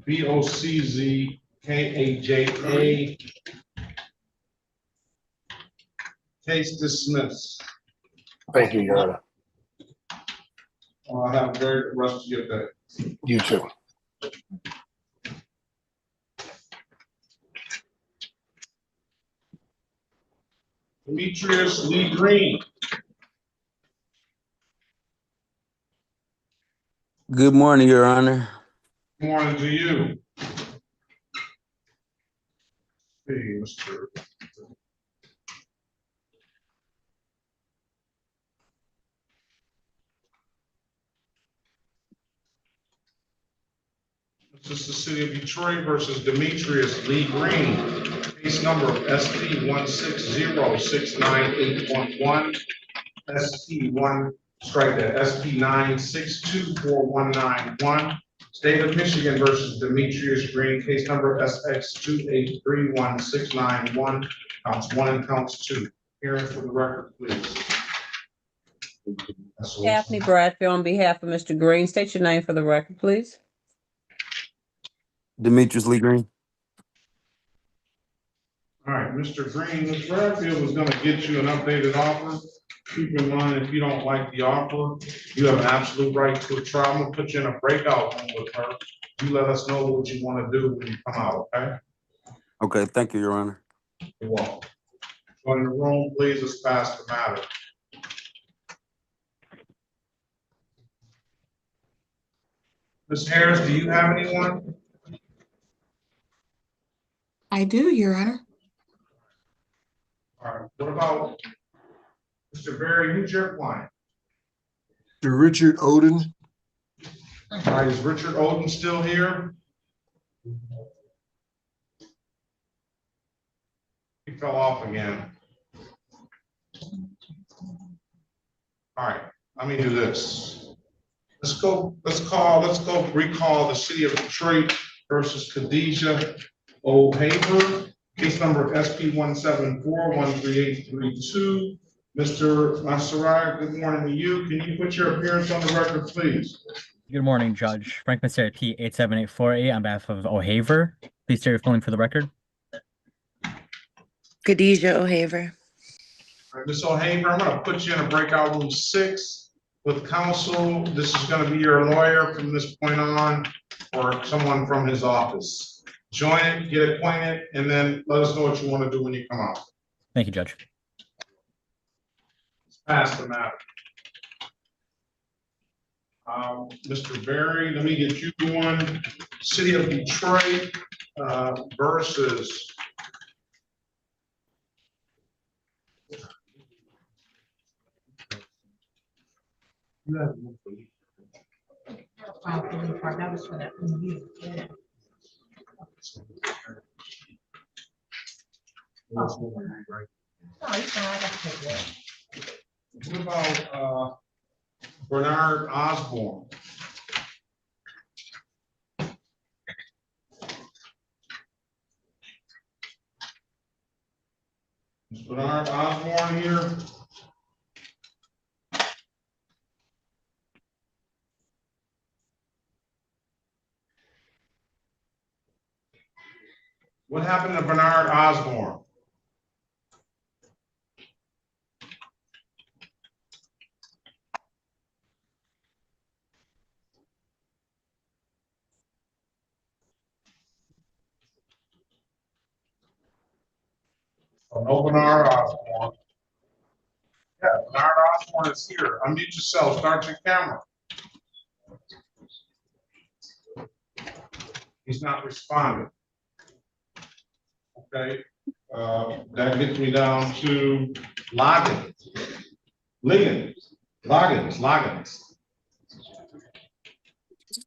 BOCZKAJA. Case dismissed. Thank you, Your Honor. Have a very good rest of your day. You too. Demetrius Lee Green. Good morning, Your Honor. Good morning to you. Hey, Mr. This is the City of Detroit versus Demetrius Lee Green. Case number of SP 160-69811, SP 9624191. State of Michigan versus Demetrius Green. Case number SX 2831691. Counts 1 and counts 2. Hearing for the record, please. Daphne Bradfield, on behalf of Mr. Green, state your name for the record, please. Demetrius Lee Green. All right, Mr. Green, Ms. Bradfield was gonna get you an updated offer. Keep in mind, if you don't like the offer, you have an absolute right to a trial. I'm gonna put you in a breakout room with her. You let us know what you wanna do when you come out, okay? Okay, thank you, Your Honor. You're welcome. Go in the room, please, let's pass the matter. Ms. Harris, do you have anyone? I do, Your Honor. All right, what about Mr. Berry? Who's your client? Richard Oden. All right, is Richard Oden still here? He fell off again. All right, let me do this. Let's go recall the City of Detroit versus Khadijah O'Haver. Case number SP 174-13832. Mr. Masaraya, good morning to you. Can you put your appearance on the record, please? Good morning, Judge. Frank Masera, T 87848 on behalf of O'Haver. Please state your full name for the record. Khadijah O'Haver. All right, Ms. O'Haver, I'm going to put you in a breakout room 6 with counsel. This is going to be your lawyer from this point on, or someone from his office. Join it, get acquainted, and then let us know what you want to do when you come out. Thank you, Judge. Let's pass the matter. Mr. Berry, let me get you one. City of Detroit versus That was for that. What about Bernard Osborne? Is Bernard Osborne here? What happened to Bernard Osborne? No Bernard Osborne. Yeah, Bernard Osborne is here. Unmute yourself, start your camera. He's not responding. Okay, that gets me down to Loggins. Loggins.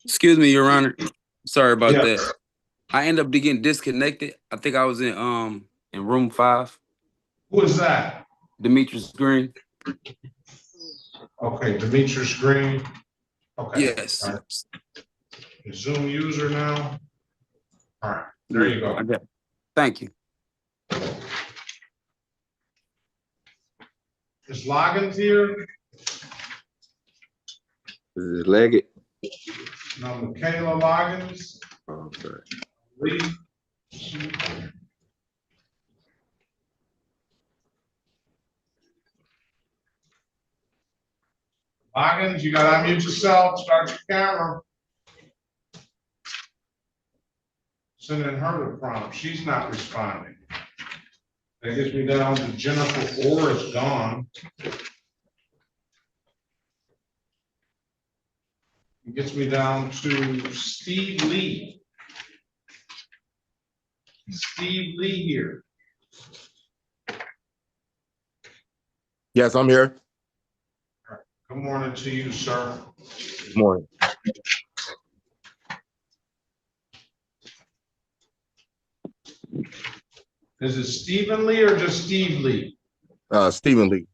Excuse me, Your Honor. Sorry about Yeah. that. I ended up getting disconnected. I think I was in room 5. Who is that? Demetrius Green. Okay, Demetrius Green. Okay. Yes. All right. Zoom user now. All right, there you go. Okay. Thank you. Is Loggins here? Is it Leggett? No, Michaela Loggins. Oh, sorry. Lee. Loggins, you gotta unmute yourself, start your camera. Sending her the prompt, she's not responding. That gets me down to Jennifer Orr is gone. It gets me down to Steve Lee. Steve Lee here. Yes, I'm here. Good morning to you, sir. Good morning. Is it Stephen Lee or just Steve Lee? Stephen Lee.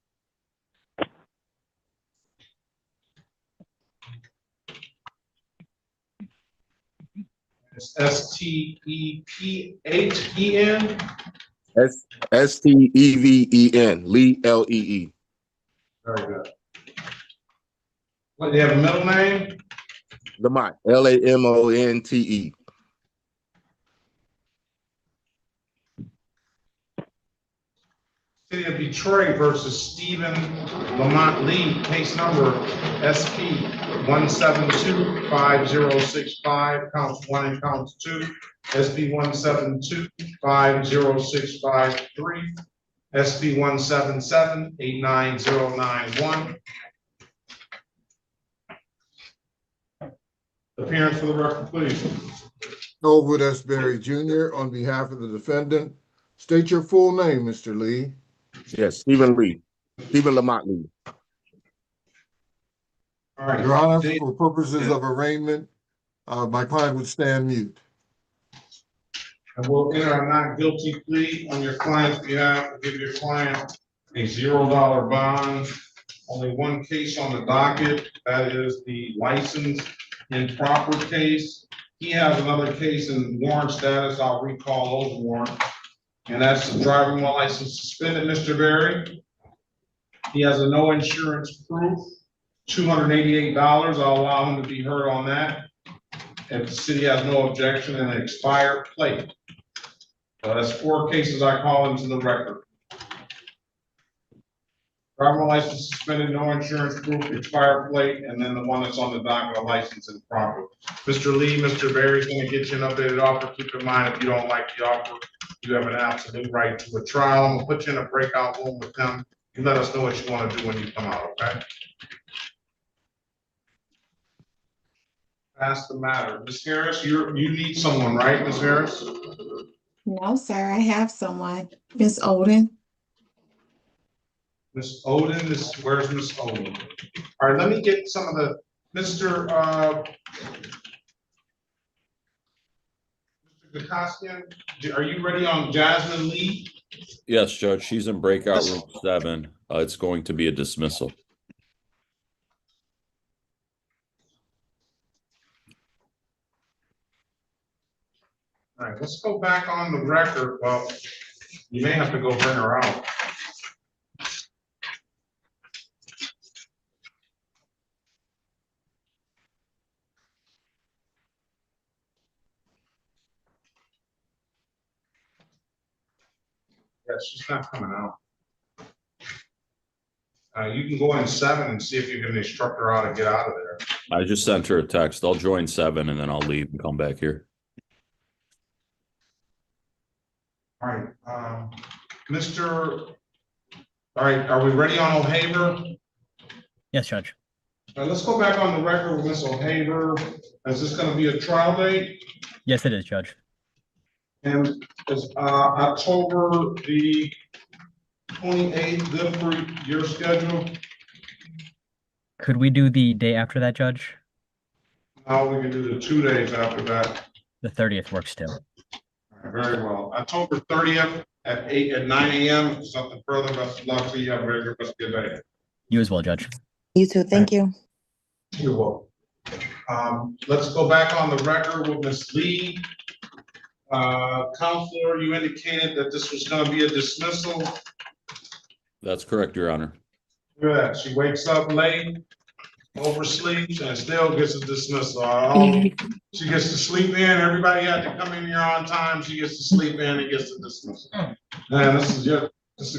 It's S-T-E-P-H-E-N? Steven. Lee, L-E-E. Very good. What, do you have a middle name? Lamont, Lamonte. City of Detroit versus Stephen Lamont Lee, case number SP 1725065, counts 1 and counts 2, SP 1725065-3, SP 177-89091. Appearance for the record, please. Elwood S. Berry Jr. on behalf of the defendant. State your full name, Mr. Lee. Yes, Stephen Lee. Stephen Lamont Lee. All right. Your Honor, for purposes of arraignment, my client would stand mute. And we'll enter a not guilty plea on your client's behalf to give your client a $0 bond. Only one case on the docket, that is the license improper case. He has another case in warrant status. I'll recall those warrants. And that's the driving while license suspended, Mr. Berry. He has a no insurance proof, $288. I'll allow him to be heard on that. If the city has no objection, and an expired plate. So that's 4 cases I call into the record. Driver license suspended, no insurance proof, expired plate, and then the one that's on the docket, a license improper. Mr. Lee, Mr. Berry's gonna get you an updated offer. Keep in mind, if you don't like the offer, you have an absolute right to a trial. I'm gonna put you in a breakout room with them. You let us know what you want to do when you come out, okay? That's the matter. Ms. Harris, you need someone, right, Ms. Harris? No, sir, I have someone. Miss Oden. Ms. Oden, where's Ms. Oden? All right, let me get some of the, Mr. Kakaskian, are you ready on Jasmine Lee? Yes, Judge, she's in breakout room 7. It's going to be a dismissal. All right, let's go back on the record. Well, you may have to go bring her out. Yeah, she's not coming out. You can go in 7 and see if you can instruct her how to get out of there. I just sent her a text. I'll join 7 and then I'll leave and come back here. All right, all right, are we ready on O'Haver? Yes, Judge. All right, let's go back on the record with Ms. O'Haver. Is this going to be a trial date? Yes, it is, Judge. And is October the 28th good for your schedule? Could we do the day after that, Judge? No, we can do the 2 days after that. The 30th works too. All right, very well. October 30th at 9 a.m. Something further, best of luck to you. Have a very good day. You as well, Judge. You too. Thank you. You're welcome. Let's go back on the record with Ms. Lee. Counselor, you indicated that this was going to be a dismissal. That's correct, Your Honor. Good. She wakes up late, oversleeps, and still gets a dismissal. She gets to sleep in. Everybody had to come in here on time. She gets to sleep in and gets a dismissal. Man, this is a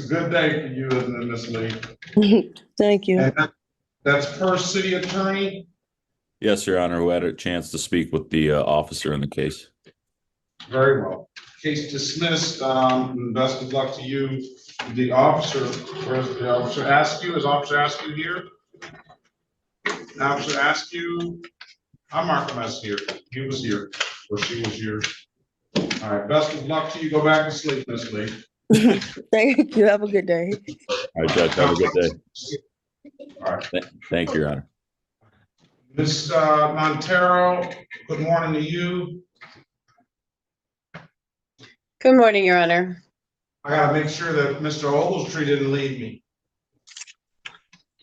good day for you, isn't it, Ms. Lee? Thank you. And that's per city attorney. Yes, Your Honor, who had a chance to speak with the officer in the case. Very well. Case dismissed. Best of luck to you. The officer, where's the officer Askew? Is Officer Askew here? Officer Askew, I marked him as here. He was here, or she was here. All right, best of luck to you. Go back to sleep, Ms. Lee. Thank you. Have a good day. All right, Judge, have a good day. All right. Thank you, Your Honor. Ms. Montero, good morning to you. Good morning, Your Honor. I gotta make sure that Mr. Ogletree didn't leave me.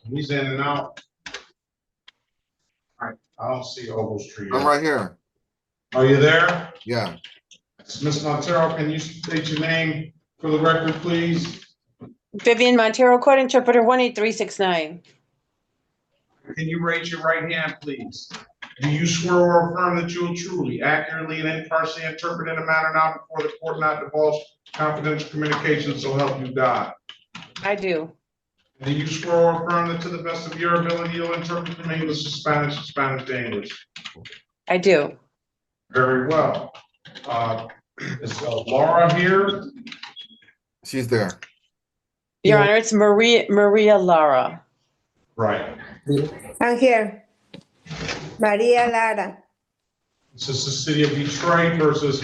He's in and out. All right, I don't see Ogletree. I'm right here. Are you there? Yeah. Ms. Montero, can you state your name for the record, please? Vivian Montero, Court Interpreter 18369. Can you raise your right hand, please? Do you swear or affirm that you will truly, accurately, and impartially interpret in a manner now before the court not divulge confidential communications, so help you God? I do. Do you swear or affirm that to the best of your ability you'll interpret from English to Spanish and Spanish to English? I do. Very well. Is Laura here? She's there. Your Honor, it's Maria Lara. Right. I'm here. Maria Lara. This is the city of Detroit versus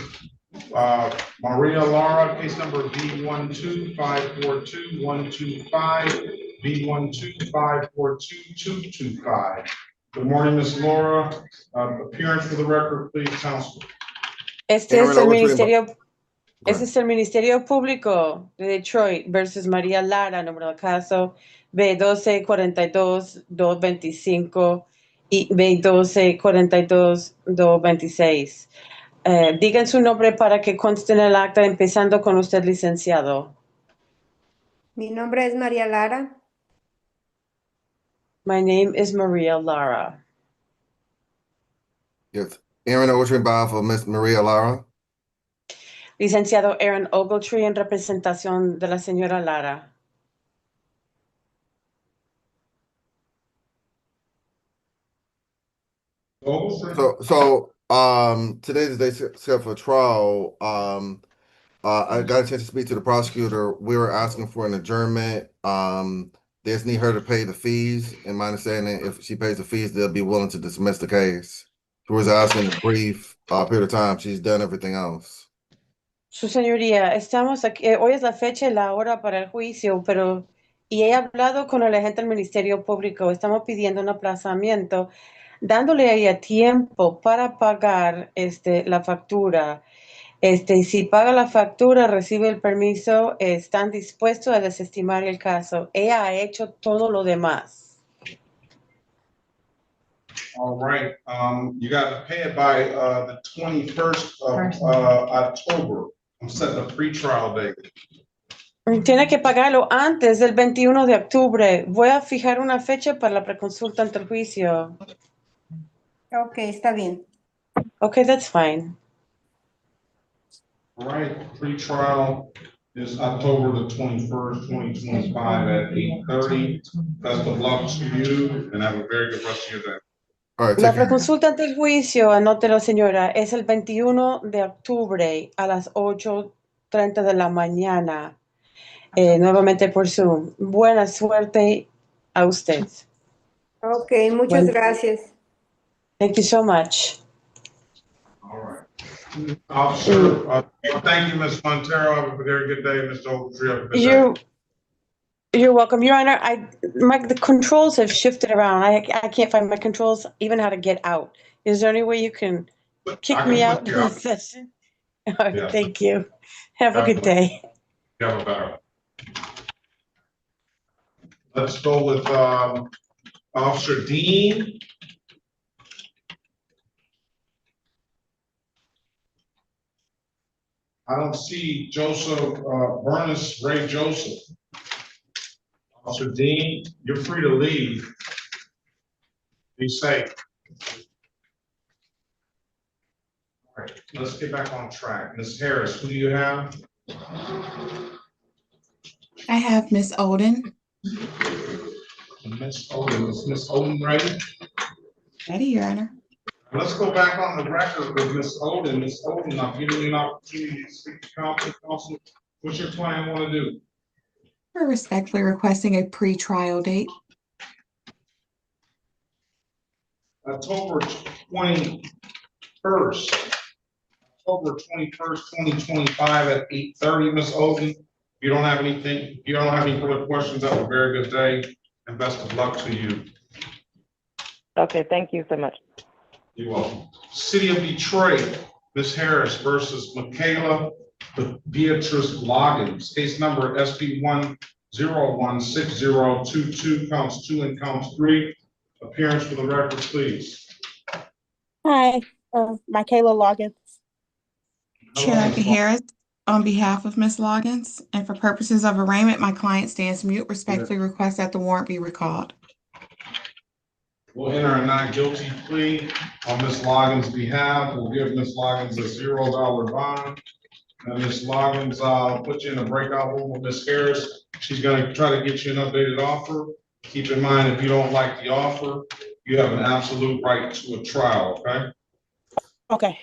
Maria Lara, case number B12542-125, B12542-225. Good morning, Ms. Laura. Appearance for the record, please, counsel. Este es el Ministerio Público de Detroit versus María Lara, número de caso B1242-225 y B1242-226. Digan su nombre para que conste en el acta, empezando con usted, licenciado. Mi nombre es María Lara. My name is Maria Lara. Yes. Aaron Ogletree on behalf of Miss Maria Lara. Licenciado Aaron Ogletree en representación de la señora Lara. Today's the day set for trial. I got a chance to speak to the prosecutor. We were asking for an adjournment. They just need her to pay the fees. In my understanding, if she pays the fees, they'll be willing to dismiss the case. She was asking a brief period of time. She's done everything else. Su señoría, estamos aquí, hoy es la fecha y la hora para el juicio, y he hablado con el agente del Ministerio Público. Estamos pidiendo un aplazamiento, dándole a ella tiempo para pagar la factura. Y si paga la factura, recibe el permiso, están dispuestos a desestimar el caso. Ella ha hecho todo lo demás. All right, you got to pay it by, the 21st of, October. I'm setting a pretrial date. Tiene que pagarlo antes del 21 de octubre. Voy a fijar una fecha para la preconsulta ante el juicio. Ok, está bien. Okay, that's fine. All right, pretrial is October the 21st, 2025 at 8:30. Best of luck to you and have a very good rest of your day. All right, La take care. preconsulta ante el juicio, anótelo señora, es el 21 de octubre a las 8:30 de la mañana. Nuevamente por Zoom. Buena suerte a usted. Ok, muchas gracias. Thank you so much. All right. Officer, thank you, Ms. Montero. Have a very good day, Mr. Ogletree. Have a good day. You're welcome, Your Honor. The controls have shifted around. I can't find my controls, even how to get out. Is there any way you can kick me out of the session? Yeah. Thank you. Have a good day. You have a better. Let's go with Officer Dean. I don't see Joseph Burness, Ray Joseph. Officer Dean, you're free to leave. Be safe. All right, let's get back on track. Ms. Harris, who do you have? I have Miss Oden. Ms. Oden, is Ms. Oden ready? Ready, Your Honor. Let's go back on the record with Ms. Oden. Ms. Oden, I'm giving you an opportunity to speak to counsel. Counsel, what's your client want to do? We're respectfully requesting a pre-trial date. October 21st. October 21st, 2025 at 8:30, Ms. Oden. If you don't have anything, if you don't have any further questions, have a very good day and best of luck to you. Okay, thank you so much. You're welcome. City of Detroit, Ms. Harris versus Michaela Beatrice Loggins. Case number SP 1016022, counts 2 and counts 3. Appearance for the record, please. Hi, Michaela Loggins. Cherokee Harris, on behalf of Ms. Loggins, and for purposes of arraignment, my client stands mute. Respectfully request that the warrant be recalled. We'll enter a not guilty plea on Ms. Loggins' behalf. We'll give Ms. Loggins a $0 bond. And Ms. Loggins, put you in a breakout room with Ms. Harris. She's gonna try to get you an updated offer. Keep in mind, if you don't like the offer, you have an absolute right to a trial, okay? Okay.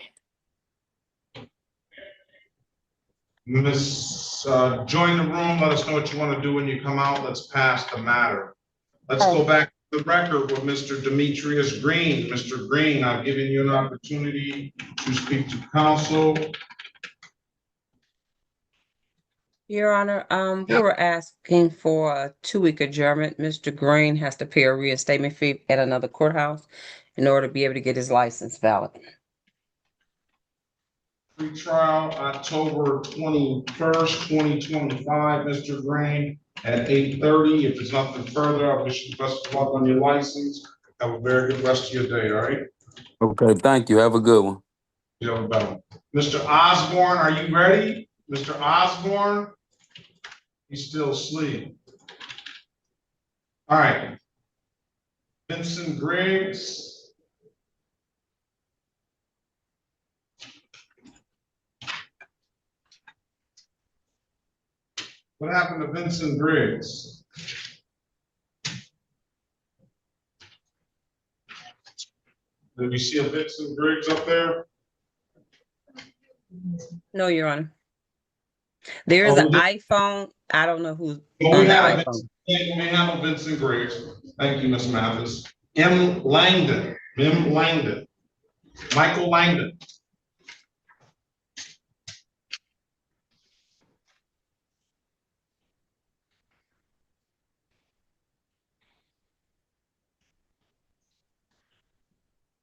Ms. Join the room. Let us know what you want to do when you come out. Let's pass the matter. Let's go back to the record with Mr. Demetrius Green. Mr. Green, I've given you an opportunity to speak to counsel. Your Honor, we were asking for a 2-week adjournment. Mr. Green has to pay a reinstatement fee at another courthouse in order to be able to get his license valid. Pre-trial, October 21st, 2025, Mr. Green, at 8:30. If there's nothing further, I wish you best of luck on your license. Have a very good rest of your day, all right? Okay, thank you. Have a good one. You have a better one. Mr. Osborne, are you ready? Mr. Osborne? He's still asleep. All right. Vincent Griggs. What happened to Vincent Griggs? Did we see a Vincent Griggs up there? No, Your Honor. There is an iPhone. I don't know who's Well, on that iPhone. we have a Vincent Griggs. Thank you, Ms. Mathis. M. Langdon. M. Langdon. Michael Langdon.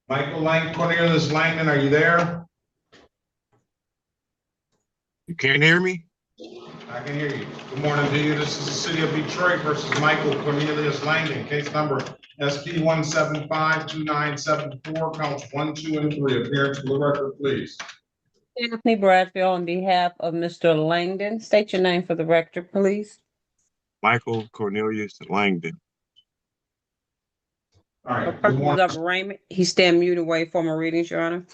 Michael Cornelius Langdon, are you there? You can't hear me? I can hear you. Good morning to you. This is the city of Detroit versus Michael Cornelius Langdon, case number SP 1752974, counts 1, 2, and 3. Appearance for the record, please. Anthony Bradfield on behalf of Mr. Langdon. State your name for the record, please. Michael Cornelius Langdon. All For right. Good purposes morning. of arraignment, he stand muted while you formal readings, Your Honor.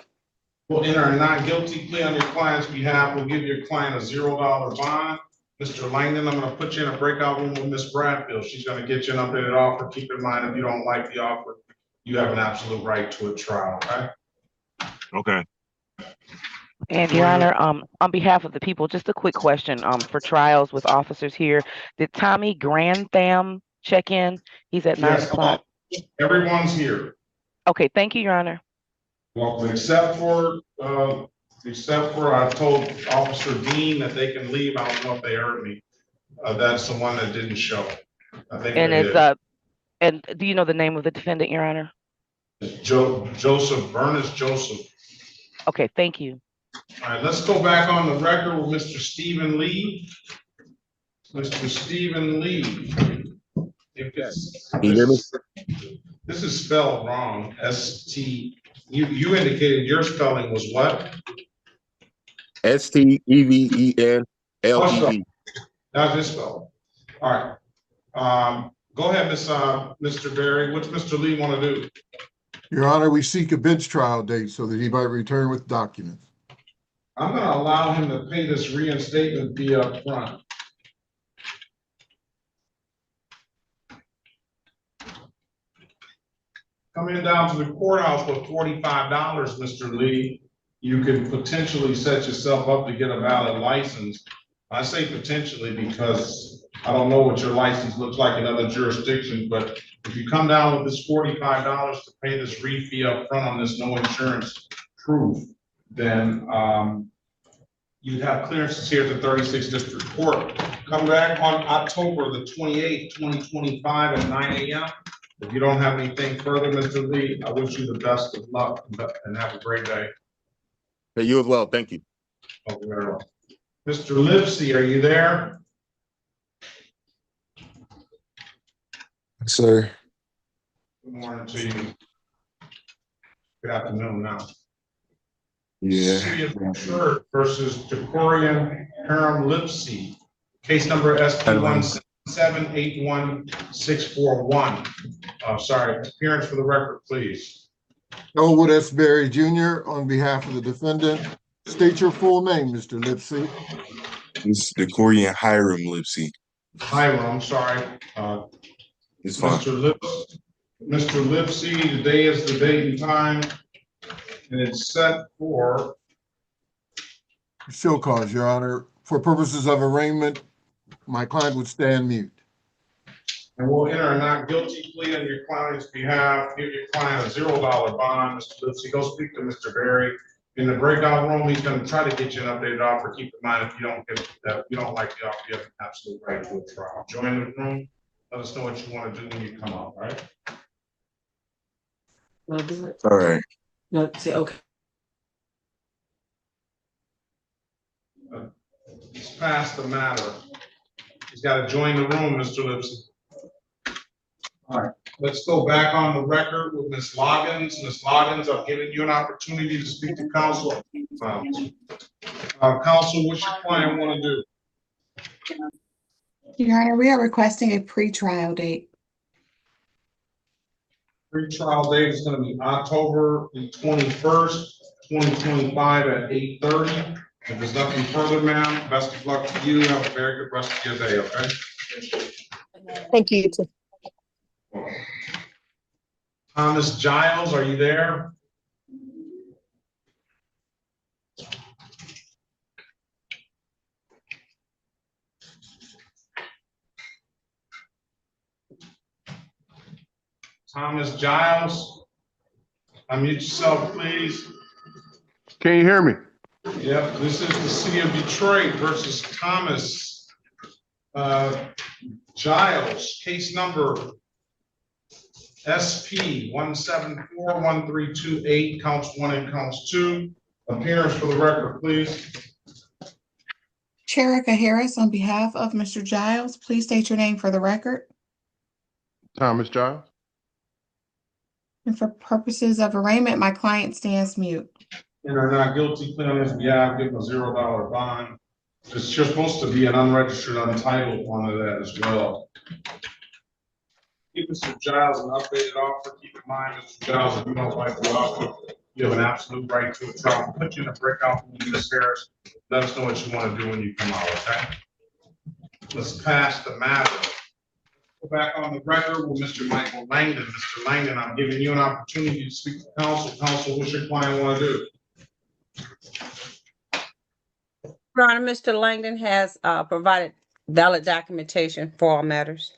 We'll enter a not guilty plea on your client's behalf. We'll give your client a $0 bond. Mr. Langdon, I'm going to put you in a breakout room with Miss Bradfield. She's going to get you an updated offer. Keep in mind, if you don't like the offer, you have an absolute right to a trial, okay? Okay. And Your Honor, on behalf of the people, just a quick question, for trials with officers here. Did Tommy Grantham check in? He's at 9 Yes, o'clock. everyone's here. Okay, thank you, Your Honor. Welcome, except for I told Officer Dean that they can leave. I don't know if they heard me. That's the one that didn't show. I think And they it's, did. and do you know the name of the defendant, Your Honor? It's Joseph, Bernice Joseph. Okay, thank you. All right, let's go back on the record with Mr. Stephen Lee. Mr. Stephen Lee. This is spelled wrong. You indicated your spelling was what? STEVENLEE. That's his spelling. All right. Go ahead, Mr. Berry. What's Mr. Lee want to do? Your Honor, we seek a bench trial date so that he might return with documents. I'm going to allow him to pay this reinstatement fee up front. Coming down to the courthouse for $45, Mr. Lee, you can potentially set yourself up to get a valid license. I say potentially because I don't know what your license looks like in other jurisdictions, but if you come down with this $45 to pay this fee up front on this no insurance proof, then you'd have clearances here at the 36th District Court. Come back on October the 28th, 2025 at 9 a.m. If you don't have anything further, Mr. Lee, I wish you the best of luck and have a great day. Hey, you as well. Thank you. Oh, very well. Mr. Livesey, are you there? Sir. Good morning to you. Good afternoon now. Yeah. City of Detroit versus Decorian Harum Lipsey. Case number SP 1781641. Sorry, appearance for the record, please. Elwood S. Berry Jr. on behalf of the defendant. State your full name, Mr. Lipsey. This is Decorian Hiram Lipsey. Hiram, sorry. It's fine. Mr. Lipsey, today is the date and time, and it's set for Show cause, Your Honor. For purposes of arraignment, my client would stand mute. And we'll enter a not guilty plea on your client's behalf. Give your client a $0 bond. Mr. Lipsey, go speak to Mr. Berry. In the breakout room, he's going to try to get you an updated offer. Keep in mind, if you don't get that, you don't like the offer, you have an absolute right to a trial. Join the room. Let us know what you want to do when you come up, right? All right. No, say okay. He's past the matter. He's got to join the room, Mr. Lipsey. All right, let's go back on the record with Ms. Loggins. Ms. Loggins, I've given you an opportunity to speak to counsel. Counsel, what's your client want to do? Your Honor, we are requesting a pre-trial date. Pre-trial date is going to be October the 21st, 2025 at 8:30. If there's nothing further, ma'am, best of luck to you. Have a very good rest of your day, okay? Thank you. Thomas Giles, are you there? Thomas Giles, unmute yourself, please. Can you hear me? Yep, this is the city of Detroit versus Thomas Giles, case number SP 1741328, counts 1 and counts 2. Appearance for the record, please. Sherika Harris on behalf of Mr. Giles. Please state your name for the record. Thomas Giles. And for purposes of arraignment, my client stands mute. And are not guilty, plea on his behalf, give him a $0 bond. There's just supposed to be an unregistered, untitled one of that as well. Give Mr. Giles an updated offer. Keep in mind, Mr. Giles, if you don't like the offer, you have an absolute right to a trial. Put you in a breakout room with Ms. Harris. Let us know what you want to do when you come out, okay? Let's pass the matter. Go back on the record with Mr. Michael Langdon. Mr. Langdon, I'm giving you an opportunity to speak to counsel. Counsel, what's your client want to do? Your Honor, Mr. Langdon has provided valid documentation for all matters.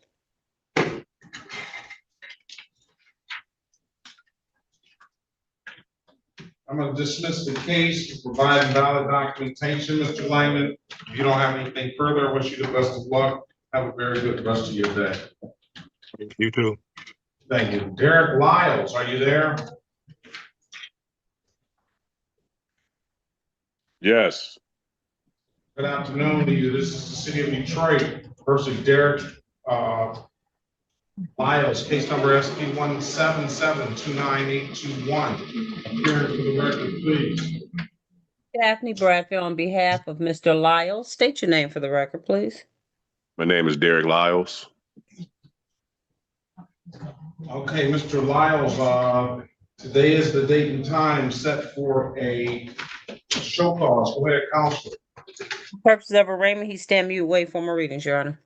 I'm going to dismiss the case for providing valid documentation, Mr. Langdon. If you don't have anything further, I wish you the best of luck. Have a very good rest of your day. You too. Thank you. Derek Lyles, are you there? Yes. Good afternoon to you. This is the city of Detroit versus Derek Lyles, case number SP 177-29821. Appearing for the record, please. Daphne Bradfield on behalf of Mr. Lyles. State your name for the record, please. My name is Derek Lyles. Okay, Mr. Lyles, today is the date and time set for a show cause. Go ahead, counsel. For purposes of arraignment, he stand mute. Wait for my readings, Your Honor.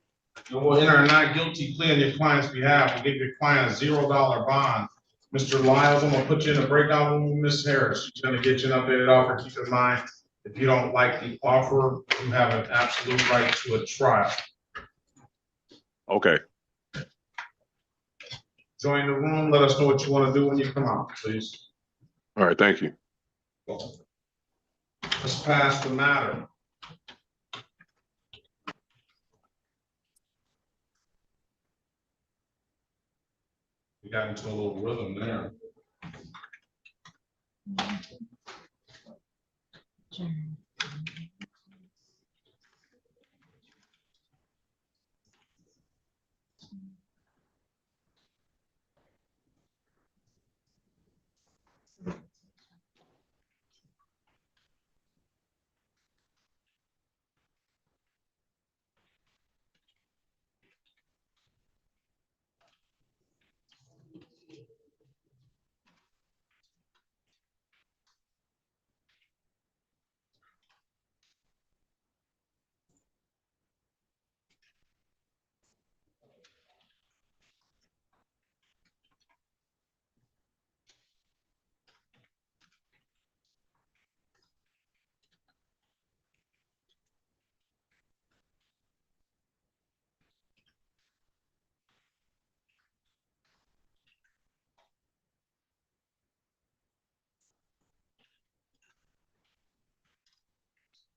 And we'll enter a not guilty plea on your client's behalf. We'll give your client a $0 bond. Mr. Lyles, I'm gonna put you in a breakout room with Ms. Harris. She's gonna get you an updated offer. Keep in mind, if you don't like the offer, you have an absolute right to a trial. Okay. Join the room. Let us know what you want to do when you come out, please. All right. Thank you. Let's pass the matter. We got into a little rhythm there.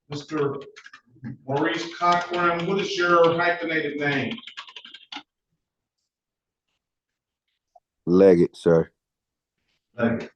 Mr. Maurice Cochran, what is your hyphenated name? Leggett, sir. Leggett.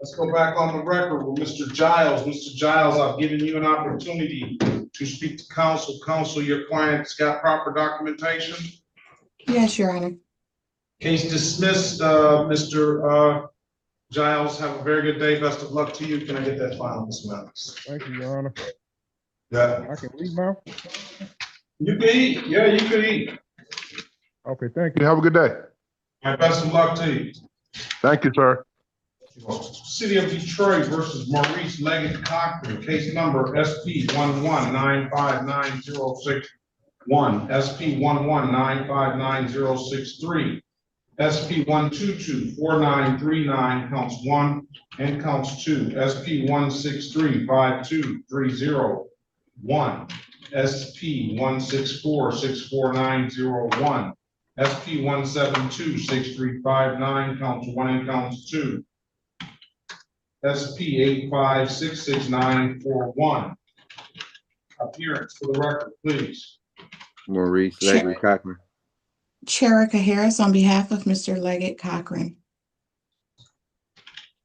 Let's go back on the record with Mr. Giles. Mr. Giles, I've given you an opportunity to speak to counsel. Counsel, your client's got proper documentation? Yes, Your Honor. Case dismissed, Mr. Giles. Have a very good day. Best of luck to you. Can I get that file, Ms. Miles? Thank you, Your Honor. Yeah. I can leave now? You can eat. Yeah, you can eat. Okay, thank you. Have a good day. My best of luck to you. Thank you, sir. City of Detroit versus Maurice Leggett Cochran, case number SP 1195906. SP 1195906 SP 1224939, counts 1 and counts 2. SP 1635230. SP 164644901. SP 1726359, counts 1 and counts 2. SP 8566941. Appearance for the record, please. Maurice Leggett Cochran. Sherika Harris on behalf of Mr. Leggett Cochran.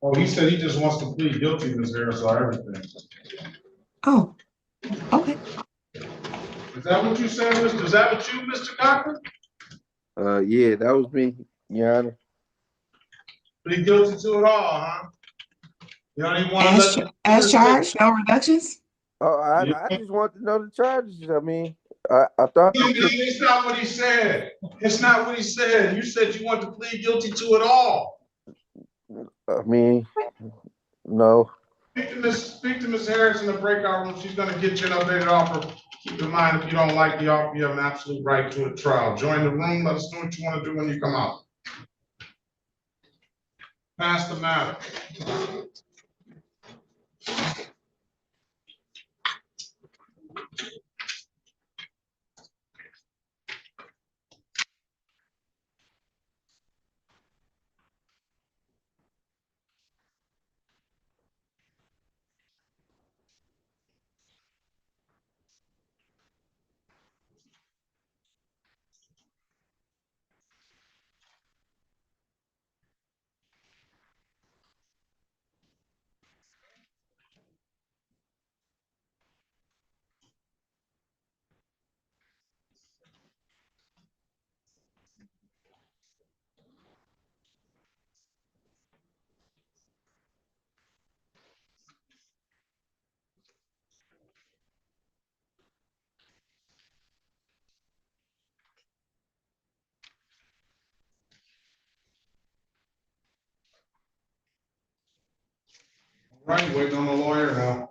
Oh, he said he just wants to plead guilty, Ms. Harris, on everything. Oh, okay. Is that what you said, Mr.? Is that what you, Mr. Cochran? Yeah, that was me, Your Honor. Plead guilty to it all, huh? You don't even want to As charged, no reductions? Oh, I just want to know the charges. I mean, I thought. It's not what he said. It's not what he said. You said you want to plead guilty to it all. I mean, no. Speak to Ms. Harris in the breakout room. She's going to get you an updated offer. Keep in mind, if you don't like the offer, you have an absolute right to a trial. Join the room. Let us know what you want to do when you come out. Pass the matter. Right, waiting on the lawyer now.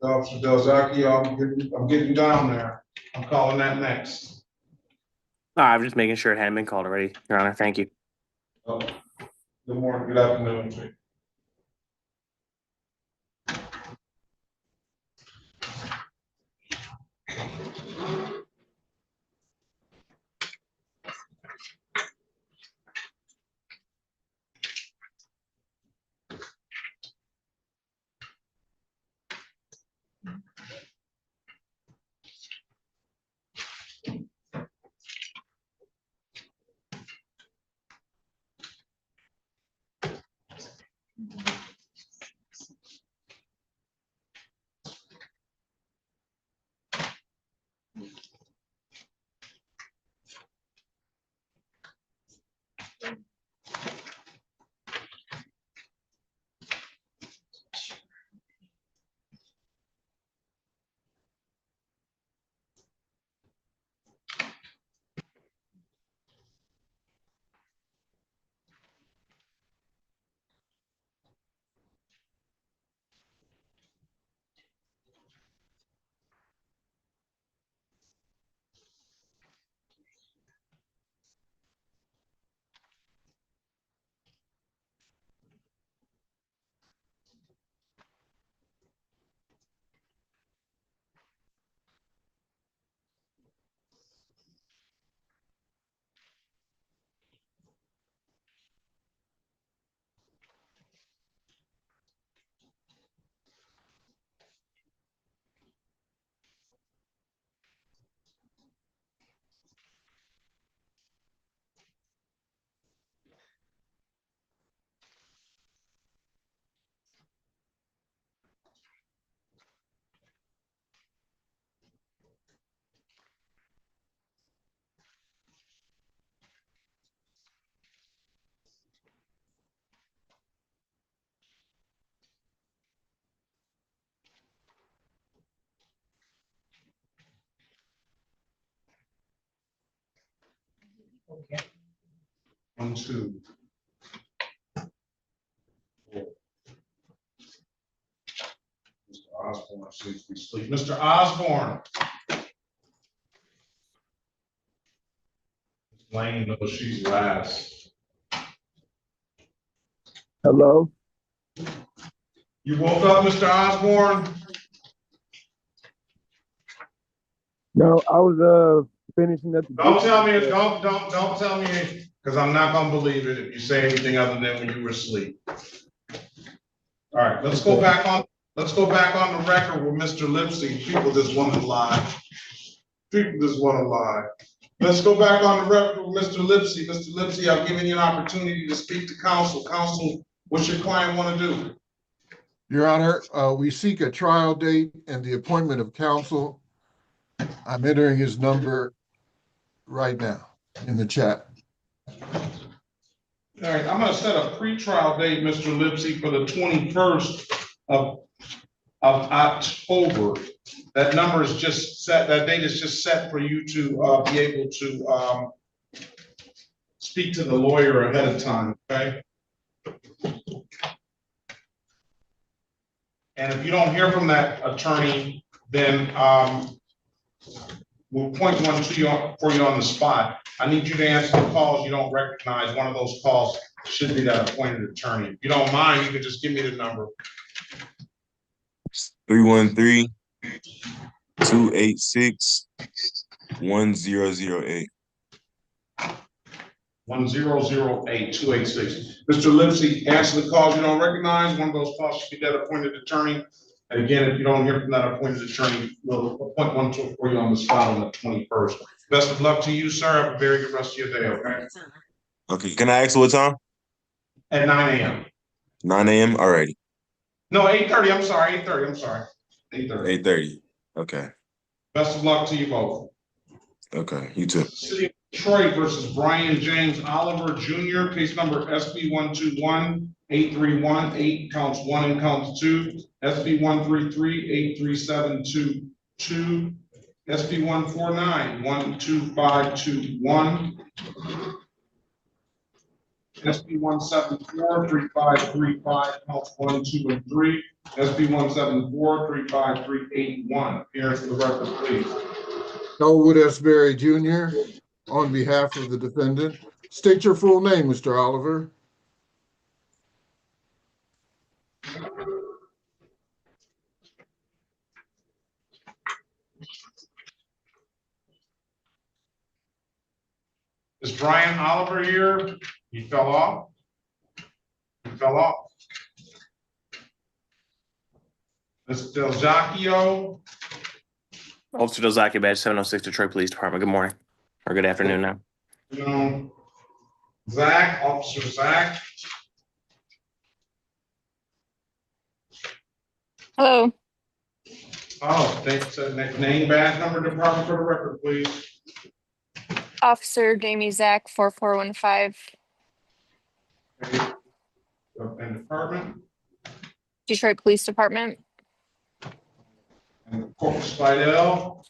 Officer Delzaki, I'm getting down there. I'm calling that next. I'm just making sure it hadn't been called already, Your Honor. Thank you. Oh, good morning, good afternoon to you. 1, 2. Mr. Osborne seems to be asleep. Mr. Osborne. Lane knows she's last. Hello? You woke up, Mr. Osborne? No, I was finishing up the. Don't tell me, don't tell me, because I'm not gonna believe it if you say anything other than when you were asleep. All right, let's go back on the record with Mr. Lipsy. People just want to lie. People just want to lie. Let's go back on the record with Mr. Lipsy. Mr. Lipsy, I've given you an opportunity to speak to counsel. Counsel, what's your client want to do? Your Honor, we seek a trial date and the appointment of counsel. I'm entering his number right now in the chat. All right, I'm gonna set a pre-trial date, Mr. Lipsy, for the 21st of October. That number is just set, that date is just set for you to be able to speak to the lawyer ahead of time, okay? And if you don't hear from that attorney, then we'll point one to you for you on the spot. I need you to answer the calls you don't recognize. One of those calls should be that appointed attorney. If you don't mind, you can just give me the number. 313-286-1008. 1008-286. Mr. Lipsy, answer the calls you don't recognize. One of those calls should be that appointed attorney. And again, if you don't hear from that appointed attorney, we'll appoint one for you on the spot on the 21st. Best of luck to you, sir. Have a very good rest of your day, okay? Okay, can I ask what time? At 9 a.m. 9 a.m. Alrighty. No, 8:30. I'm sorry. 8:30. I'm sorry. 8:30. 8:30. Okay. Best of luck to you both. Okay, you too. City of Detroit versus Brian James Oliver Jr., case number SB 121-831, 8 counts 1 and counts 2, SB 133-83722, SB 149-12521, SB 174-3535, counts 1, 2, and 3, SB 174-35381. Appearance for the record, please. Elwood S. Berry Jr. on behalf of the defendant. State your full name, Mr. Oliver. Is Brian Oliver here? He fell off? He fell off. Mr. Del Giacchio? Officer Del Giacchio, badge 706, Detroit Police Department. Good morning, or good afternoon now. Zach, Officer Zach. Hello. Oh, thanks. Name, badge number, department for the record, please. Officer Jamie Zach 4415. And department. Detroit Police Department. And Corporal Spidell.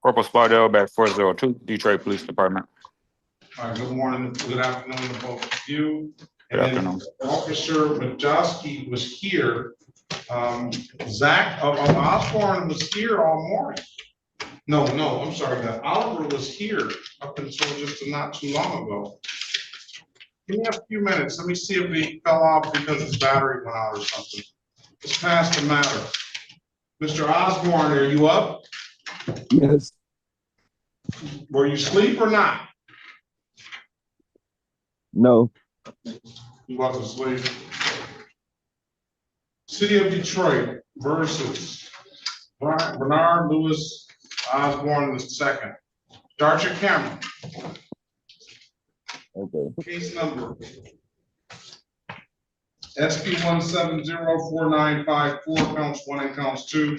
Corporal Spardell, badge 402, Detroit Police Department. All right, good morning, good afternoon to both of you. Good afternoon. Officer Majowski was here. Zach Osborne was here all morning. No, I'm sorry, that Oliver was here up until just not too long ago. Give me a few minutes. Let me see if he fell off because his battery went out or something. It's past the matter. Mr. Osborne, are you up? Yes. Were you asleep or not? No. He wasn't asleep. City of Detroit versus Bernard Lewis Osborne II. Start your camera. Okay. Case number SP 1704954, counts 1 and counts 2.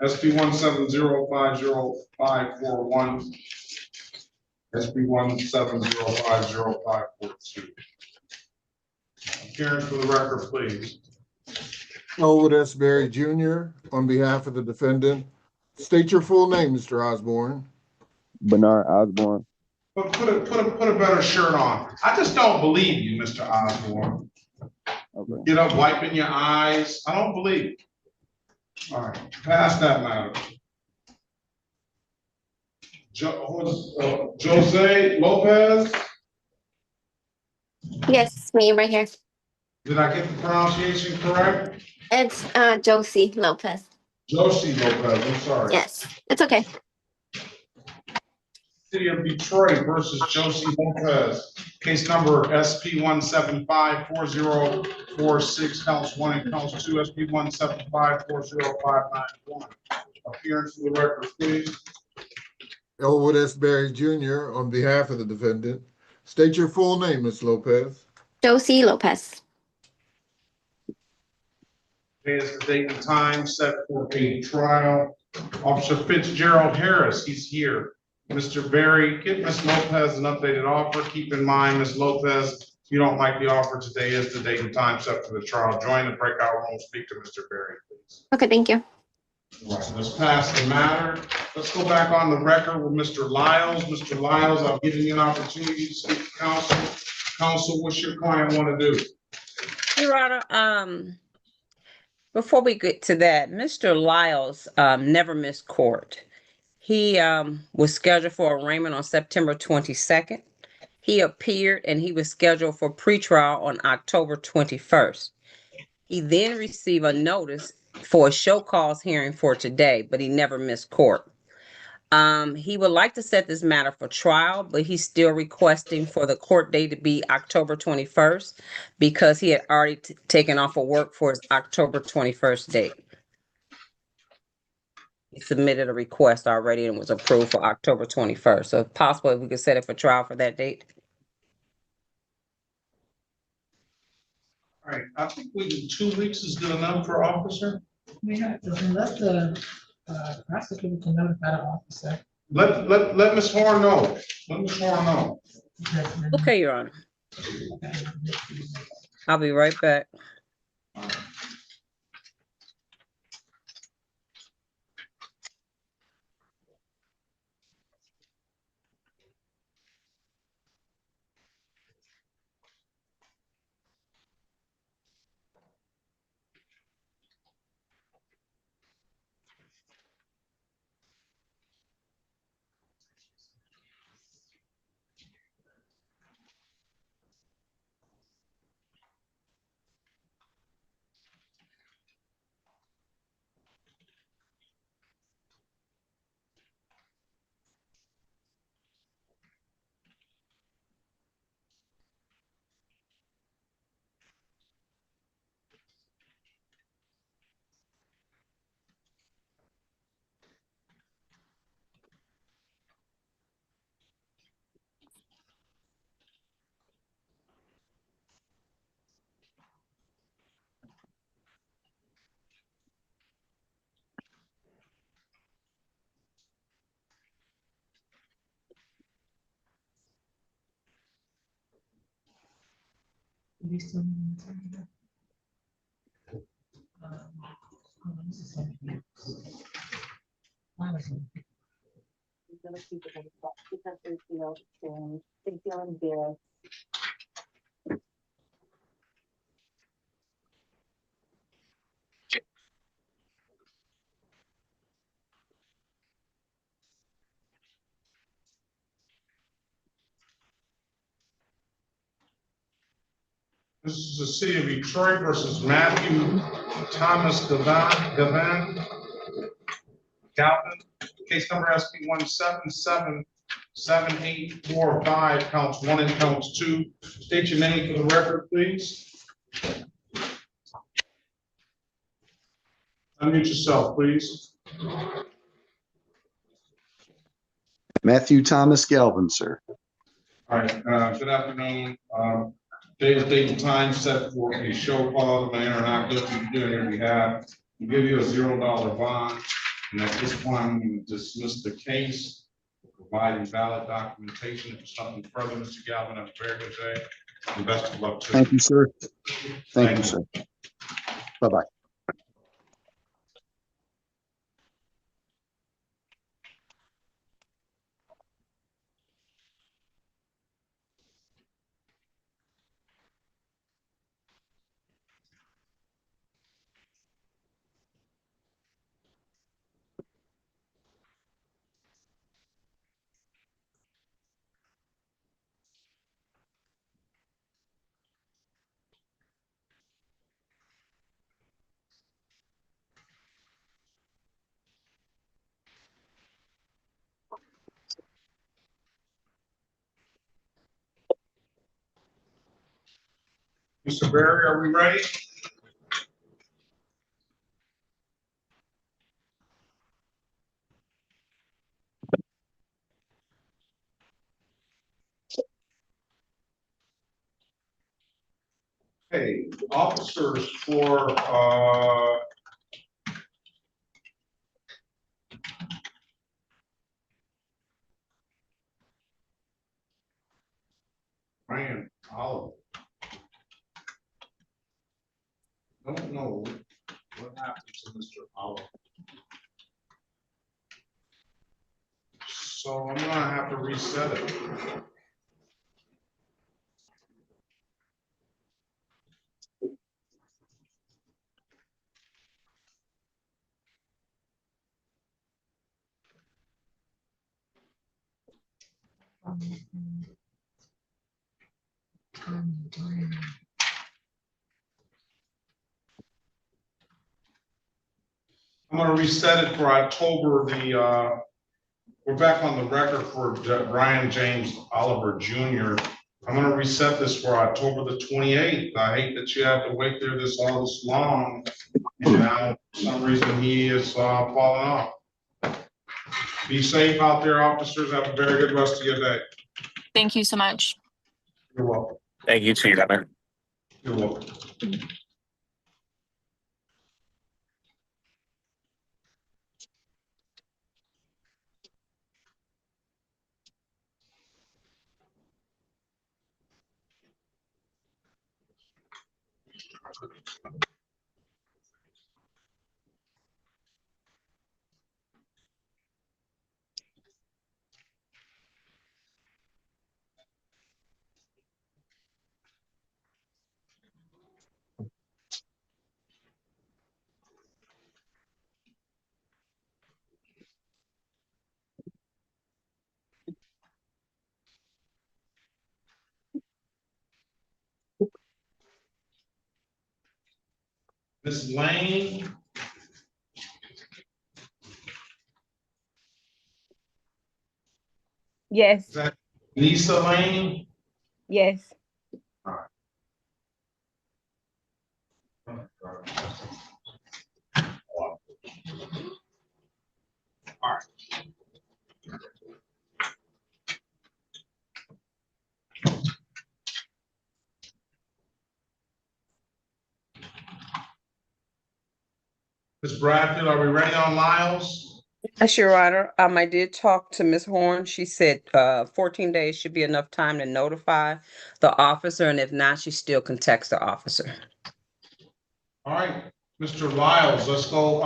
SP 1705051. SP 1705052. Appearance for the record, please. Elwood S. Berry Jr. on behalf of the defendant. State your full name, Mr. Osborne. Bernard Osborne. Put a better shirt on. I just don't believe you, Mr. Osborne. Okay. Get up, wiping your eyes. I don't believe you. All right, pass that matter. Jose Lopez, Yes, me right here. did I get the pronunciation correct? It's Josie Lopez. Josie Lopez, I'm sorry. Yes, it's okay. City of Detroit versus Josie Lopez. Case number SP 1754046, counts 1 and counts 2, SP 1754059. Appearance for the record, please. Elwood S. Berry Jr. on behalf of the defendant. State your full name, Ms. Lopez. Josie Lopez. Today is the date and time set for a trial. Officer Fitzgerald Harris, he's here. Mr. Berry, get Ms. Lopez an updated offer. Keep in mind, Ms. Lopez, if you don't like the offer, today is the date and time set for the trial. Join the breakout room, speak to Mr. Berry, please. Okay, thank you. Right, let's pass the matter. Let's go back on the record with Mr. Lyles. Mr. Lyles, I'll give you an opportunity to speak to counsel. Counsel, what's your client want to do? Your Honor, before we get to that, Mr. Lyles never missed court. He was scheduled for arraignment on September 22nd. He appeared and he was scheduled for pretrial on October 21st. He then received a notice for a show cause hearing for today, but he never missed court. He would like to set this matter for trial, but he's still requesting for the court date to be October 21st because he had already taken off of work for his October 21st date. He submitted a request already and was approved for October 21st. So if possible, if we could set it for trial for that date. All right, I think 2 weeks is good enough for officer. We have to let the prosecutor to notify the officer. Let Ms. Horn know. Let Ms. Horn know. Okay, Your Honor. I'll be right back. This is the city of Detroit versus Matthew Thomas Galvin. Case number SP 1777845, counts 1 and counts 2. State your name for the record, please. Unmute yourself, please. Matthew Thomas Galvin, sir. All right, good afternoon. Today's date and time set for a show cause of an interactive to do on your behalf. We'll give you a $0 bond, and at this point, I'm going to dismiss the case, providing valid documentation. If there's something further, Mr. Galvin, have a very good day, and best of luck to you. Thank you, sir. Thank you, sir. Bye-bye. Mr. Berry, are we ready? Okay, officers for, Ryan Oliver. Don't know what happened to Mr. Oliver. So I'm gonna have to reset it. I'm gonna reset it for October we're back on the record for Brian James Oliver Jr. I'm gonna reset this for October the 28th. I hate that you have to wait there all this long. And now, for some reason, he is falling off. Be safe out there, officers. Have a very good rest of your day. Thank you so much. You're welcome. Thank you, too, Your Honor. You're welcome. Ms. Lane. Yes. Is that Lisa Lane? Yes. All right. Ms. Bradfield, are we ready on Lyles? Yes, Your Honor. I did talk to Ms. Horn. She said 14 days should be enough time to notify the officer, and if not, she still can text the officer. All right, Mr. Lyles, let's go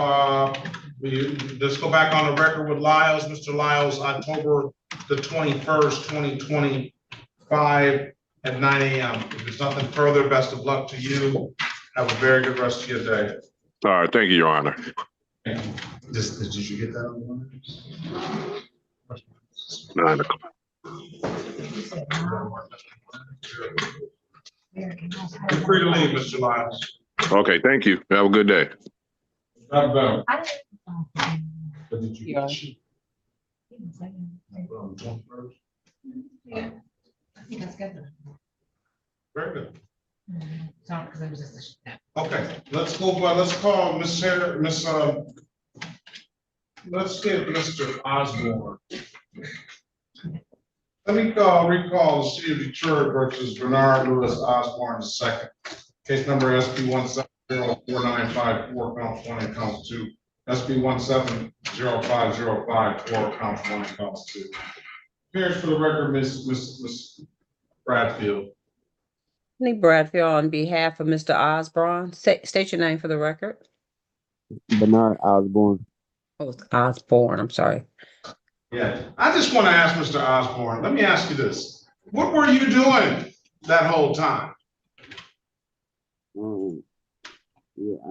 back on the record with Lyles. Mr. Lyles, October the 21st, 2025 at 9 a.m. If there's nothing further, best of luck to you. Have a very good rest of your day. All right, thank you, Your Honor. Did you get that on the 9 o'clock. You're free to leave, Mr. Lyles. Okay, thank you. Have a good day. Not bad. Yeah, I think that's good. Very good. Sorry, because it was just a. Okay, let's call let's get Mr. Osborne. Let me recall the City of Detroit versus Bernard Lewis Osborne II. Case number SB 1704954, counts 1 and counts 2. SB 1705054, counts 1 and counts 2. Appearance for the record, Miss Bradfield. Lee Bradfield on behalf of Mr. Osborne. State your name for the record. Bernard Osborne. Oh, it's Osborne. I'm sorry. Yeah, I just want to ask Mr. Osborne, let me ask you this. What were you doing that whole time? Yeah,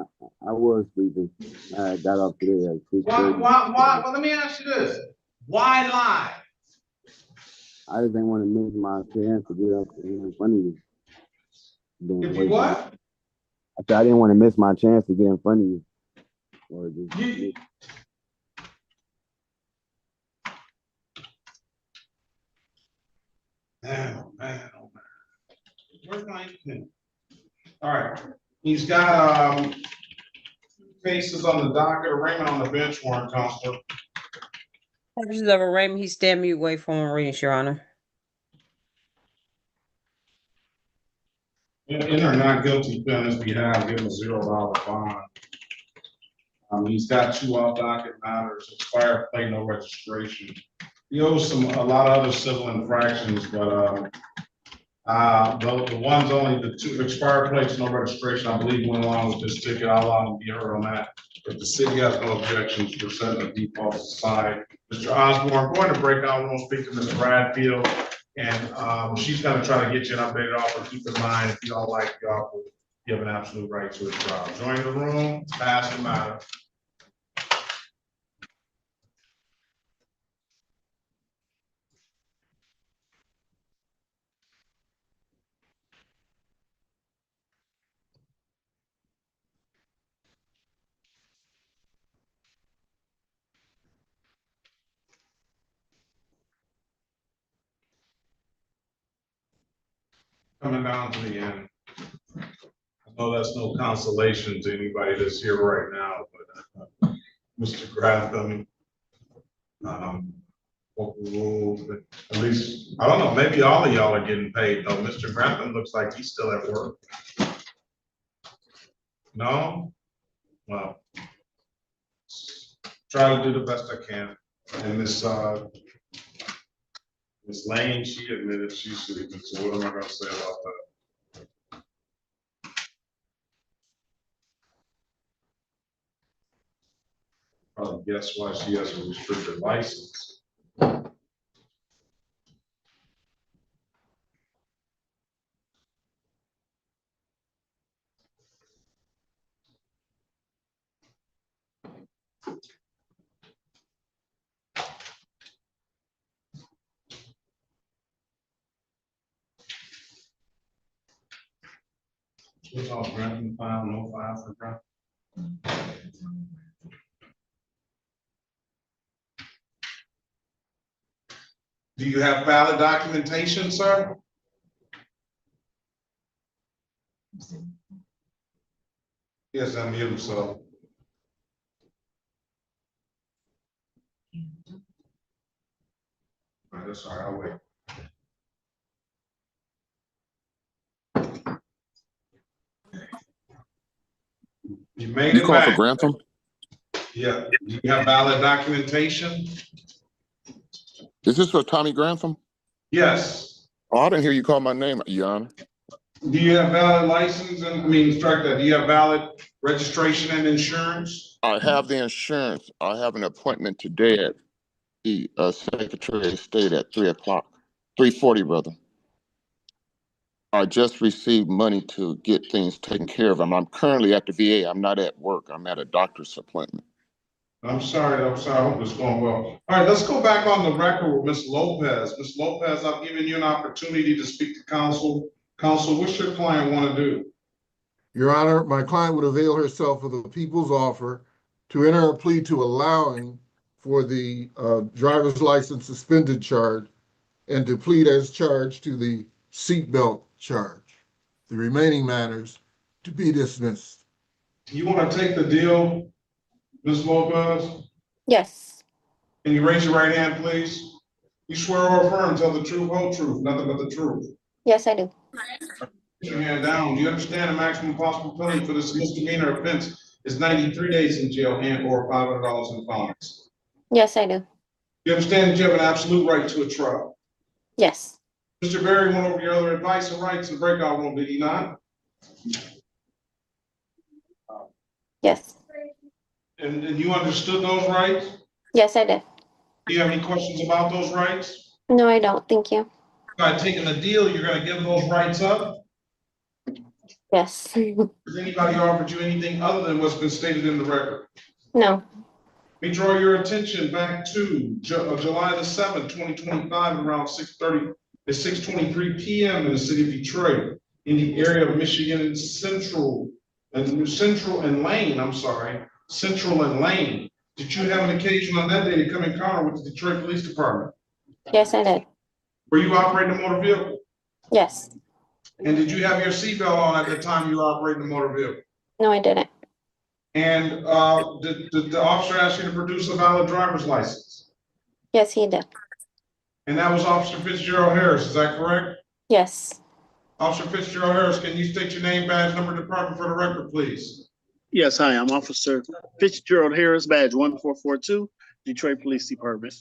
I was sleeping. I got up today at 6:30. Why? Well, let me ask you this. Why lie? I just didn't want to miss my chance to get up in front of you. If you what? I said I didn't want to miss my chance to get in front of you. Or just, Man, oh man. Where's my pen? All right, he's got, cases on the docket, arraignment on the bench warrant, Counselor. Purposes of arraignment, he stand mute, wait for him to read, Your Honor. In or not guilty plea on his behalf, give him a $0 bond. He's got 2 off docket matters, expired plate, no registration. He owes a lot of other civil infractions, but the ones only the 2 expired plates, no registration, I believe went along with this ticket. I'll allow him to be heard on that. If the city has no objections for setting the default aside. Mr. Osborne, I'm going to break out, we're going to speak to Ms. Bradfield, and she's going to try to get you an updated offer. Keep in mind, if you don't like the offer, you have an absolute right to a trial. Join the room, pass the matter. Coming down to the end. I know that's no consolation to anybody that's here right now, but Mr. Grantham, overruled, but at least, I don't know, maybe all of y'all are getting paid though. Mr. Grantham looks like he's still at work. No? Well, try to do the best I can. And Miss Lane, she admitted she's sleeping, so what am I gonna say about that? Probably guess why she has a restricted license. What's all Grantham file, no file for Grantham? Do you have valid documentation, sir? Yes, I'm here, so. All right, that's all right, I'll wait. You made You it called for back. Grantham? Yeah, do you have valid documentation? Is this for Tommy Grantham? Yes. Oh, I didn't hear you call my name, Your Honor. Do you have valid license and, I mean, strike that, do you have valid registration and insurance? I have the insurance. I have an appointment today at the Secretary of State at 3 o'clock, 3:40, brother. I just received money to get things taken care of. I'm currently at the VA. I'm not at work. I'm at a doctor's appointment. I'm sorry, I hope it's going well. All right, let's go back on the record with Ms. Lopez. Ms. Lopez, I've given you an opportunity to speak to counsel. Counsel, what's your client want to do? Your Honor, my client would avail herself of the people's offer to enter a plea to allowing for the driver's license suspended charge and to plead as charged to the seatbelt charge. The remaining matters to be dismissed. You want to take the deal, Ms. Lopez? Yes. Can you raise your right hand, please? You swear or affirm, tell the truth, whole truth, nothing but the truth. Yes, I do. Put your hand down. Do you understand the maximum possible penalty for this misdemeanor offense is 93 days in jail and or $500 in fines? Yes, I do. You understand that you have an absolute right to a trial? Yes. Mr. Berry went over your other advice and rights in the breakout room, did he not? Yes. And you understood those rights? Yes, I did. Do you have any questions about those rights? No, I don't. Thank you. By taking the deal, you're gonna give those rights up? Yes. Has anybody offered you anything other than what's been stated in the record? No. Let me draw your attention back to July the 7th, 2025, around 6:23 p.m. in the city of Detroit, in the area of Michigan Central and Lane, I'm sorry, Central and Lane. Did you have an occasion on that day to come in encounter with the Detroit Police Department? Yes, I did. Were you operating a motor vehicle? Yes. And did you have your seatbelt on at the time you were operating the motor vehicle? No, I didn't. And did the officer ask you to produce a valid driver's license? Yes, he did. And that was Officer Fitzgerald Harris, is that correct? Yes. Officer Fitzgerald Harris, can you state your name, badge, number, department for the record, please? Yes, hi, I'm Officer Fitzgerald Harris, badge 1442, Detroit Police Department.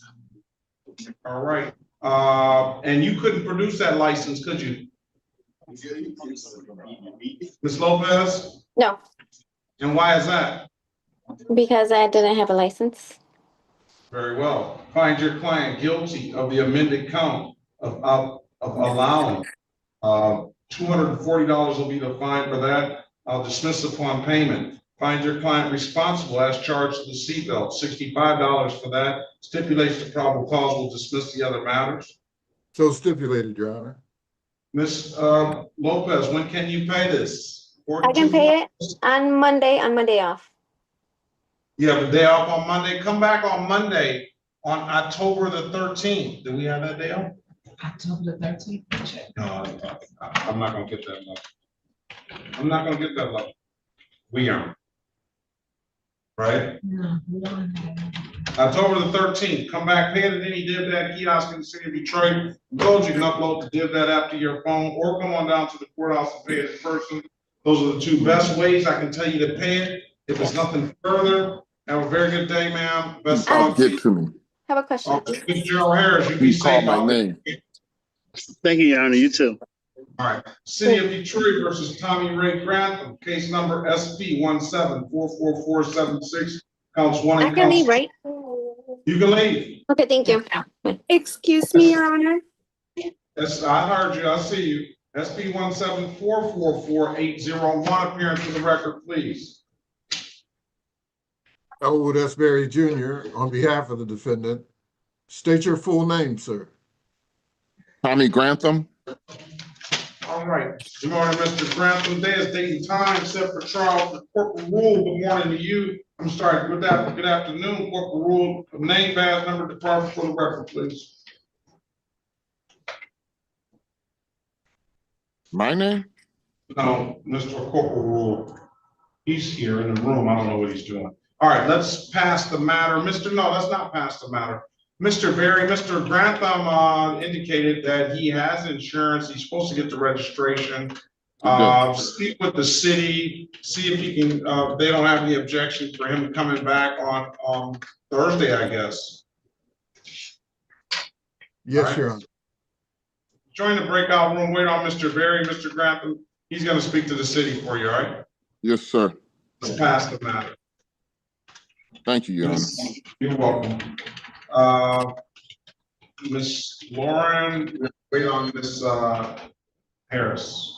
All right. And you couldn't produce that license, could you? Ms. Lopez? No, And why is that? because I didn't have a license. Very well. Find your client guilty of the amended count of allowing. $240 will be the fine for that. I'll dismiss upon payment. Find your client responsible as charged to the seatbelt. $65 for that. Stipulates the probable cause will dismiss the other matters. So stipulated, Your Honor. Ms. Lopez, when can you pay this? I can pay it on Monday off. You have a day off on Monday. Come back on Monday on October the 13th. Do we have that day off? October the 13th. No, I'm not gonna get that lucky. I'm not gonna get that lucky. We aren't. Right? No, we don't. October the 13th, come back, pay it at any DivDat kiosk in the city of Detroit. Those you can upload the DivDat app to your phone or come on down to the courthouse and pay it in person. Those are the two best ways I can tell you to pay it. If it's nothing further, have a very good day, ma'am. Best of luck. Get to me. Have a question. Gerald Harris, you be Please call safe. my name. Thank you, Your Honor, you too. All right, City of Detroit versus Tommy Ray Grantham, case number SP 1744476, counts 1 I and can leave, counts. right? You can leave. Okay, thank you. Excuse me, Your Honor. Yes, I heard you, I see you. SP 174444801, appearance for the record, please. Elwood S. Berry Jr., on behalf of the defendant, state your full name, sir. Tommy Grantham. All right, good morning, Mr. Grantham. Day is date and time set for trial for corporal rule. Good morning to you. I'm sorry, good afternoon, corporal rule. Name, badge, number, department for the record, please. My name? No, Mr. Corporal Rule. He's here in the room. I don't know what he's doing. All right, let's pass the matter. No, let's not pass the matter. Mr. Berry, Mr. Grantham indicated that he has insurance. He's supposed to get the registration. Speak with the city, see if he can, they don't have any objection for him coming back on Thursday, I guess. Yes, right. Your Honor. Join the breakout room. Wait on Mr. Berry, Mr. Grantham. He's going to speak to the city for you, all right? Yes, sir. Let's pass the matter. Thank you, Your Honor. You're welcome. Ms. Lauren, wait on Ms. Harris.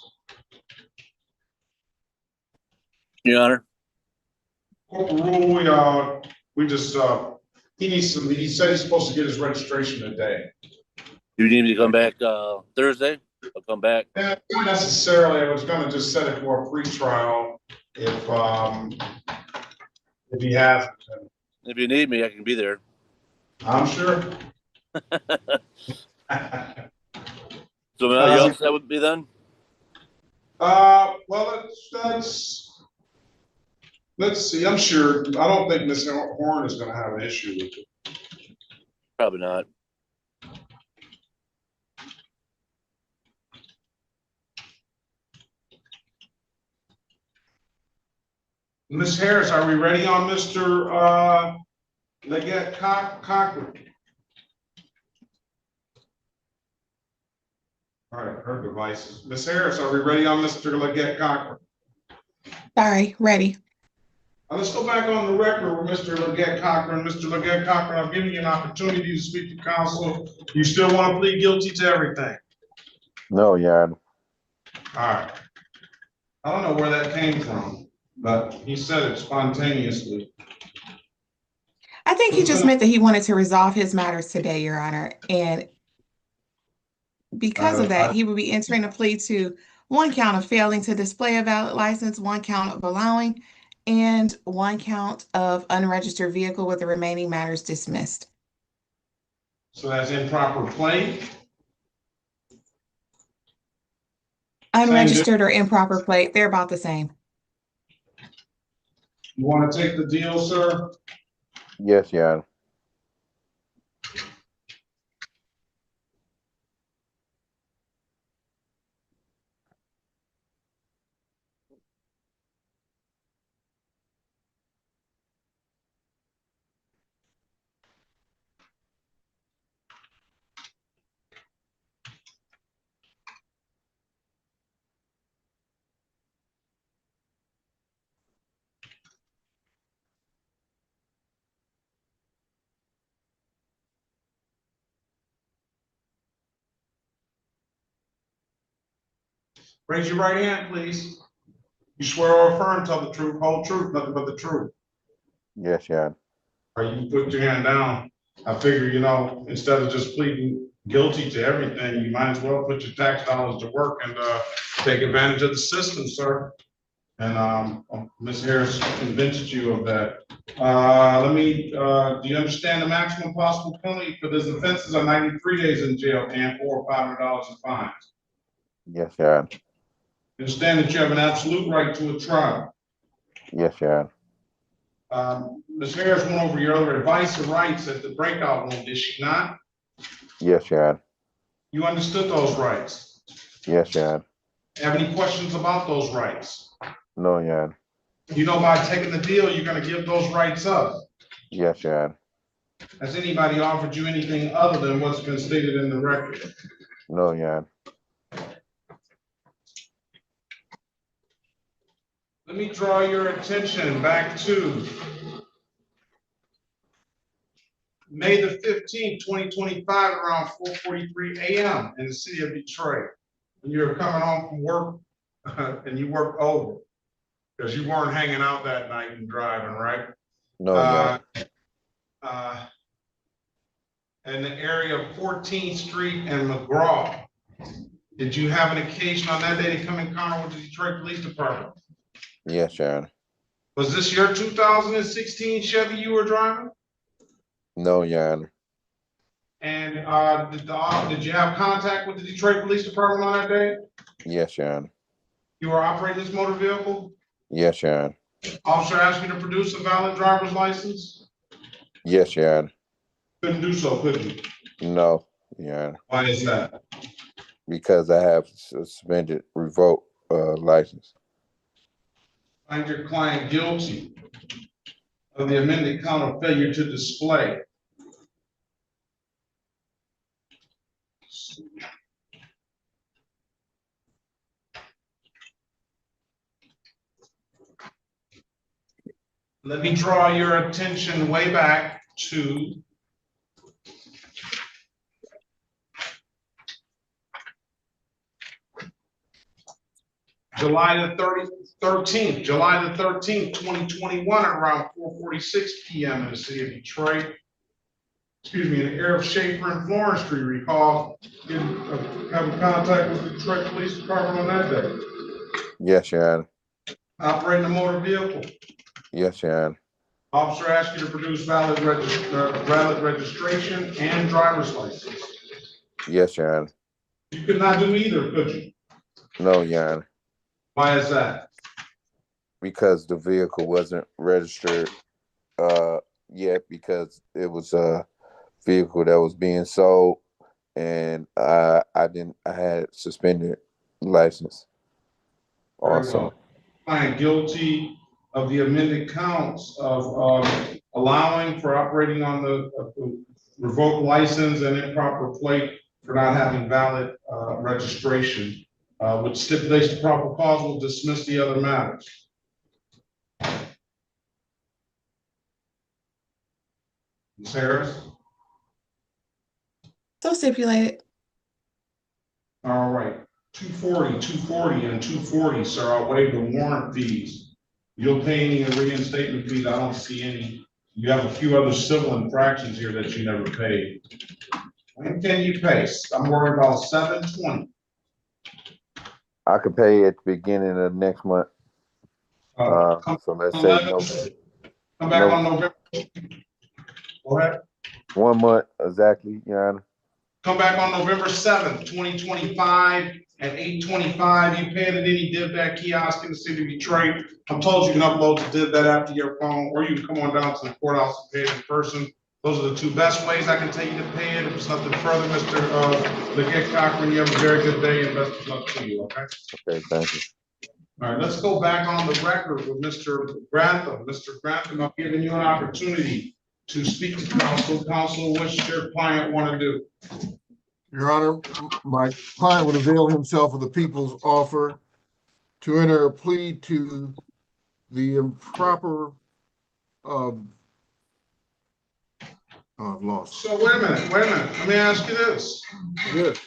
Your Honor. Corporal Rule, we just, he said he's supposed to get his registration today. You need me to come back Thursday? I'll come back. Not necessarily. I was gonna just set it for a pre-trial if he has. If you need me, I can be there. I'm sure. So you all set with me then? Well, let's see. I'm sure. I don't think Ms. Horn is going to have an issue with it. Probably not. Ms. Harris, are we ready on Mr. Leggett Cochran? All right, her devices. Ms. Harris, are we ready on Mr. Leggett Cochran? Sorry, ready. Let's go back on the record with Mr. Leggett Cochran. Mr. Leggett Cochran, I've given you an opportunity to speak to counsel. You still want to plead guilty to everything? No, Your Honor. All right. I don't know where that came from, but he said it spontaneously. I think he just meant that he wanted to resolve his matters today, Your Honor. And because of that, he would be entering a plea to 1 count of failing to display a valid license, 1 count of allowing, and 1 count of unregistered vehicle, with the remaining matters dismissed. So that's improper plea? unregistered or improper plate, they're about the same. You want to take the deal, sir? Yes, Your Honor. Raise your right hand, please. You swear or affirm to tell the truth, whole truth, nothing but the truth. Yes, Your Honor. Or you put your hand down. I figure, instead of just pleading guilty to everything, you might as well put your tax dollars to work and take advantage of the system, sir. And Ms. Harris convinced you of that. Do you understand the maximum possible penalty for this offenses are 93 days in jail and $400 or $500 in fines? Yes, Your Honor. Understand that you have an absolute right to a trial. Yes, Your Honor. Ms. Harris went over your other advice and rights at the breakout room, did she not? Yes, Your Honor. You understood those rights. Yes, Your Honor. Have any questions about those rights? No, Your Honor. By taking the deal, you're going to give those rights up. Yes, Your Honor. Has anybody offered you anything other than what's been stated in the record? No, Your Honor. Let me draw your attention back to May the 15th, 2025, around 4:43 a.m. in the city of Detroit. When you were coming home from work and you worked over because you weren't hanging out that night and driving, right? No, Your Honor. In the area of 14th Street and McGraw. Did you have an occasion on that day to come in contact with the Detroit Police Department? Yes, Your Honor. Was this your 2016 Chevy you were driving? No, Your Honor. And did you have contact with the Detroit Police Department on that day? Yes, Your Honor. You were operating this motor vehicle? Yes, Your Honor. Officer asked you to produce a valid driver's license? Yes, Your Honor. Couldn't do so, could you? No, Your Honor. Why is that? Because I have suspended revoked license. Find your client guilty of the amended count of failure to display. Let me draw your attention way back to July the 13th, 2021, at around 4:46 p.m. in the city of Detroit. Excuse me, in the area of Schaefer and Florence Street. Recall having contact with the Detroit Police Department on that day? Yes, Your Honor. Operating a motor vehicle. Yes, Your Honor. Officer asked you to produce valid registration and driver's license. Yes, Your Honor. You could not do either, could you? No, Your Honor. Why is that? Because the vehicle wasn't registered yet, because it was a vehicle that was being sold, and I had suspended license. Also, Find guilty of the amended counts of allowing for operating on the revoked license and improper plate for not having valid registration, which stipulates the proper cause will dismiss the other matters. Ms. Harris? So stipulated. All right, 240, and 240, sir. I'll waive the warrant fees. You'll pay any reinstatement fees. I don't see any. You have a few other civil infractions here that you never paid. When can you pay? I'm worried about 7/20. I could pay at the beginning of next month. So let's say Come back on November. Go ahead. 1 month exactly, Your Honor. Come back on November 7th, 2025 at 8:25. You paid at any DivDat kiosk in the city of Detroit. I'm told you can upload the DivDat app to your phone, or you can come on down to the courthouse and pay it in person. Those are the two best ways I can tell you to pay it. If it's nothing further, Mr. Leggett Cochran, you have a very good day and best of luck to you, okay? Okay, thank you. All right, let's go back on the record with Mr. Grantham. Mr. Grantham, I'm giving you an opportunity to speak to counsel. Counsel, what's your client want to do? Your Honor, my client would avail himself of the people's offer to enter a plea to the improper, I've lost. So wait a minute. Let me ask you this. Yes.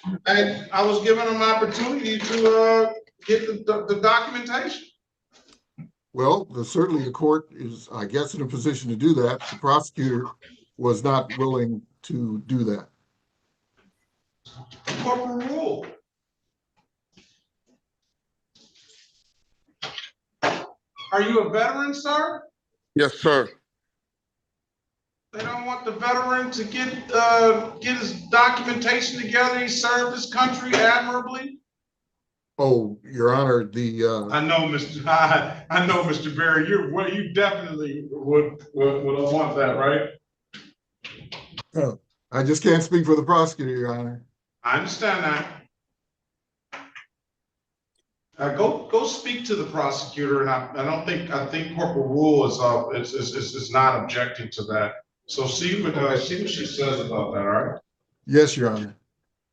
I was given an opportunity to get the documentation. Well, certainly the court is, I guess, in a position to do that. The prosecutor was not willing to do that. Corporate rule. Are you a veteran, sir? Yes, sir. They don't want the veteran to get his documentation together. He served his country admirably. Oh, Your Honor, I know, Mr. Barry. You definitely would want that, right? I just can't speak for the prosecutor, Your Honor. I understand that. Go speak to the prosecutor, and I think corporate rule is not objecting to that. So see what she says about that. All right. Yes, Your Honor.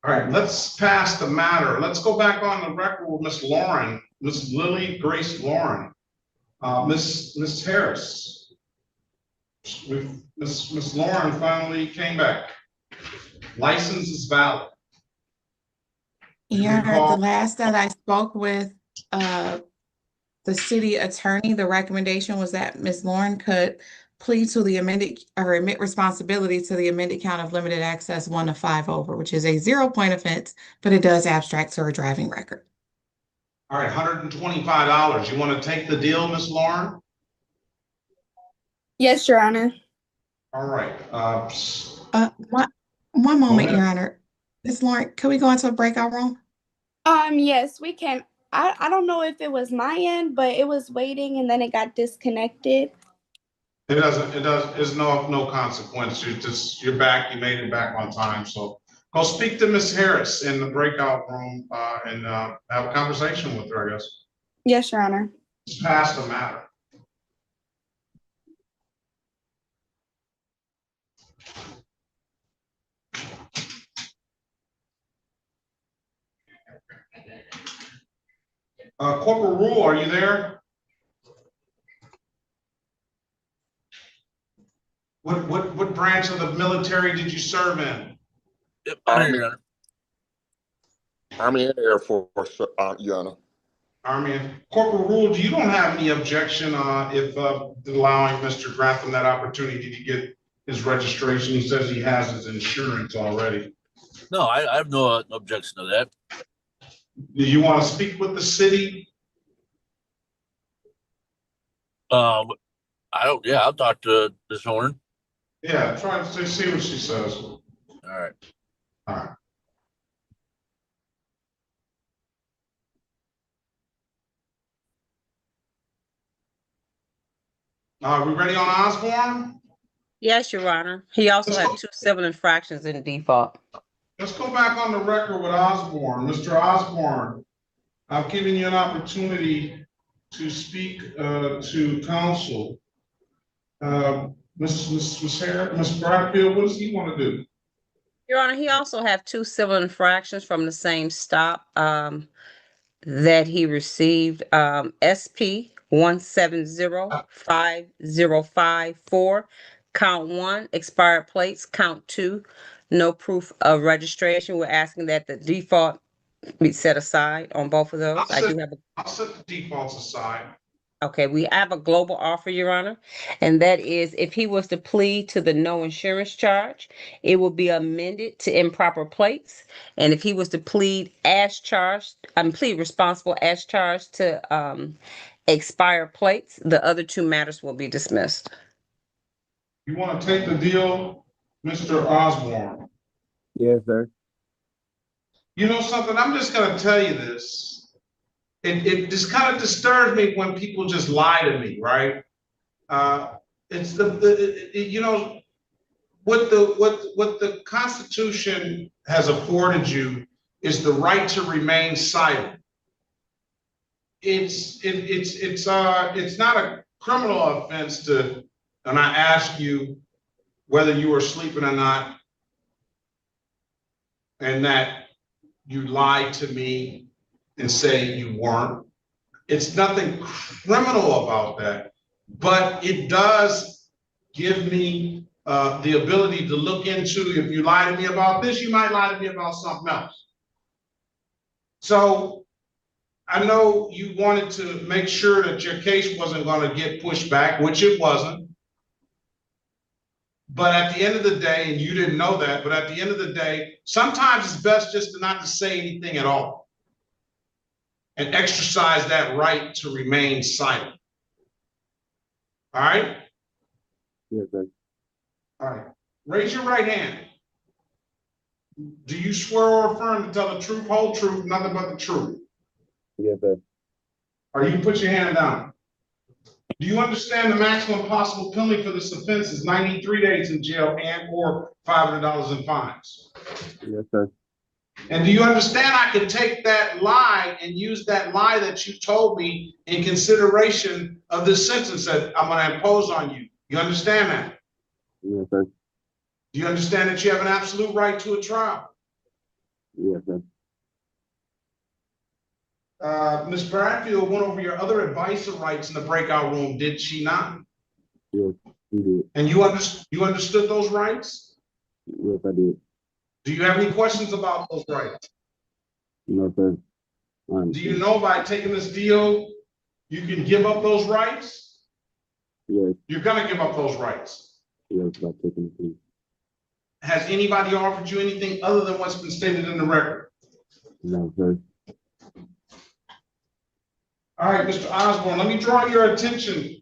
All right. Let's pass the matter. Let's go back on the record with Miss Lauren, Miss Lily Grace Lauren, Miss Harris. Miss Lauren finally came back. License is valid. Yeah, the last that I spoke with the city attorney, the recommendation was that Ms. Lauren could plead to the amended or admit responsibility to the amended count of limited access 1 to 5 over, which is a 0-point offense, but it does abstract to her driving record. All right, $125. You want to take the deal, Ms. Lauren? Yes, Your Honor. All right. One moment, Your Honor. Ms. Lauren, can we go into a breakout room? Yes, we can. I don't know if it was my end, but it was waiting and then it got disconnected. There's no consequence. You're back. You made it back on time. So go speak to Ms. Harris in the breakout room and have a conversation with her, I guess. Yes, Your Honor. Just pass the matter. Corporal Rule, are you there? What branch of the military did you serve in? Yep, Army and Air Force, Your Honor. Army and Corporal Rule, you don't have any objection if allowing Mr. Grantham that opportunity to get his registration. He says he has his insurance already. No, I have no objection to that. Do you want to speak with the city? I don't. Yeah, I'll talk to Ms. Horn. Yeah, try to see what she says. All right. All right. Are we ready on Osborne? Yes, Your Honor. He also had 2 civil infractions in default. Let's go back on the record with Osborne. Mr. Osborne, I've given you an opportunity to speak to counsel. Ms. Harris, Ms. Bradfield, what does he want to do? Your Honor, he also have 2 civil infractions from the same stop that he received. SP 1705054, count 1, expired plates, count 2, no proof of registration. We're asking that the default be set aside on both of those. I'll set the defaults aside. Okay, we have a global offer, Your Honor, and that is if he was to plead to the no insurance charge, it will be amended to improper plates. And if he was to plead as charged, plead responsible as charged to expired plates, the other 2 matters will be dismissed. You want to take the deal, Mr. Osborne? Yes, sir. You know something? I'm just gonna tell you this. It just kind of disturbs me when people just lie to me, right? It's you know, what the Constitution has afforded you is the right to remain silent. It's not a criminal offense to, and I ask you whether you were sleeping or not, and that you lied to me and say you weren't. It's nothing criminal about that, but it does give me the ability to look into, if you lie to me about this, you might lie to me about something else. So I know you wanted to make sure that your case wasn't going to get pushed back, which it wasn't. But at the end of the day, and you didn't know that, but at the end of the day, sometimes it's best just to not to say anything at all and exercise that right to remain silent. All right? Yes, sir. All right. Raise your right hand. Do you swear or affirm to tell the truth, whole truth, nothing but the truth? Yes, sir. Or you put your hand down. Do you understand the maximum possible penalty for this offense is 93 days in jail and or $500 in fines? Yes, sir. And do you understand I can take that lie and use that lie that you told me in consideration of this sentence that I'm going to impose on you? You understand that? Yes, sir. Do you understand that you have an absolute right to a trial? Yes, sir. Ms. Bradfield went over your other advisor rights in the breakout room, did she not? Yes, he did. And you understood those rights? Yes, I did. Do you have any questions about those rights? No, sir. Do you know by taking this deal, you can give up those rights? Yes. You're gonna give up those rights. Yes, by taking the plea. Has anybody offered you anything other than what's been stated in the record? No, sir. All right, Mr. Osborne, let me draw your attention.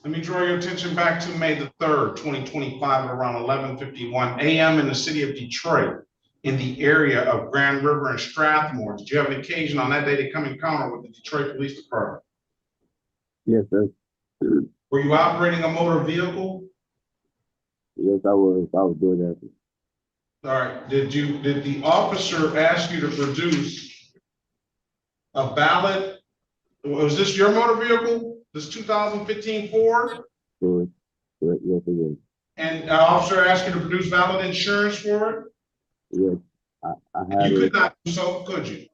Let me draw your attention back to May the 3rd, 2025, at around 11:51 a.m. in the city of Detroit, in the area of Grand River and Strathmore. Did you have an occasion on that day to come encounter with the Detroit Police Department? Yes, sir. Were you operating a motor vehicle? Yes, I was. I was doing that. All right. Did the officer ask you to produce a valid? Was this your motor vehicle? This 2015 Ford? Sure. Yes, it is. And the officer asked you to produce valid insurance for it? Yes, I had You it. could not do so, could you?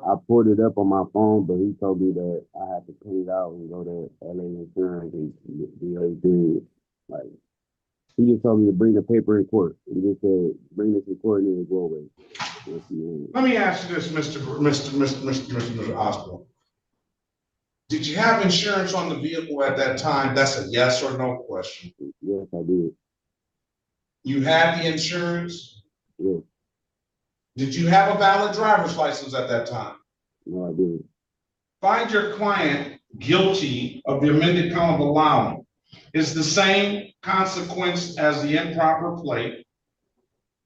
I pulled it up on my phone, but he told me that I had to print it out and go to LA Insurance and do everything. Like, he just told me to bring the paper in court. He just said, bring this in court and it'll go away. Yes, Let me ask you this, Mr. Osborne. Did you have insurance on the vehicle at that time? That's a yes or no question. yes, I did. You had the insurance? Yes. Did you have a valid driver's license at that time? No, I didn't. Find your client guilty of the amended count of allowing. It's the same consequence as the improper plate.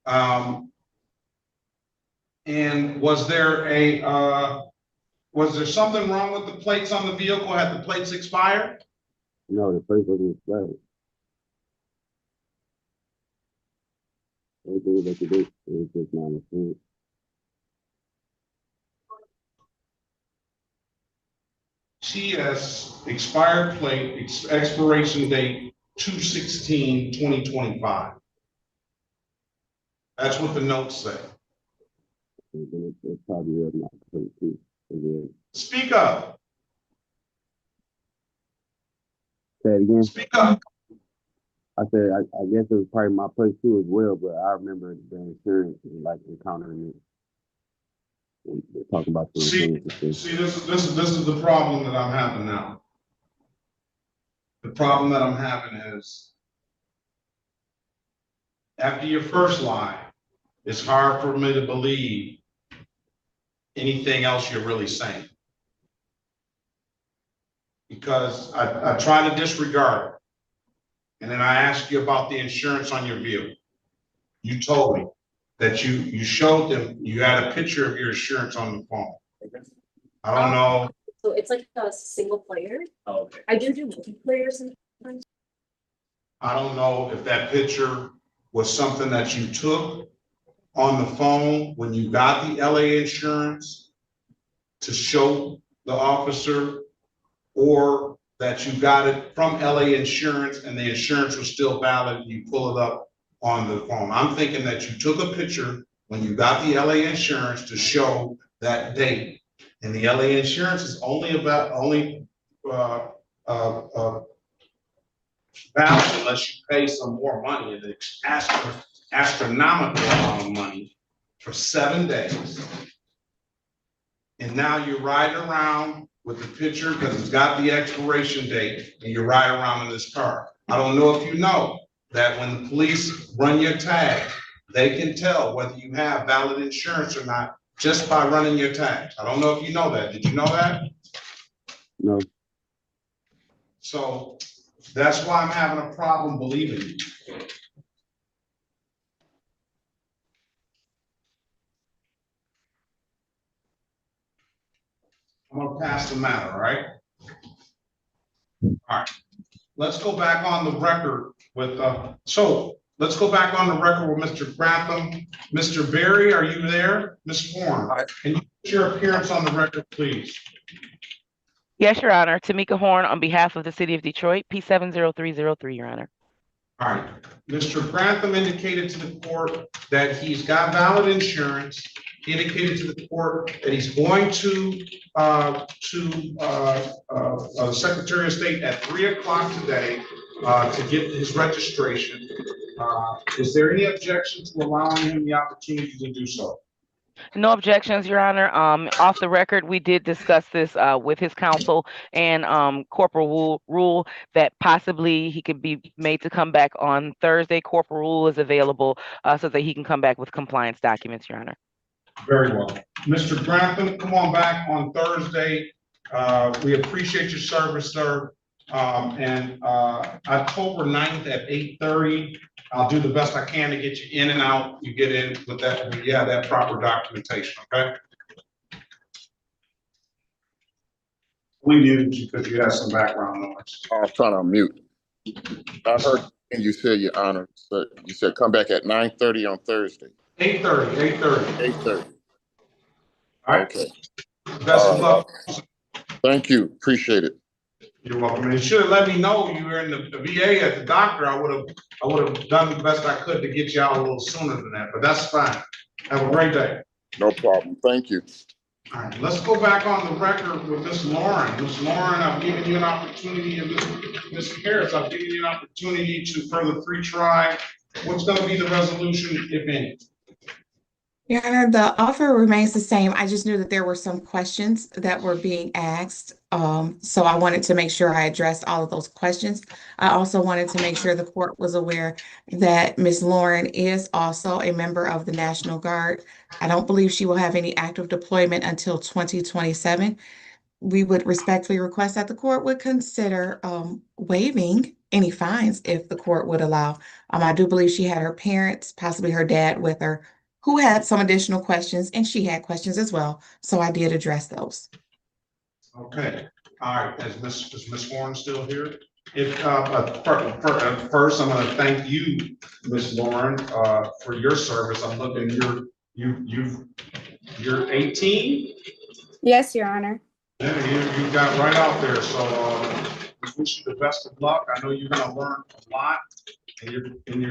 And was there something wrong with the plates on the vehicle? Had the plates expired? No, the place wasn't expired. Everything that you did, it was just not a TS expired plate, expiration date 2/16/2025. That's what the notes say. It probably was not plate too. Speak up. Say it again. Speak up. I said, I guess it was probably my place too as well, but I remember the insurance and like encountering it. They're talking about the See, insurance and stuff. this is the problem that I'm having now. The problem that I'm having is after your first lie, it's hard for me to believe anything else you're really saying. Because I try to disregard it. And then I asked you about the insurance on your vehicle. You told me that you showed them, you had a picture of your insurance on the phone. I don't know. So it's like a single player. Oh, okay. I do multiplayer sometimes. I don't know if that picture was something that you took on the phone when you got the LA insurance to show the officer, or that you got it from LA insurance and the insurance was still valid and you pull it up on the phone. I'm thinking that you took a picture when you got the LA insurance to show that date. And the LA insurance is only valid unless you pay some more money, and it's astronomical amount of money for 7 days. And now you're riding around with the picture because it's got the expiration date, and you're riding around in this car. I don't know if you know that when the police run your tag, they can tell whether you have valid insurance or not just by running your tags. I don't know if you know that. Did you know that? No. So that's why I'm having a problem believing you. I'm gonna pass the matter, all right? All right. Let's go back on the record with, let's go back on the record with Mr. Grantham. Mr. Berry, are you there? Ms. Horn, can you put your appearance on the record, please? Yes, Your Honor. Tamika Horn on behalf of the City of Detroit, P70303, Your Honor. All right. Mr. Grantham indicated to the court that he's got valid insurance. He indicated to the court that he's going to the Secretary of State at 3 o'clock today to get his registration. Is there any objection to allowing him the opportunity to do so? No objections, Your Honor. Off the record, we did discuss this with his counsel and Corporal Rule that possibly he could be made to come back on Thursday. Corporal Rule is available so that he can come back with compliance documents, Your Honor. Very well. Mr. Grantham, come on back on Thursday. We appreciate your service, sir. And October 9th at 8:30, I'll do the best I can to get you in and out. You get in with that, yeah, that proper documentation, okay? We muted you because you had some background noise. I was trying to unmute. I heard you said, Your Honor, so you said come back at 9:30 on Thursday. 8:30. 8:30. All right. Okay. Best of luck. Thank you. Appreciate it. You're welcome. And you should have let me know you were in the VA at the doctor. I would have done the best I could to get you out a little sooner than that, but that's fine. Have a great day. No problem. Thank you. All right, let's go back on the record with Ms. Lauren. Ms. Lauren, I've given you an opportunity, and Ms. Harris, I've given you an opportunity to further pre-try. What's going to be the resolution, if any? Your Honor, the offer remains the same. I just knew that there were some questions that were being asked. So I wanted to make sure I addressed all of those questions. I also wanted to make sure the court was aware that Ms. Lauren is also a member of the National Guard. I don't believe she will have any active deployment until 2027. We would respectfully request that the court would consider waiving any fines if the court would allow. I do believe she had her parents, possibly her dad with her, who had some additional questions, and she had questions as well. So I did address those. Okay. All right. Is Ms. Warren still here? If first, I'm going to thank you, Ms. Lauren, for your service. I'm looking. You're 18. Yes, Your Honor. Yeah, you got right out there. So we wish you the best of luck. I know you're going to learn a lot, and you're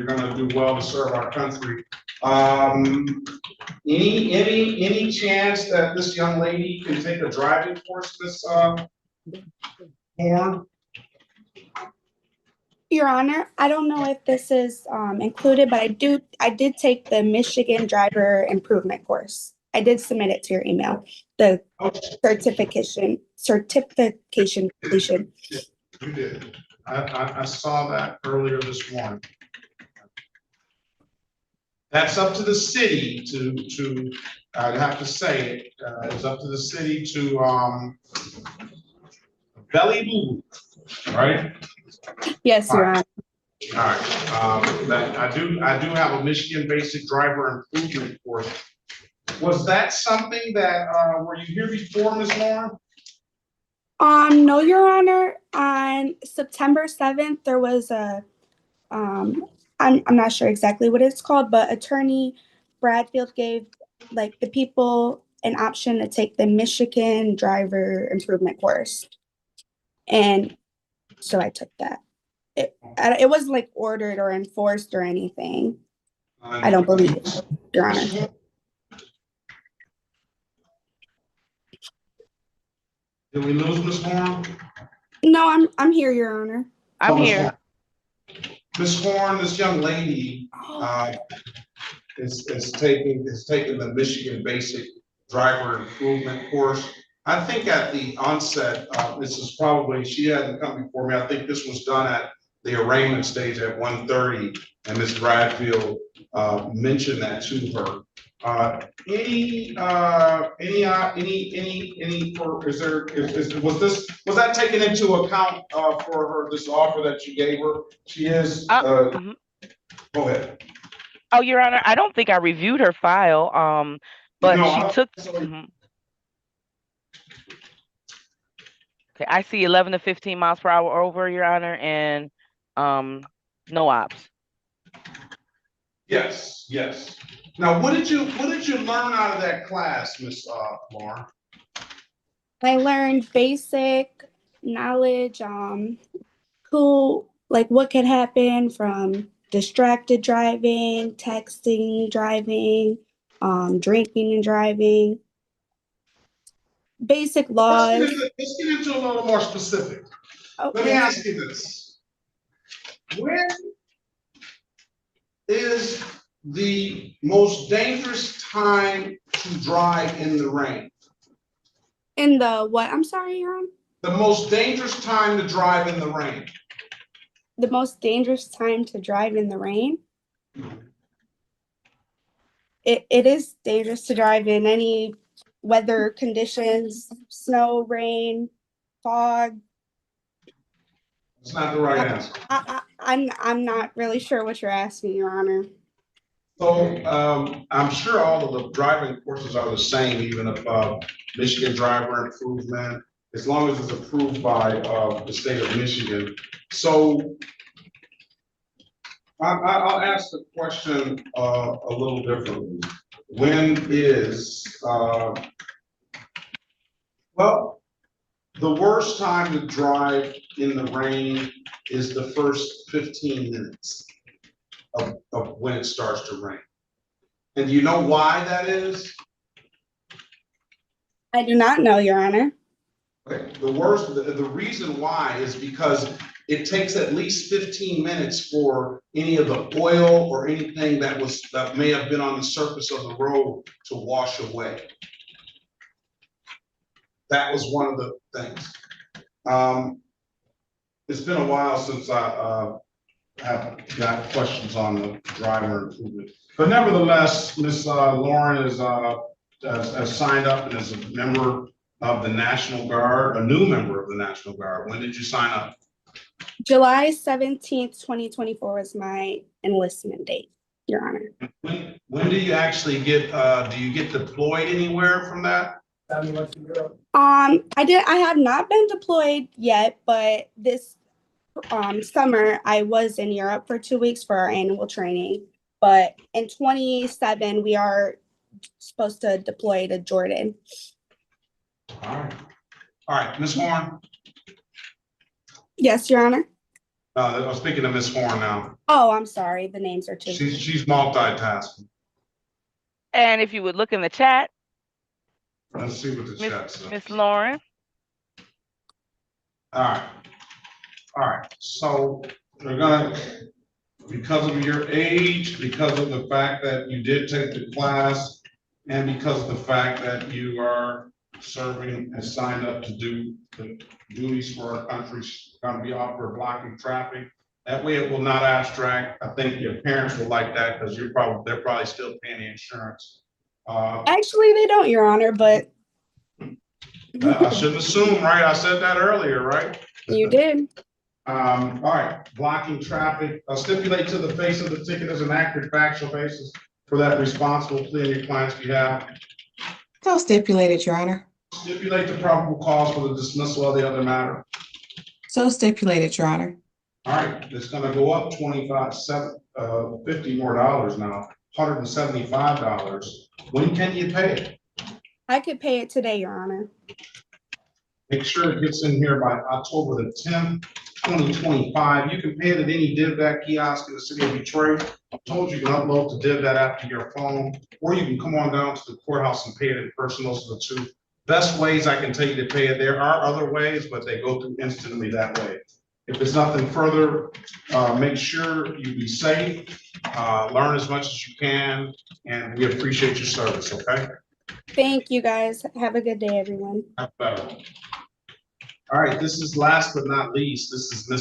going to do well to serve our country. Any chance that this young lady can take a driving course, Ms. Horn? Your Honor, I don't know if this is included, but I did take the Michigan driver improvement course. I did submit it to your email, the certification completion. You did. I saw that earlier this morning. That's up to the city to I'd have to say it, it's up to the city to, belly move, right? Yes, Your Honor. All right, that, I do have a Michigan Basic Driver Improvement course. Was that something that, were you here before, Ms. Lauren? No, Your Honor. On September 7th, there was a, I'm not sure exactly what it's called, but Attorney Bradfield gave like the people an option to take the Michigan Driver Improvement course. And so I took that. It wasn't like ordered or enforced or anything. I don't believe, Your Honor. Did we lose Ms. Horn? No, I'm here, Your Honor. I'm here. Ms. Horn, this young lady is taking the Michigan Basic Driver Improvement course. I think at the onset, this is probably, she hasn't come before me. I think this was done at the arraignment stage at 1:30, and Ms. Bradfield mentioned that to her. Was that taken into account for her, this offer that you gave her? She is, go ahead. Oh, Your Honor, I don't think I reviewed her file, but No, she took. Okay, I see 11 to 15 miles per hour over, Your Honor, and no ops. Yes, yes. Now, what did you learn out of that class, Miss Lauren? I learned basic knowledge, what could happen from distracted driving, texting, driving, drinking and driving, basic laws. Let's get into a little more specific. Oh, Let me ask you this. When is the most dangerous time to drive in the rain? In the what? I'm sorry, Your Honor? The most dangerous time to drive in the rain. The most dangerous time to drive in the rain? It is dangerous to drive in any weather conditions, snow, rain, fog. It's not the right answer. I'm not really sure what you're asking, Your Honor. So I'm sure all of the driving courses are the same, even if Michigan Driver Improvement, as long as it's approved by the state of Michigan. So I'll ask the question a little differently. When is, well, the worst time to drive in the rain is the first 15 minutes of when it starts to rain. And do you know why that is? I do not know, Your Honor. Okay. The reason why is because it takes at least 15 minutes for any of the oil or anything that may have been on the surface of the road to wash away. That was one of the things. It's been a while since I have got questions on the driver improvement. But nevertheless, Ms. Lauren is has signed up and is a member of the National Guard, a new member of the National Guard. When did you sign up? July 17th, 2024 was my enlistment date, Your Honor. When do you actually get, do you get deployed anywhere from that? I have not been deployed yet, but this summer I was in Europe for 2 weeks for our annual training. But in 2027, we are supposed to deploy to Jordan. All right, Ms. Horn. Yes, Your Honor. I'm speaking to Ms. Horn now. Oh, I'm sorry. The names are too. She's multitasking. And if you would look in the chat. Let's see what the chat says. Ms. Lauren. All right. So we're gonna, because of your age, because of the fact that you did take the class, And because of the fact that you are serving and signed up to do the duties for our country, going to be offered blocking traffic. That way it will not abstract. I think your parents will like that because they're probably still paying the insurance. Actually, they don't, Your Honor, but I shouldn't assume, right? I said that earlier, right? you did. All right, blocking traffic, stipulate to the face of the ticket as an accurate factual basis for that responsible plea on your client's behalf. So stipulated, Your Honor. Stipulate the probable cause for the dismissal of the other matter. So stipulated, Your Honor. All right, it's gonna go up $50 more now, $175. When can you pay it? I could pay it today, Your Honor. Make sure it gets in here by October the 10th, 2025. You can pay it at any DivDat kiosk in the city of Detroit. I told you can upload the DivDat app to your phone, or you can come on down to the courthouse and pay it in person. Those are the two best ways I can tell you to pay it. There are other ways, but they go through instantly that way. If there's nothing further, make sure you be safe, learn as much as you can, and we appreciate your service, okay? Thank you, guys. Have a good day, everyone. All right, this is last but not least. This is the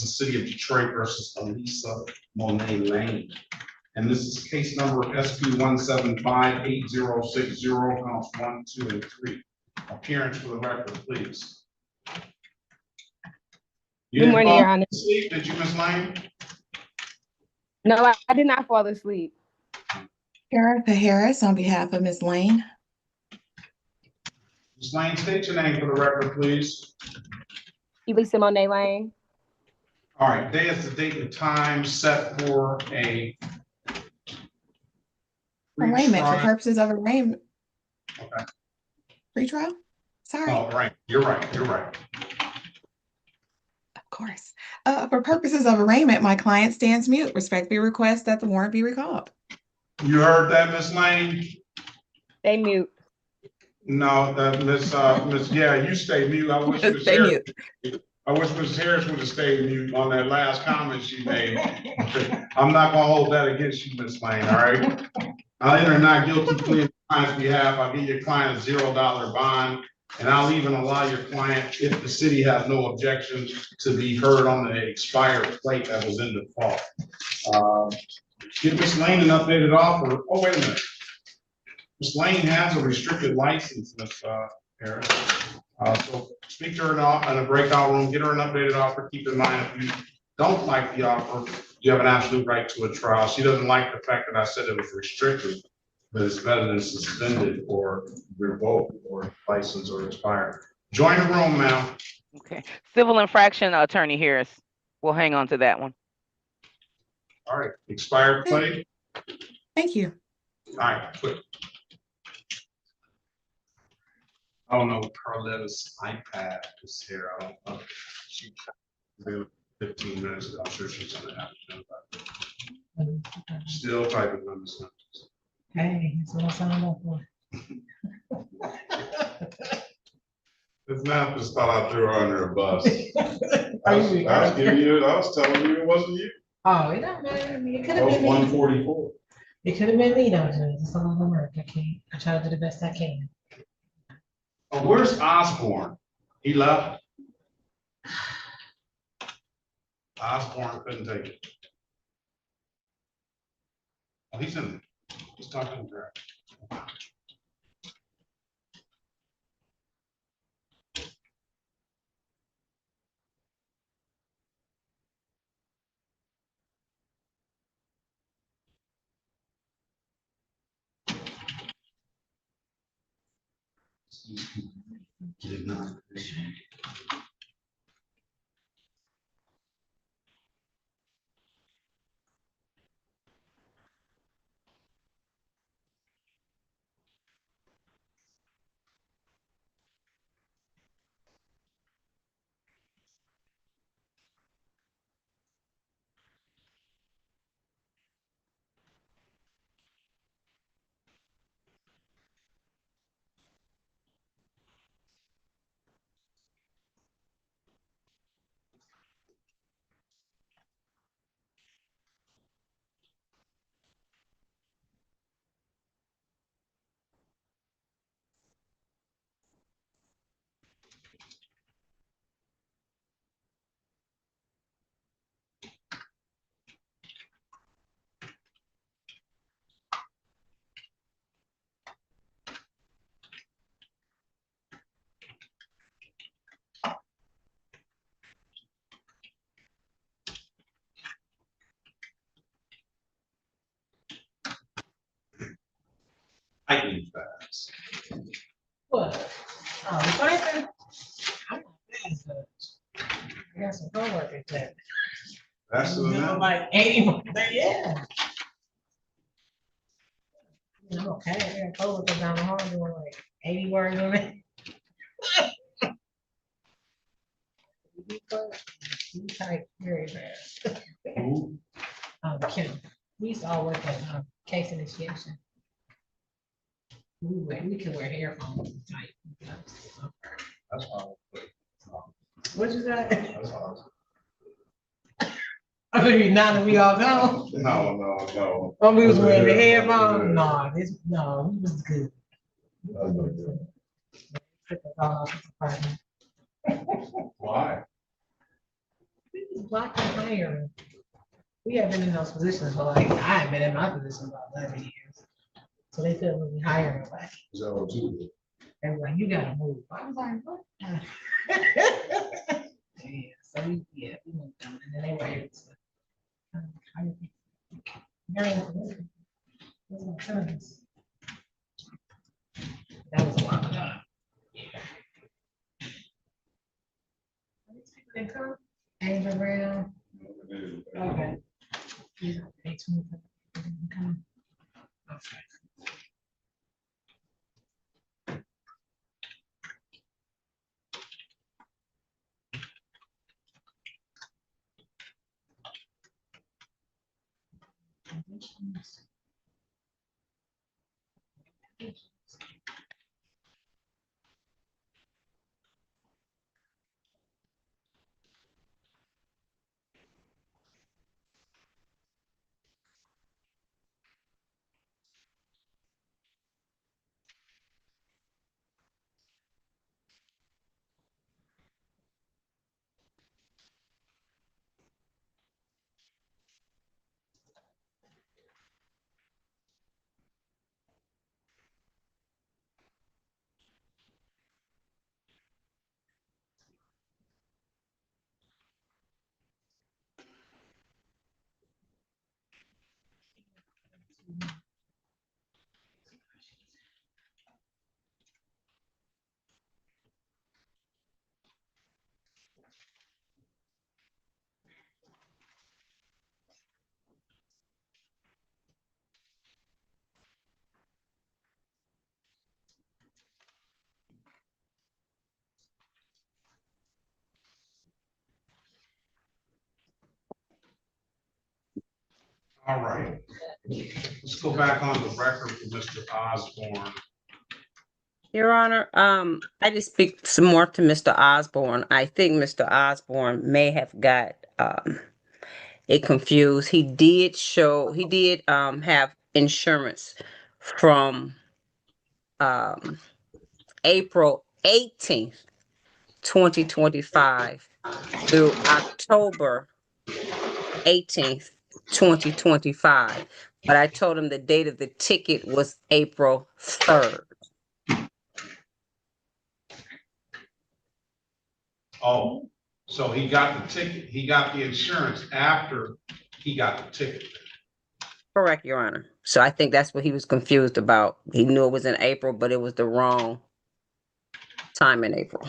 city of Detroit versus Elisa Monet Lane. And this is case number SP 1758060, counts 1, 2, and 3. Appearance for the record, please. Good morning, Your Honor. Sleep? Did you, Ms. Lane? No, I did not fall asleep. Erica Harris on behalf of Ms. Lane. Ms. Lane, state your name for the record, please. Elisa Monet Lane. All right, day is the date and time set for a Arraignment for purposes of arraignment. Okay. Pretrial? Sorry. Oh, right. You're right. You're right. Of course. For purposes of arraignment, my client stands mute. Respectfully request that the warrant be recalled. You heard that, Ms. Lane? Stay mute. No, Miss, yeah, you stay mute. I wish Ms. Harris would have stayed mute on that last comment she made. I'm not gonna hold that against you, Ms. Lane, all right? I'll enter a not guilty plea on your client's behalf. I'll give your client a $0 bond, and I'll even allow your client, if the city has no objection, to be heard on the expired plate that was in default. Give Ms. Lane an updated offer. Oh, wait a minute. Ms. Lane has a restricted license, Ms. Harris. So speak to her in a breakout room, get her an updated offer. Keep in mind, if you don't like the offer, you have an absolute right to a trial. She doesn't like the fact that I said it was restricted, but it's better than suspended or revoked or licensed or expired. Join the room, ma'am. Okay. Civil infraction, Attorney Harris. We'll hang on to that one. All right. Expired plate. Thank you. All right. Quick. I don't know, Carletta's iPad is here. I don't know. She 15 minutes ago. I'm sure she's gonna have to. Still typing numbers. Hey, that's what I signed up for. It's not just thought I threw her under a bus. I was telling you it wasn't you. Oh, it don't matter. I mean, it could That have was been me. 144. It could have been me, though, Judge. It's a lot of work. I try to do the best I can. Oh, where's Osborne? He left. Osborne couldn't take it. Oh, he's in there. He's talking to her. Did not. What? Oh, the question? I'm not bad, but I got some homework at that. That's the amount. Like 80, yeah. I'm okay, I got coworkers down the hall doing like 80 words on it. You type very fast. Kim, we used to all work at case initiation. We could wear earphones and type. That's all. What'd you say? That's all. I mean, now that we all know. No. Oh, we was wearing the headphones? No, he was good. Why? He was black and hiring. We have been in those positions, but like, I haven't been in my position about 11 years. So they feel when we hire nobody. Is that what you did? They were like, you gotta move. I was like, what? Yeah, so we moved them, and then they were able to. Hire people. Very good. Those are my cousins. That was a while ago. Yeah. They come, Angel Brown. Okay. Yeah, they told me to come. Okay. All right. Let's go back on the record for Mr. Osborne. Your Honor, I just speak some more to Mr. Osborne. I think Mr. Osborne may have got it confused. He did have insurance from April 18th, 2025 through October 18th, 2025. But I told him the date of the ticket was April 3rd. Oh, so he got the ticket, he got the insurance after he got the ticket. Correct, Your Honor. So I think that's what he was confused about. He knew it was in April, but it was the wrong time in April.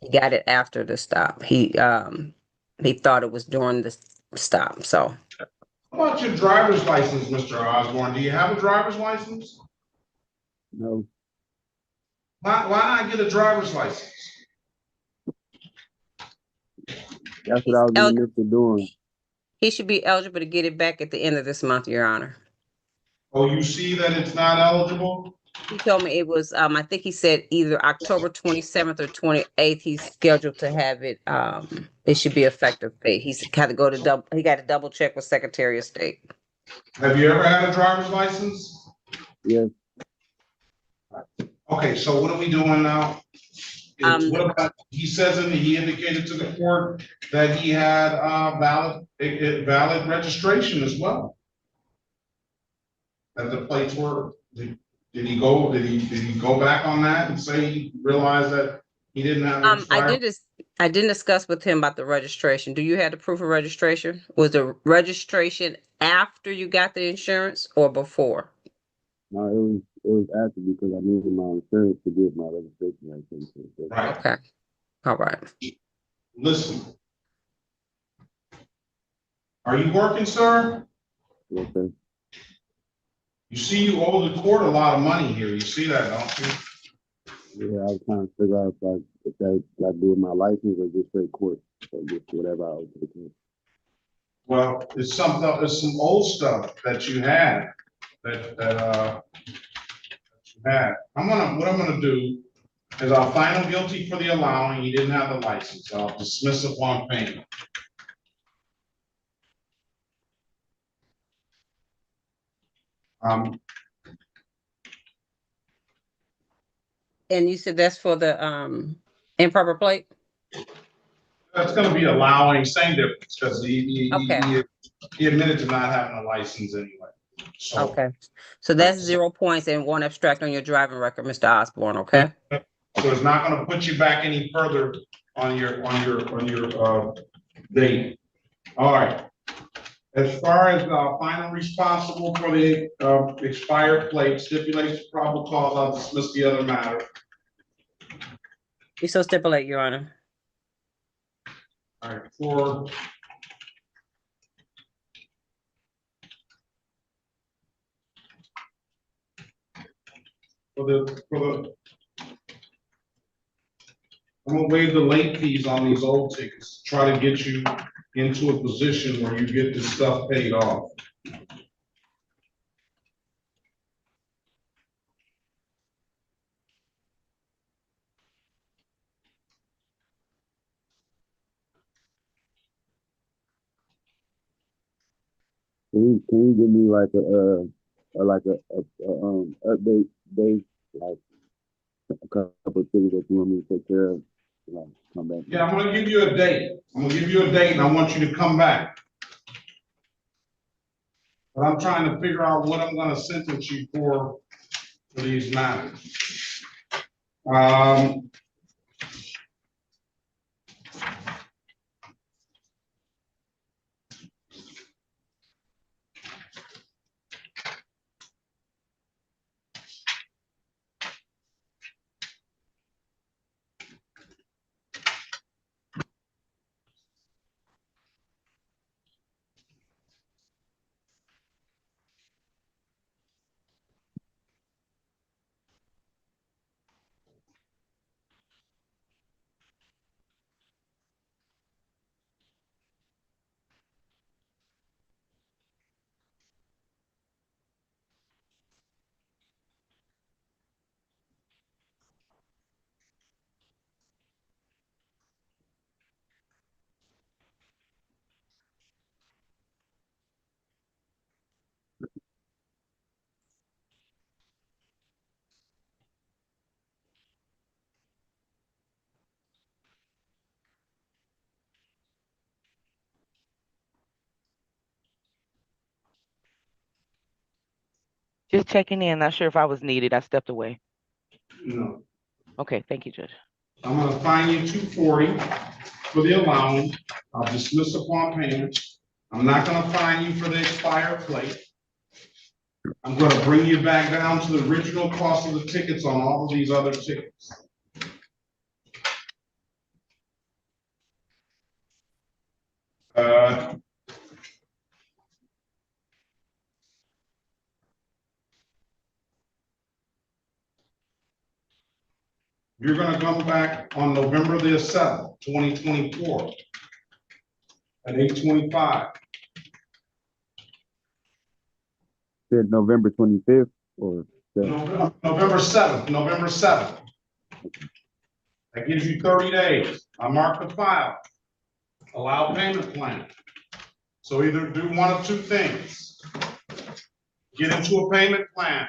He got it after the stop. He thought it was during the stop. So How about your driver's license, Mr. Osborne? Do you have a driver's license? No. Why not get a driver's license? That's what I was in the midst of doing. he should be eligible to get it back at the end of this month, Your Honor. Oh, you see that it's not eligible? He told me it was, I think he said either October 27th or 28th, he's scheduled to have it, it should be effective date. He's got to go to he got to double check with Secretary of State. Have you ever had a driver's license? Yes. Okay, so what are we doing now? What about, he indicated to the court that he had valid registration as well. That the plates were, did he go back on that and say he realized that he didn't have? I didn't discuss with him about the registration. Do you have the proof of registration? Was the registration after you got the insurance or before? No, was after because I needed my insurance to get my registration license. Right. Okay. All right. Listen. Are you working, sir? Okay. You see, you owe the court a lot of money here. You see that, don't you? Yeah, I was trying to figure out if that got to do with my license or just straight court or just whatever I was taking. Well, it's some old stuff that you had that you had. What I'm gonna do is I'll find him guilty for the allowing. He didn't have the license. I'll dismiss upon payment. And you said that's for the improper plate? That's gonna be allowing, same difference, because Okay. he admitted to not having a license anyway. So, Okay. So that's 0 points and 1 abstract on your driving record, Mr. Osborne, okay? so it's not gonna put you back any further on your date. All right. As far as final responsible for the expired plate, stipulates probable cause, I'll dismiss the other matter. We so stipulate, Your Honor. All right, for the I'm gonna waive the late fees on these old tickets, try to get you into a position where you get this stuff paid off. Can you give me like a update date, like a couple of things that you want me to take care of? Like come back. Yeah, I'm gonna give you a date. I'm gonna give you a date and I want you to come back. But I'm trying to figure out what I'm gonna sentence you for these matters. Just checking in. Not sure if I was needed. I stepped away. No. Okay, thank you, Judge. I'm gonna fine you $240 for the allowance. I'll dismiss upon payment. I'm not gonna fine you for the expired plate. I'm gonna bring you back down to the original cost of the tickets on all of these other tickets. You're gonna come back on November the 7th, 2024 at 8:25. Said November 25th or November 7th. That gives you 30 days. I mark the file. Allow payment plan. So either do one of two things. Get into a payment plan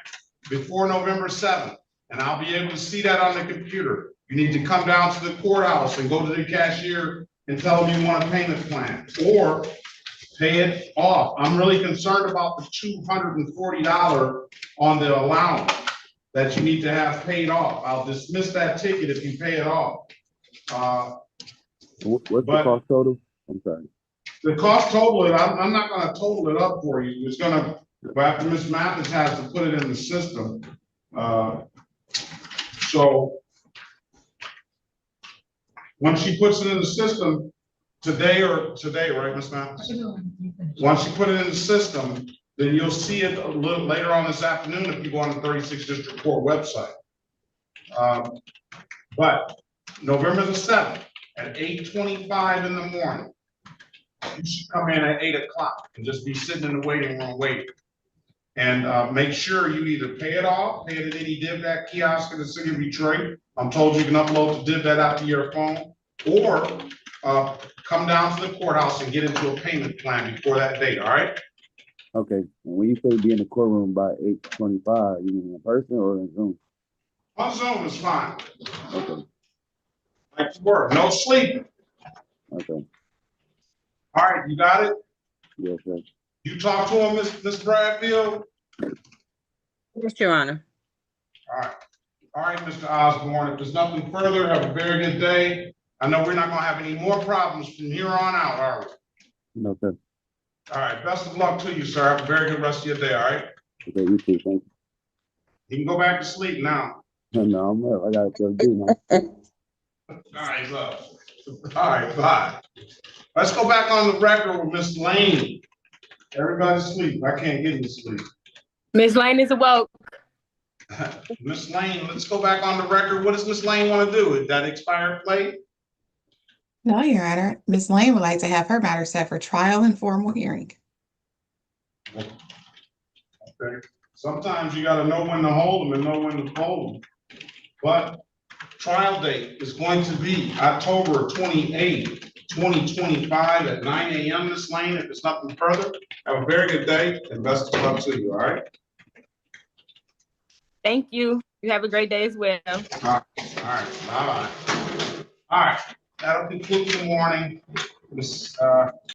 before November 7th, and I'll be able to see that on the computer. You need to come down to the courthouse and go to the cashier and tell them you want a payment plan, or pay it off. I'm really concerned about the $240 on the allowance that you need to have paid off. I'll dismiss that ticket if you pay it off. What's the cost total? I'm sorry. The cost total, I'm not gonna total it up for you. It's gonna, after Ms. Mathis has to put it in the system. So when she puts it in the system today, right, Ms. Mouse? Once you put it in the system, then you'll see it a little later on this afternoon if you go on the 36th District Court website. But November the 7th at 8:25 in the morning, you should come in at 8 o'clock and just be sitting in the waiting room waiting. And make sure you either pay it off, pay it at any DivDat kiosk in the city of Detroit. I'm told you can upload the DivDat out to your phone, or come down to the courthouse and get into a payment plan before that date, all right? Okay, and when you say be in the courtroom by 8:25, you mean in person or in Zoom? On Zoom is fine. Okay. Like to work, no sleeping. Okay. All right, you got it? Yes, sir. You talk to him, Ms. Bradfield? Yes, Your Honor. All right, Mr. Osborne, if there's nothing further, have a very good day. I know we're not gonna have any more problems from here on out, are we? No, sir. All right, best of luck to you, sir. Have a very good rest of your day, all right? Okay, you too. Thank you. You can go back to sleep now. No, I'm up. I got to do now. All right, love. All right, bye. Let's go back on the record with Miss Lane. Everybody's asleep. I can't get any sleep. Ms. Lane is awoke. Miss Lane, let's go back on the record. What does Miss Lane want to do? Is that expired plate? No, Your Honor. Ms. Lane would like to have her matter set for trial and formal hearing. Okay. Sometimes you gotta know when to hold them and know when to fold them. But trial date is going to be October 28th, 2025 at 9 a.m. Miss Lane. If there's nothing further, have a very good day and best of luck to you, all right? Thank you. You have a great day as well. All right, bye-bye. All right, that'll conclude the morning. This,